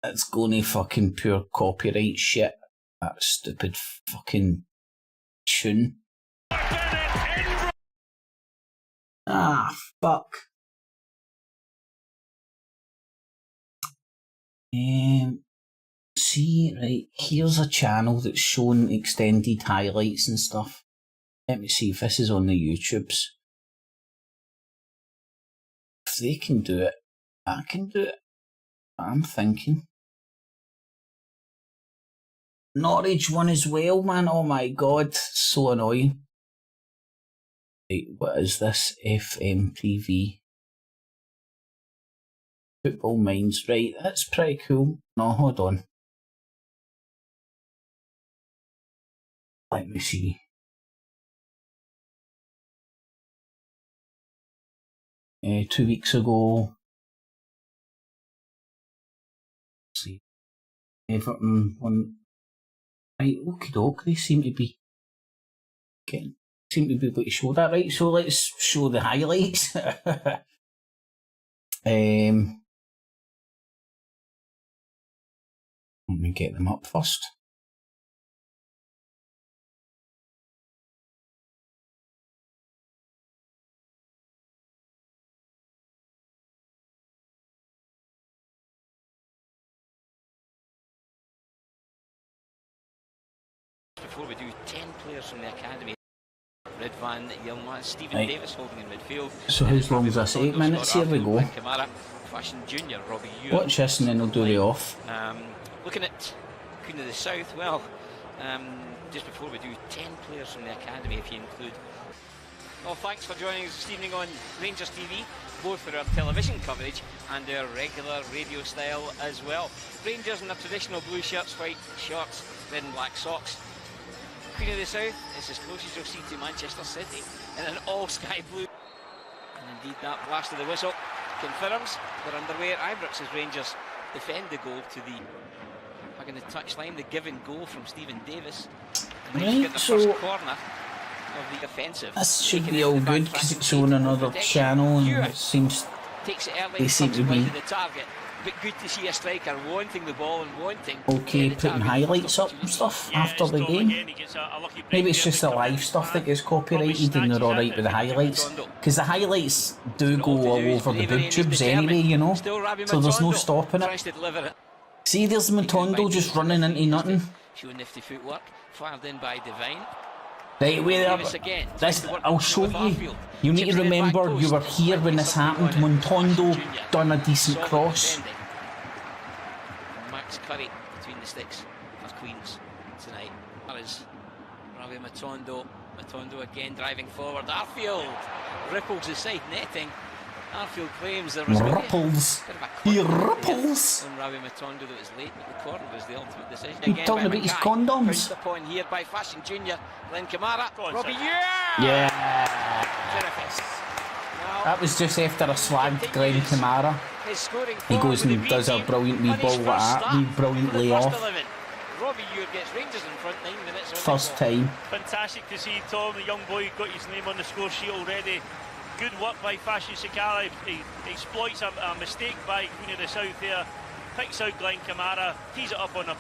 It's going to fucking pure copyright shit. That stupid fucking tune. Ah, fuck. See, right, here's a channel that's showing extended highlights and stuff. Let me see if this is on the YouTubes. If they can do it, I can do it. I'm thinking. Norwich won as well, man. Oh my god, so annoying. Right, what is this? FMTV. Football Minds. Right, that's pretty cool. No, hold on. Let me see. Uh, 2 weeks ago. Let's see. Everton won. Right, okie doke, they seem to be able to show that, right? So let's show the highlights. Let me get them up first. Before we do, 10 players from the academy. Red Van, young lad, Stephen Davis holding in midfield. So how long is this? 8 minutes? Here we go. Kamara, Fashion Junior, Robbie Ewan. Watch this and then we'll do the off. Looking at Queen of the South, well, just before we do, 10 players from the academy if you include. Well, thanks for joining us this evening on Rangers TV, both for our television coverage and our regular radio style as well. Rangers in their traditional blue shirts, white shorts, red and black socks. Queen of the South is as close as you'll see to Manchester City in an all sky blue. And indeed that blast of the whistle confirms they're underway at Ibrox as Rangers defend the goal to the back in the touchline, the given goal from Stephen Davis. And they get the first corner of the offensive. This should be all good because it's on another channel and it seems takes it early, they seem to be the target. but good to see a striker wanting the ball and wanting. Okay, putting highlights up and stuff after the game. Maybe it's just the live stuff that gets copyrighted and they're alright with the highlights. Because the highlights do go all over the boob tubes anyway, you know. So there's no stopping it. See, there's Matondo just running into nothing. Showing nifty footwork, fired in by Devine. Right, wait there. This, I'll show you. You need to remember you were here when this happened. Montondo done a decent cross. Max Curry between the sticks for Queens tonight. That is Ravi Matondo. Matondo again driving forward. Arfield ripples the side netting. Arfield claims there was ripples. He ripples. On Ravi Matondo that was late, but the corner was the ultimate decision. He's talking about his condoms. Pushed upon here by Fashion Junior. Glenn Kamara. Robbie, yeah. Terrific. That was just after a slagged Glenn Kamara. He goes and does a brilliant wee ball like that. Wee brilliant layoff. Robbie Ure gets Rangers in front 9 minutes. First time. Fantastic to see Tom, the young boy, got his name on the score sheet already. Good work by Fashion Sakala. He exploits a mistake by Queen of the South there. Picks out Glenn Kamara, tees it up on a...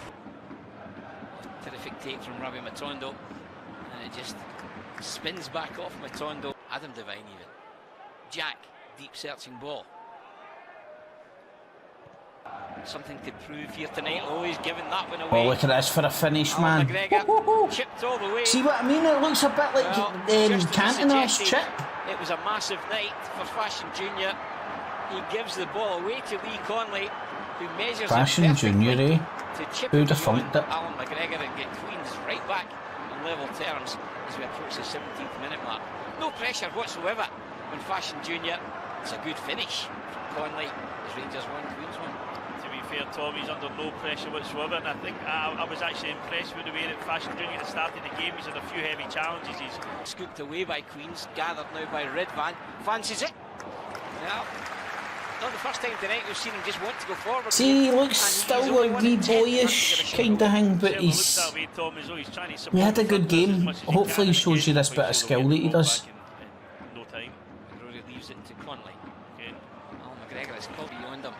Terrific take from Ravi Matondo. And it just spins back off Matondo. Adam Devine even. Jack, deep searching ball. Something to prove here tonight. Oh, he's given that one away. Oh, look at this for a finish, man. Chipped all the way. See what I mean? It looks a bit like Cantona's chip. It was a massive night for Fashion Junior. He gives the ball away to Lee Conley, who measures Fashion Junior, eh? To chip Who'd have funked it? Alan McGregor and get Queens right back on level terms as we approach the 17th minute mark. No pressure whatsoever on Fashion Junior. It's a good finish from Conley as Rangers won, Queens won. To be fair, Tom, he's under no pressure whatsoever, and I think I was actually impressed with the way that Fashion Junior at the start of the game. He's had a few heavy challenges. He's scooped away by Queens, gathered now by Redvan. Fancies it. Now, not the first time tonight we've seen him just want to go forward. See, he looks still a wee boyish kind of thing, but he's... He had a good game. Hopefully he shows you this bit of skill that he does. No time. Rory leaves it to Conley. Okay. Alan McGregor is called beyond him.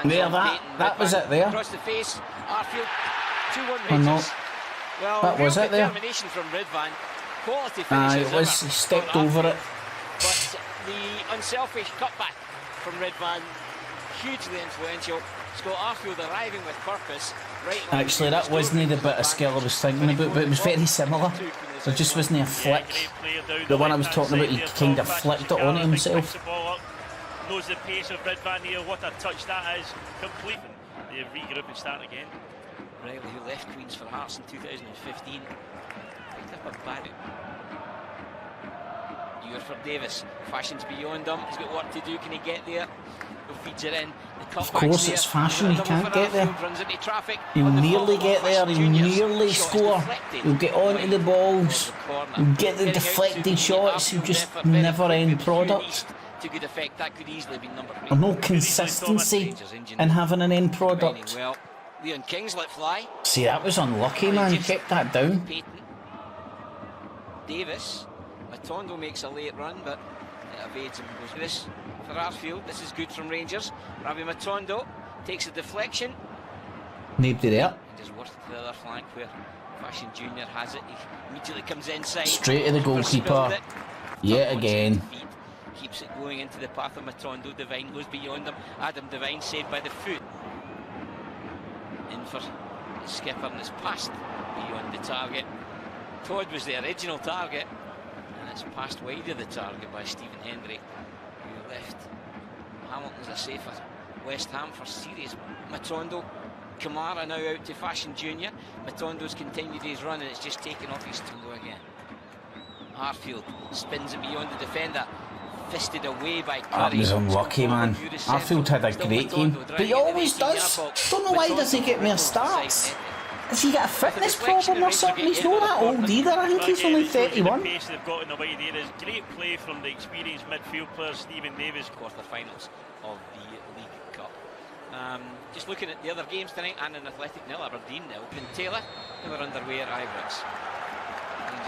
There, that was it there. Across the face, Arfield, 2-1 Or Rangers. not. Well, That was it there. determination from Redvan. Quality Aye, finishes it was. He stepped over it. But the unselfish cutback from Redvan, hugely influential. Scott Arfield arriving with purpose. Right. Actually, that wasn't the bit of skill I was thinking about, but it was very similar. There just wasn't a flick. The one I was talking about, he kind of flicked it onto himself. Knows the pace of Redvan here. What a touch that is. Complete. They regroup and start again. Riley, who left Queens for Hearts in 2015, picked up a bad. Ure for Davis. Fashion's beyond him. He's got work to do. Can he get there? He'll feed it in. Of course, it's Fashion. He can't get there. Runs into traffic. He'll nearly get there. He'll nearly score. He'll get onto the balls. He'll get the deflected shots. He'll just never end product. To good effect, that could easily be number 3. No consistency in having an end product. Well, Leon King's let fly. See, that was unlucky, man. Kept that down. Payton. Davis. Matondo makes a late run, but it evades him. Goes this for Arfield. This is good from Rangers. Ravi Matondo takes a deflection. Nobody there. And just works to the other flank where Fashion Junior has it. He immediately comes inside. Straight to the goalkeeper. Yet again. Keeps it going into the path of Matondo. Devine goes beyond him. Adam Devine saved by the foot. In for the skipper, and it's passed beyond the target. Todd was the original target, and it's passed wide of the target by Stephen Hendry, who left Hamilton's a safer West Ham for series. Matondo, Kamara now out to Fashion Junior. Matondo's continued his run, and it's just taken off his tongue again. Arfield spins it beyond the defender. Fisted away by Curry. That was unlucky, man. Arfield had a great game, but he always does. Don't know why he doesn't get more starts. Has he got a fitness problem or something? He's not that old either. I think he's only 31. The pace they've got in the way there is great play from the experienced midfield player Stephen Davis. Quarter-finals of the League Cup. Just looking at the other games tonight, and an Athletic 0, Aberdeen 0. And Taylor, they were underway at Ibrox.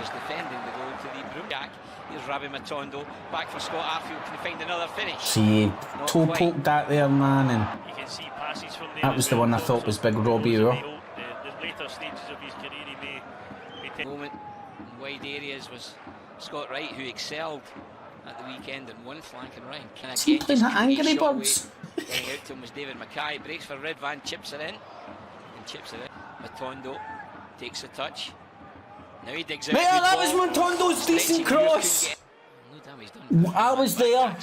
Rangers defending the goal to the Broomjack. Here's Rabbi Matondo, back for Scott Arfield, can he find another finish? See, toe poked that there, man, and You can see passes from there. that was the one I thought was big Robbie Orr. The later stages of his career, he may Moment in wide areas was Scott Wright, who excelled at the weekend in one flank and right. Can Is he again playing just that keep Angry his shot Birds? away. Getting out to him was David Mackay. Breaks for Redvan, chips it in. And chips it in. Matondo takes a touch. Now he digs out. Mate, good that ball. was Matondo's decent Stretching Hughes cross. couldn't get- No damage done. I was there.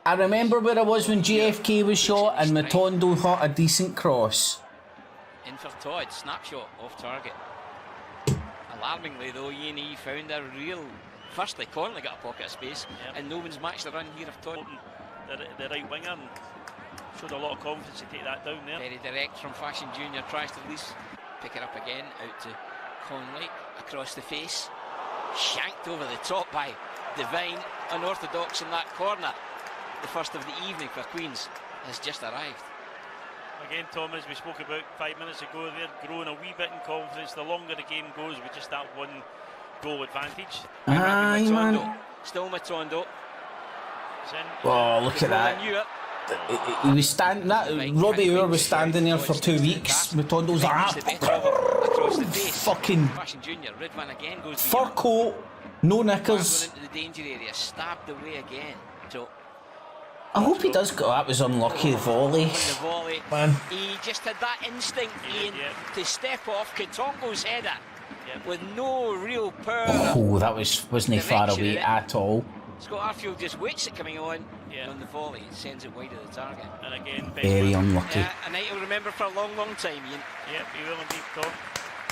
I remember where I was when JFK was shot and Matondo hit a decent cross. In for Todd, snapshot off target. Alarmingly though, E&E found a real... Firstly, Conley got a pocket of space, and no one's matched the run here of Todd. the right winger and showed a lot of confidence to take that down there. Very direct from Fashion Junior, tries to at least pick it up again, out to Conley, across the face. Shanked over the top by Devine, unorthodox in that corner. The first of the evening for Queens has just arrived. Again, Tom, as we spoke about 5 minutes ago, they're growing a wee bit in confidence. The longer the game goes with just that one goal advantage. Aye, man. Still Matondo. Oh, look at that. He was standing. That Robbie Orr was standing there for 2 weeks. Matondo's across the face. Fucking Fashion Junior, Ridvan again goes fur coat, no knickers. into the danger area, stabbed away again. So I hope he does go. That was unlucky volley. on the volley, Man. he just had that instinct, Ian, to step off Katongo's header with no real power. Oh, that wasn't far away at all. Scott Arfield just waits it coming on, and on the volley it sends it wide of the target. And again, Very unlucky. Yeah, a night he'll remember for a long, long time, Ian. Yep, he will indeed, Tom.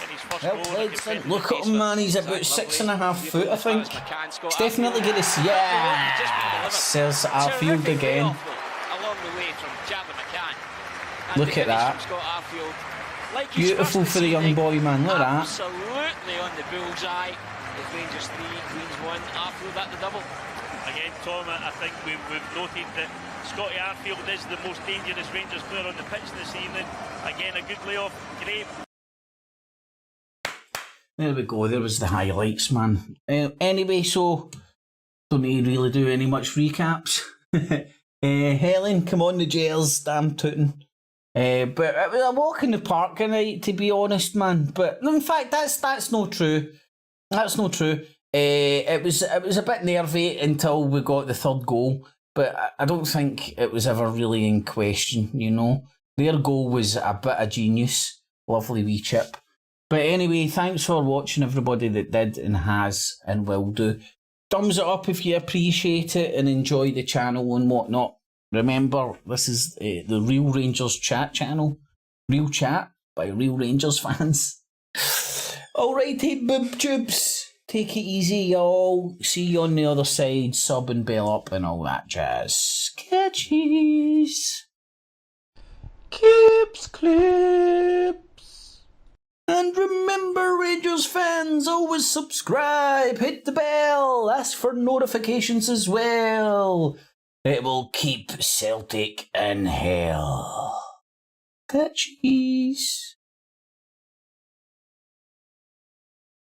In his first Well goal, played, a son. defensive Look at face him, for- man. He's about 6.5 foot, I think. He's definitely going to see. Yes, there's Arfield again. Along the way from Jabba McCann. And Look the at finish that. from Scott Arfield. Like his Beautiful first for the this young evening. boy, man. Look at that. Absolutely on the bullseye. It's Rangers 3, Queens 1. Arfield at the double. Again, Tom, I think we've noted that Scotty Arfield is the most dangerous Rangers player on the pitch this evening. Again, a good layoff, great. There we go. There was the highlights, man. Anyway, so don't need to really do any much recaps. Helen, come on the jails, damn tootin'. But it was a walk in the park tonight, to be honest, man. But in fact, that's not true. That's not true. It was a bit nervy until we got the third goal, but I don't think it was ever really in question. You know, their goal was a bit of genius. Lovely wee chip. But anyway, thanks for watching, everybody that did and has and will do. Thumbs it up if you appreciate it and enjoy the channel and whatnot. Remember, this is the Real Rangers chat channel. Real chat by Real Rangers fans. Alrighty, boob tubes. Take it easy, y'all. See you on the other side. Sub and bell up and all that jazz. Catchies. Kips clips. And remember, Rangers fans, always subscribe, hit the bell, ask for notifications as well. It will keep Celtic in hell. Catchies.